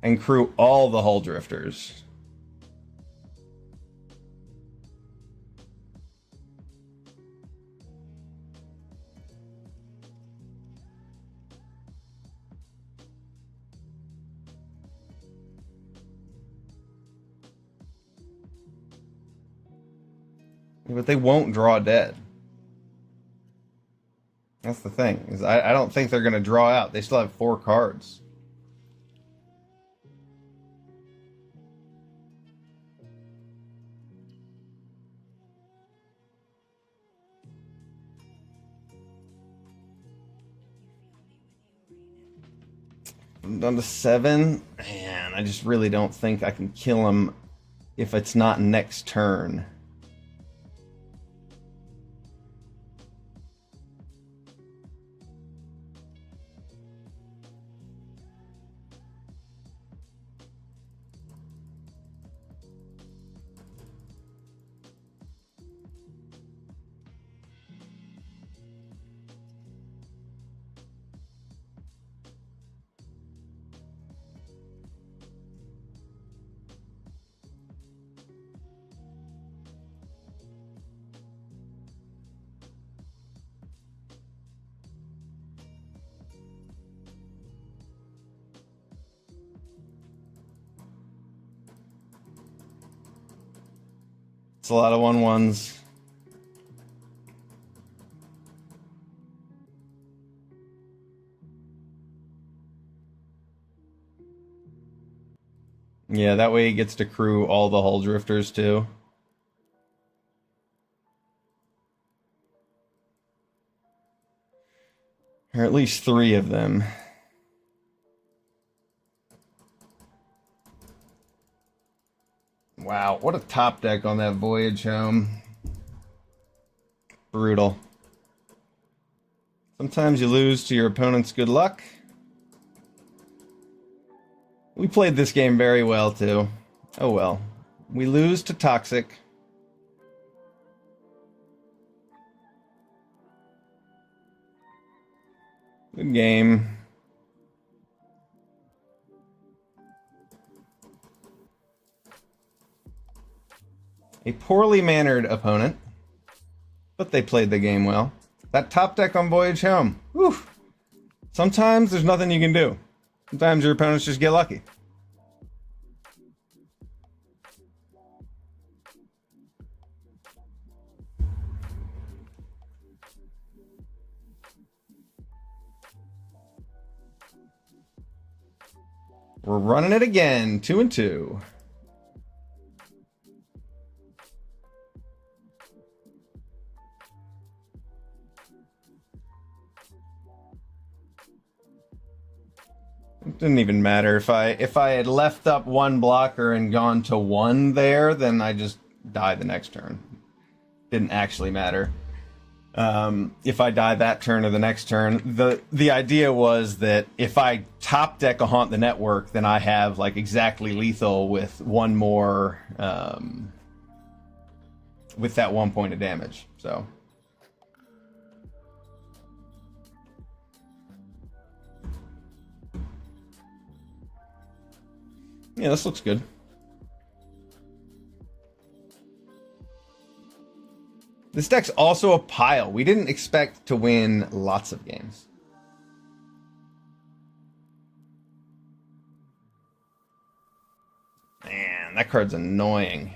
And crew all the hull drifters. But they won't draw dead. That's the thing. Is I don't think they're going to draw out. They still have 4 cards. I'm down to 7. Man, I just really don't think I can kill him if it's not next turn. It's a lot of 1/1s. Yeah, that way he gets to crew all the hull drifters too. Or at least 3 of them. Wow, what a top deck on that voyage home. Brutal. Sometimes you lose to your opponent's good luck. We played this game very well, too. Oh well. We lose to Toxic. Good game. A poorly mannered opponent, but they played the game well. That top deck on Voyage Home. Whew. Sometimes there's nothing you can do. Sometimes your opponents just get lucky. We're running it again, 2-2. It didn't even matter if I had left up 1 blocker and gone to 1 there, then I just die the next turn. Didn't actually matter. If I die that turn or the next turn, the idea was that if I top deck a Haunt the Network, then I have like exactly lethal with 1 more with that 1 point of damage. So. Yeah, this looks good. This deck's also a pile. We didn't expect to win lots of games. Man, that card's annoying.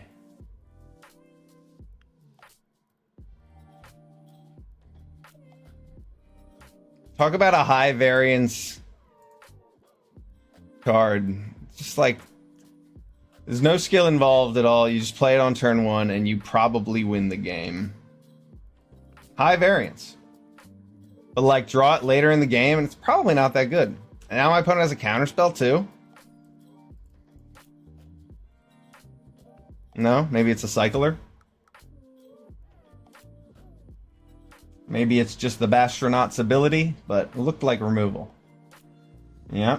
Talk about a high variance card. Just like, there's no skill involved at all. You just play it on turn 1 and you probably win the game. High variance. But like draw it later in the game and it's probably not that good. And now my opponent has a counterspell too. No, maybe it's a cycler. Maybe it's just the Bastronaut's ability, but it looked like removal. Yeah.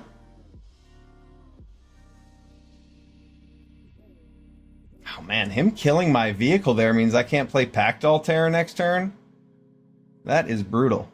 Oh man, him killing my vehicle there means I can't play Pact Altair next turn. That is brutal.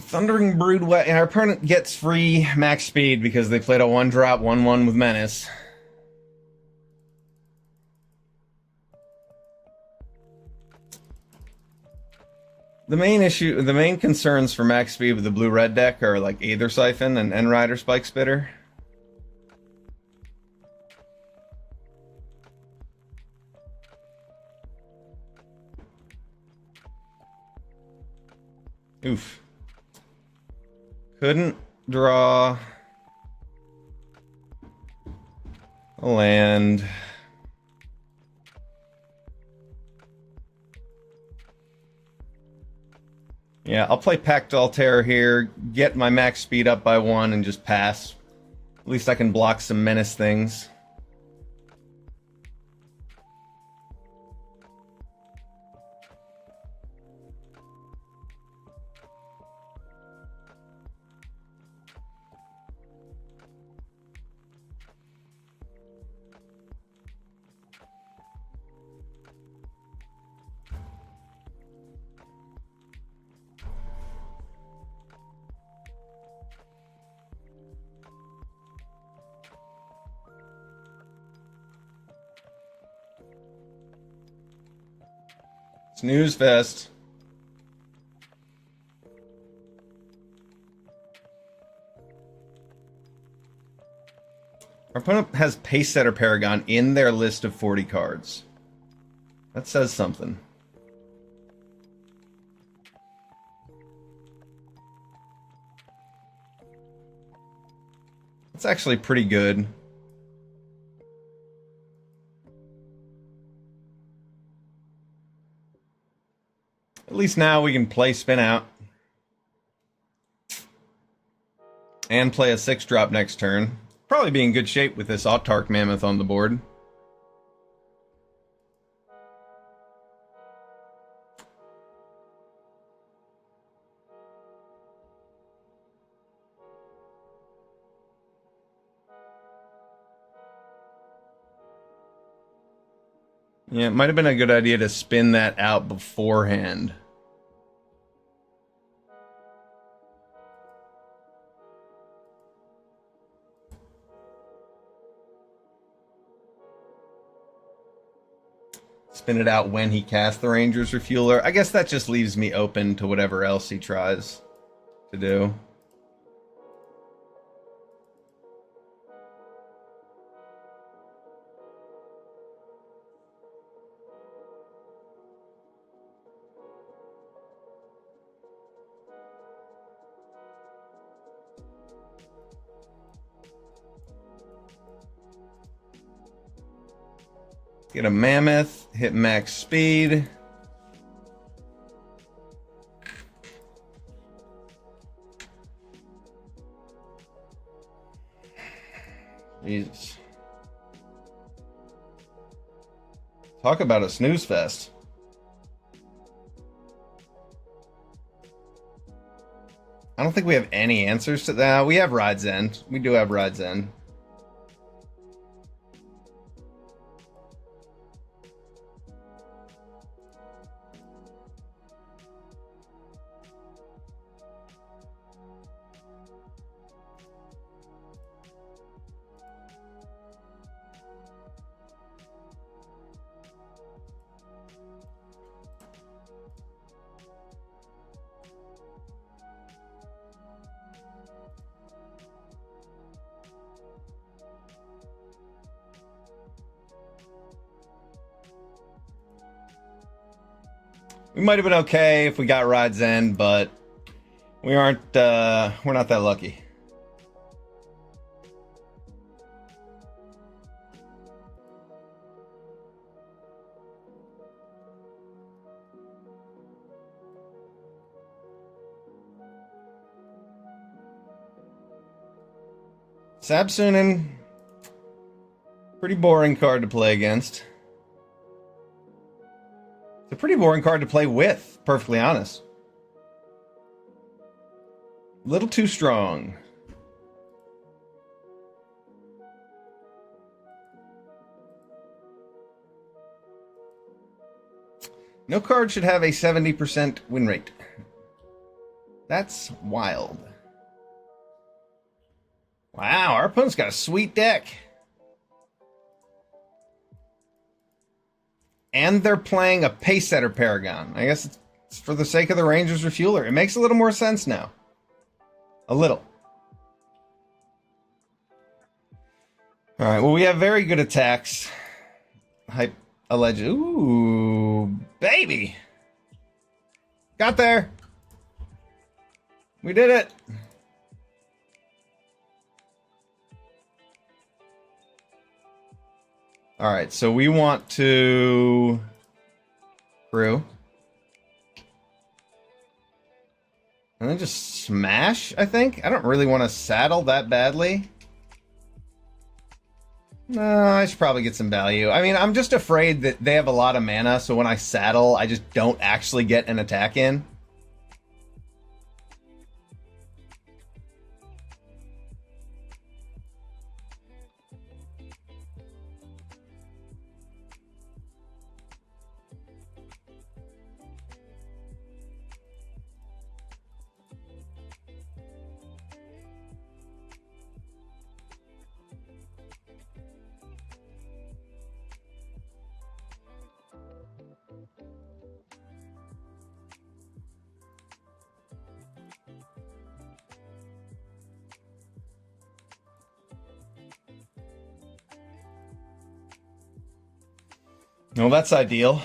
Thundering Brood, and our opponent gets free max speed because they played a 1-drop 1/1 with Menace. The main concerns for max speed with the blue-red deck are like Aether Siphon and End-Rider Spike Spitter. Oof. Couldn't draw a land. Yeah, I'll play Pact Altair here, get my max speed up by 1, and just pass. At least I can block some Menace things. Snooze fest. Our opponent has Pace Setter Paragon in their list of 40 cards. That says something. That's actually pretty good. At least now we can play Spin Out. And play a 6-drop next turn. Probably be in good shape with this Autarch Mammoth on the board. Yeah, it might have been a good idea to spin that out beforehand. Spin it out when he casts the Ranger's Refueler. I guess that just leaves me open to whatever else he tries to do. Get a Mammoth, hit max speed. Jesus. Talk about a snooze fest. I don't think we have any answers to that. We have Ride's End. We do have Ride's End. We might have been okay if we got Ride's End, but we aren't, we're not that lucky. Sabsunin, pretty boring card to play against. It's a pretty boring card to play with, perfectly honest. A little too strong. No card should have a 70% win rate. That's wild. Wow, our opponent's got a sweet deck. And they're playing a Pace Setter Paragon. I guess it's for the sake of the Rangers Refueler. It makes a little more sense now. A little. Alright, well, we have very good attacks. Hype alleged. Ooh, baby. Got there. We did it. All right, so we want to brew. And then just smash, I think. I don't really want to saddle that badly. No, I should probably get some value. I mean, I'm just afraid that they have a lot of mana, so when I saddle, I just don't actually get an attack in. Well, that's ideal.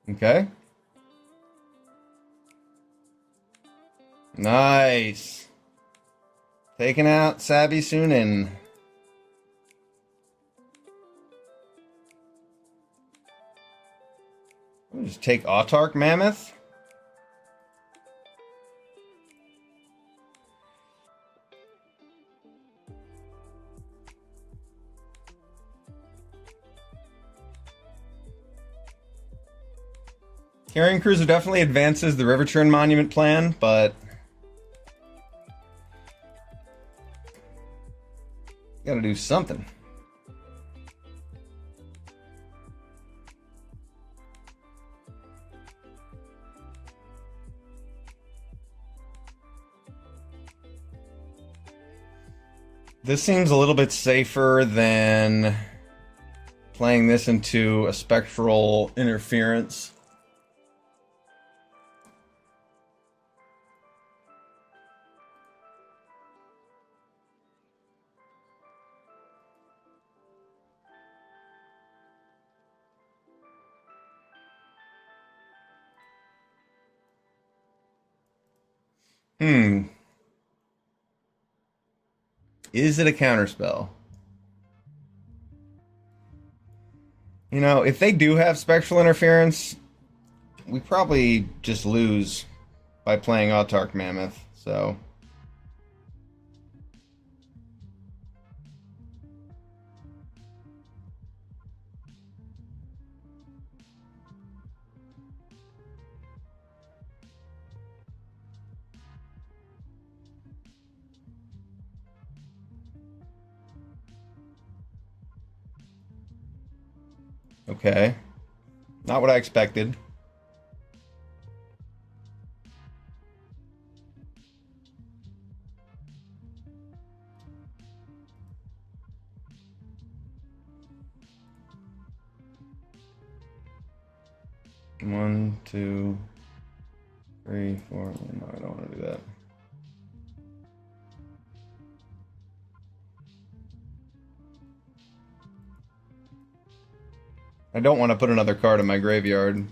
Okay. Nice. Taking out Savvy Sunin. We'll just take Autark Mammoth. Carrying Cruiser definitely advances the River Churn Monument plan, but gotta do something. This seems a little bit safer than playing this into a Spectral Interference. Is it a counterspell? You know, if they do have Spectral Interference, we probably just lose by playing Autark Mammoth, so... Okay. Not what I expected. One, two, three, four. No, I don't want to do that. I don't want to put another card in my graveyard.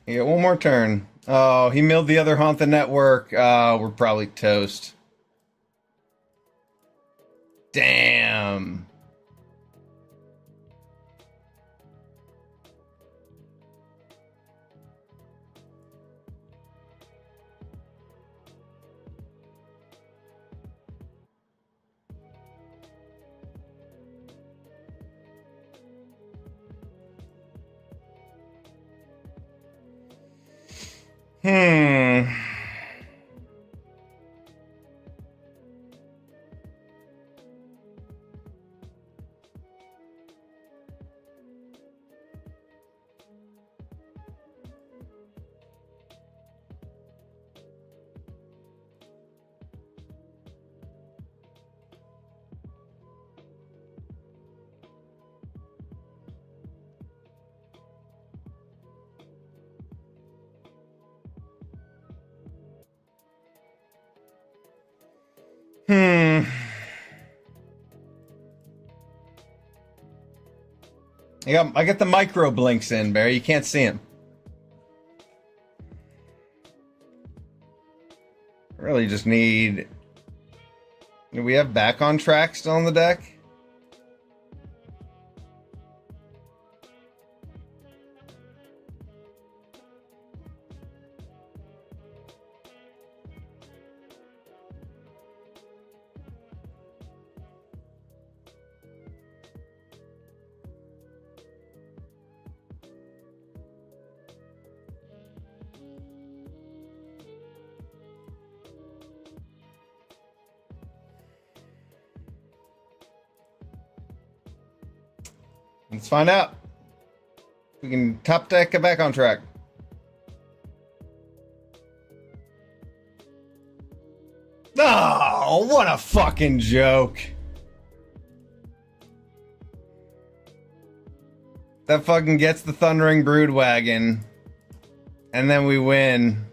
You get one more turn. Oh, he milled the other Haunt the Network. We're probably toast. Damn. Hmm. Hmm. I got the micro blinks in, Barry. You can't see him. I really just need... Do we have back on track still on the deck? Let's find out. We can top deck it back on track. Oh, what a fucking joke. That fucking gets the Thundering Broodwagon. And then we win.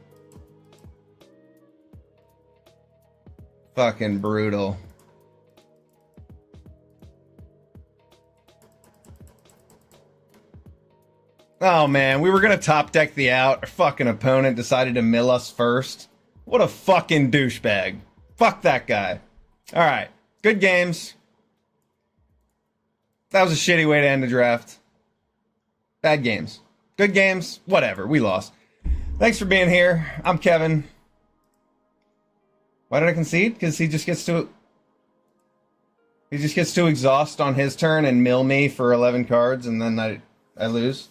Fucking brutal. Oh man, we were gonna top deck the out. Our fucking opponent decided to mill us first. What a fucking douchebag. Fuck that guy. Alright, good games. That was a shitty way to end the draft. Bad games. Good games, whatever, we lost. Thanks for being here. I'm Kevin. Why did I concede? Because he just gets to exhaust on his turn and mill me for 11 cards and then I lose.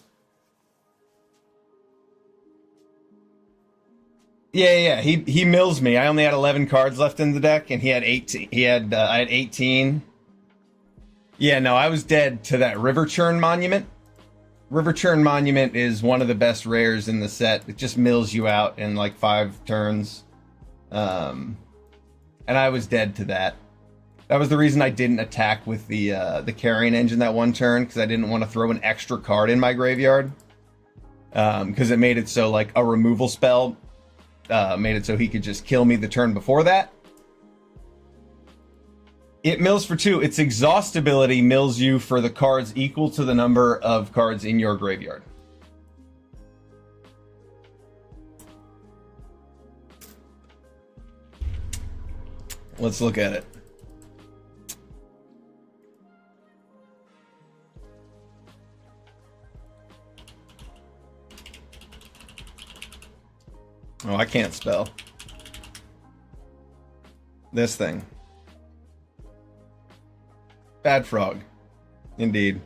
Yeah. He mills me. I only had 11 cards left in the deck, and he had 18. I had 18. Yeah, no, I was dead to that River Churn Monument. River Churn Monument is one of the best rares in the set. It just mills you out in like 5 turns. And I was dead to that. That was the reason I didn't attack with the Carrion Engine that one turn, because I didn't want to throw an extra card in my graveyard. Because it made it so like a removal spell made it so he could just kill me the turn before that. It mills for 2. Its exhaustibility mills you for the cards equal to the number of cards in your graveyard. Let's look at it. Oh, I can't spell. This thing. Bad frog. Indeed.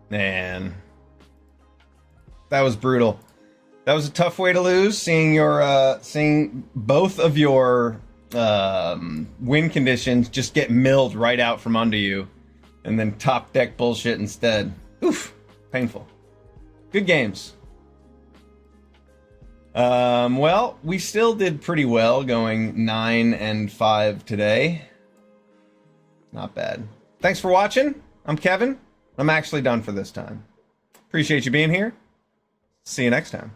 Man. That was brutal. That was a tough way to lose, seeing both of your win conditions just get milled right out from under you, and then top deck bullshit instead. Oof. Painful. Good games. Well, we still did pretty well, going 9-5 today. Not bad. Thanks for watching. I'm Kevin. I'm actually done for this time. Appreciate you being here. See you next time.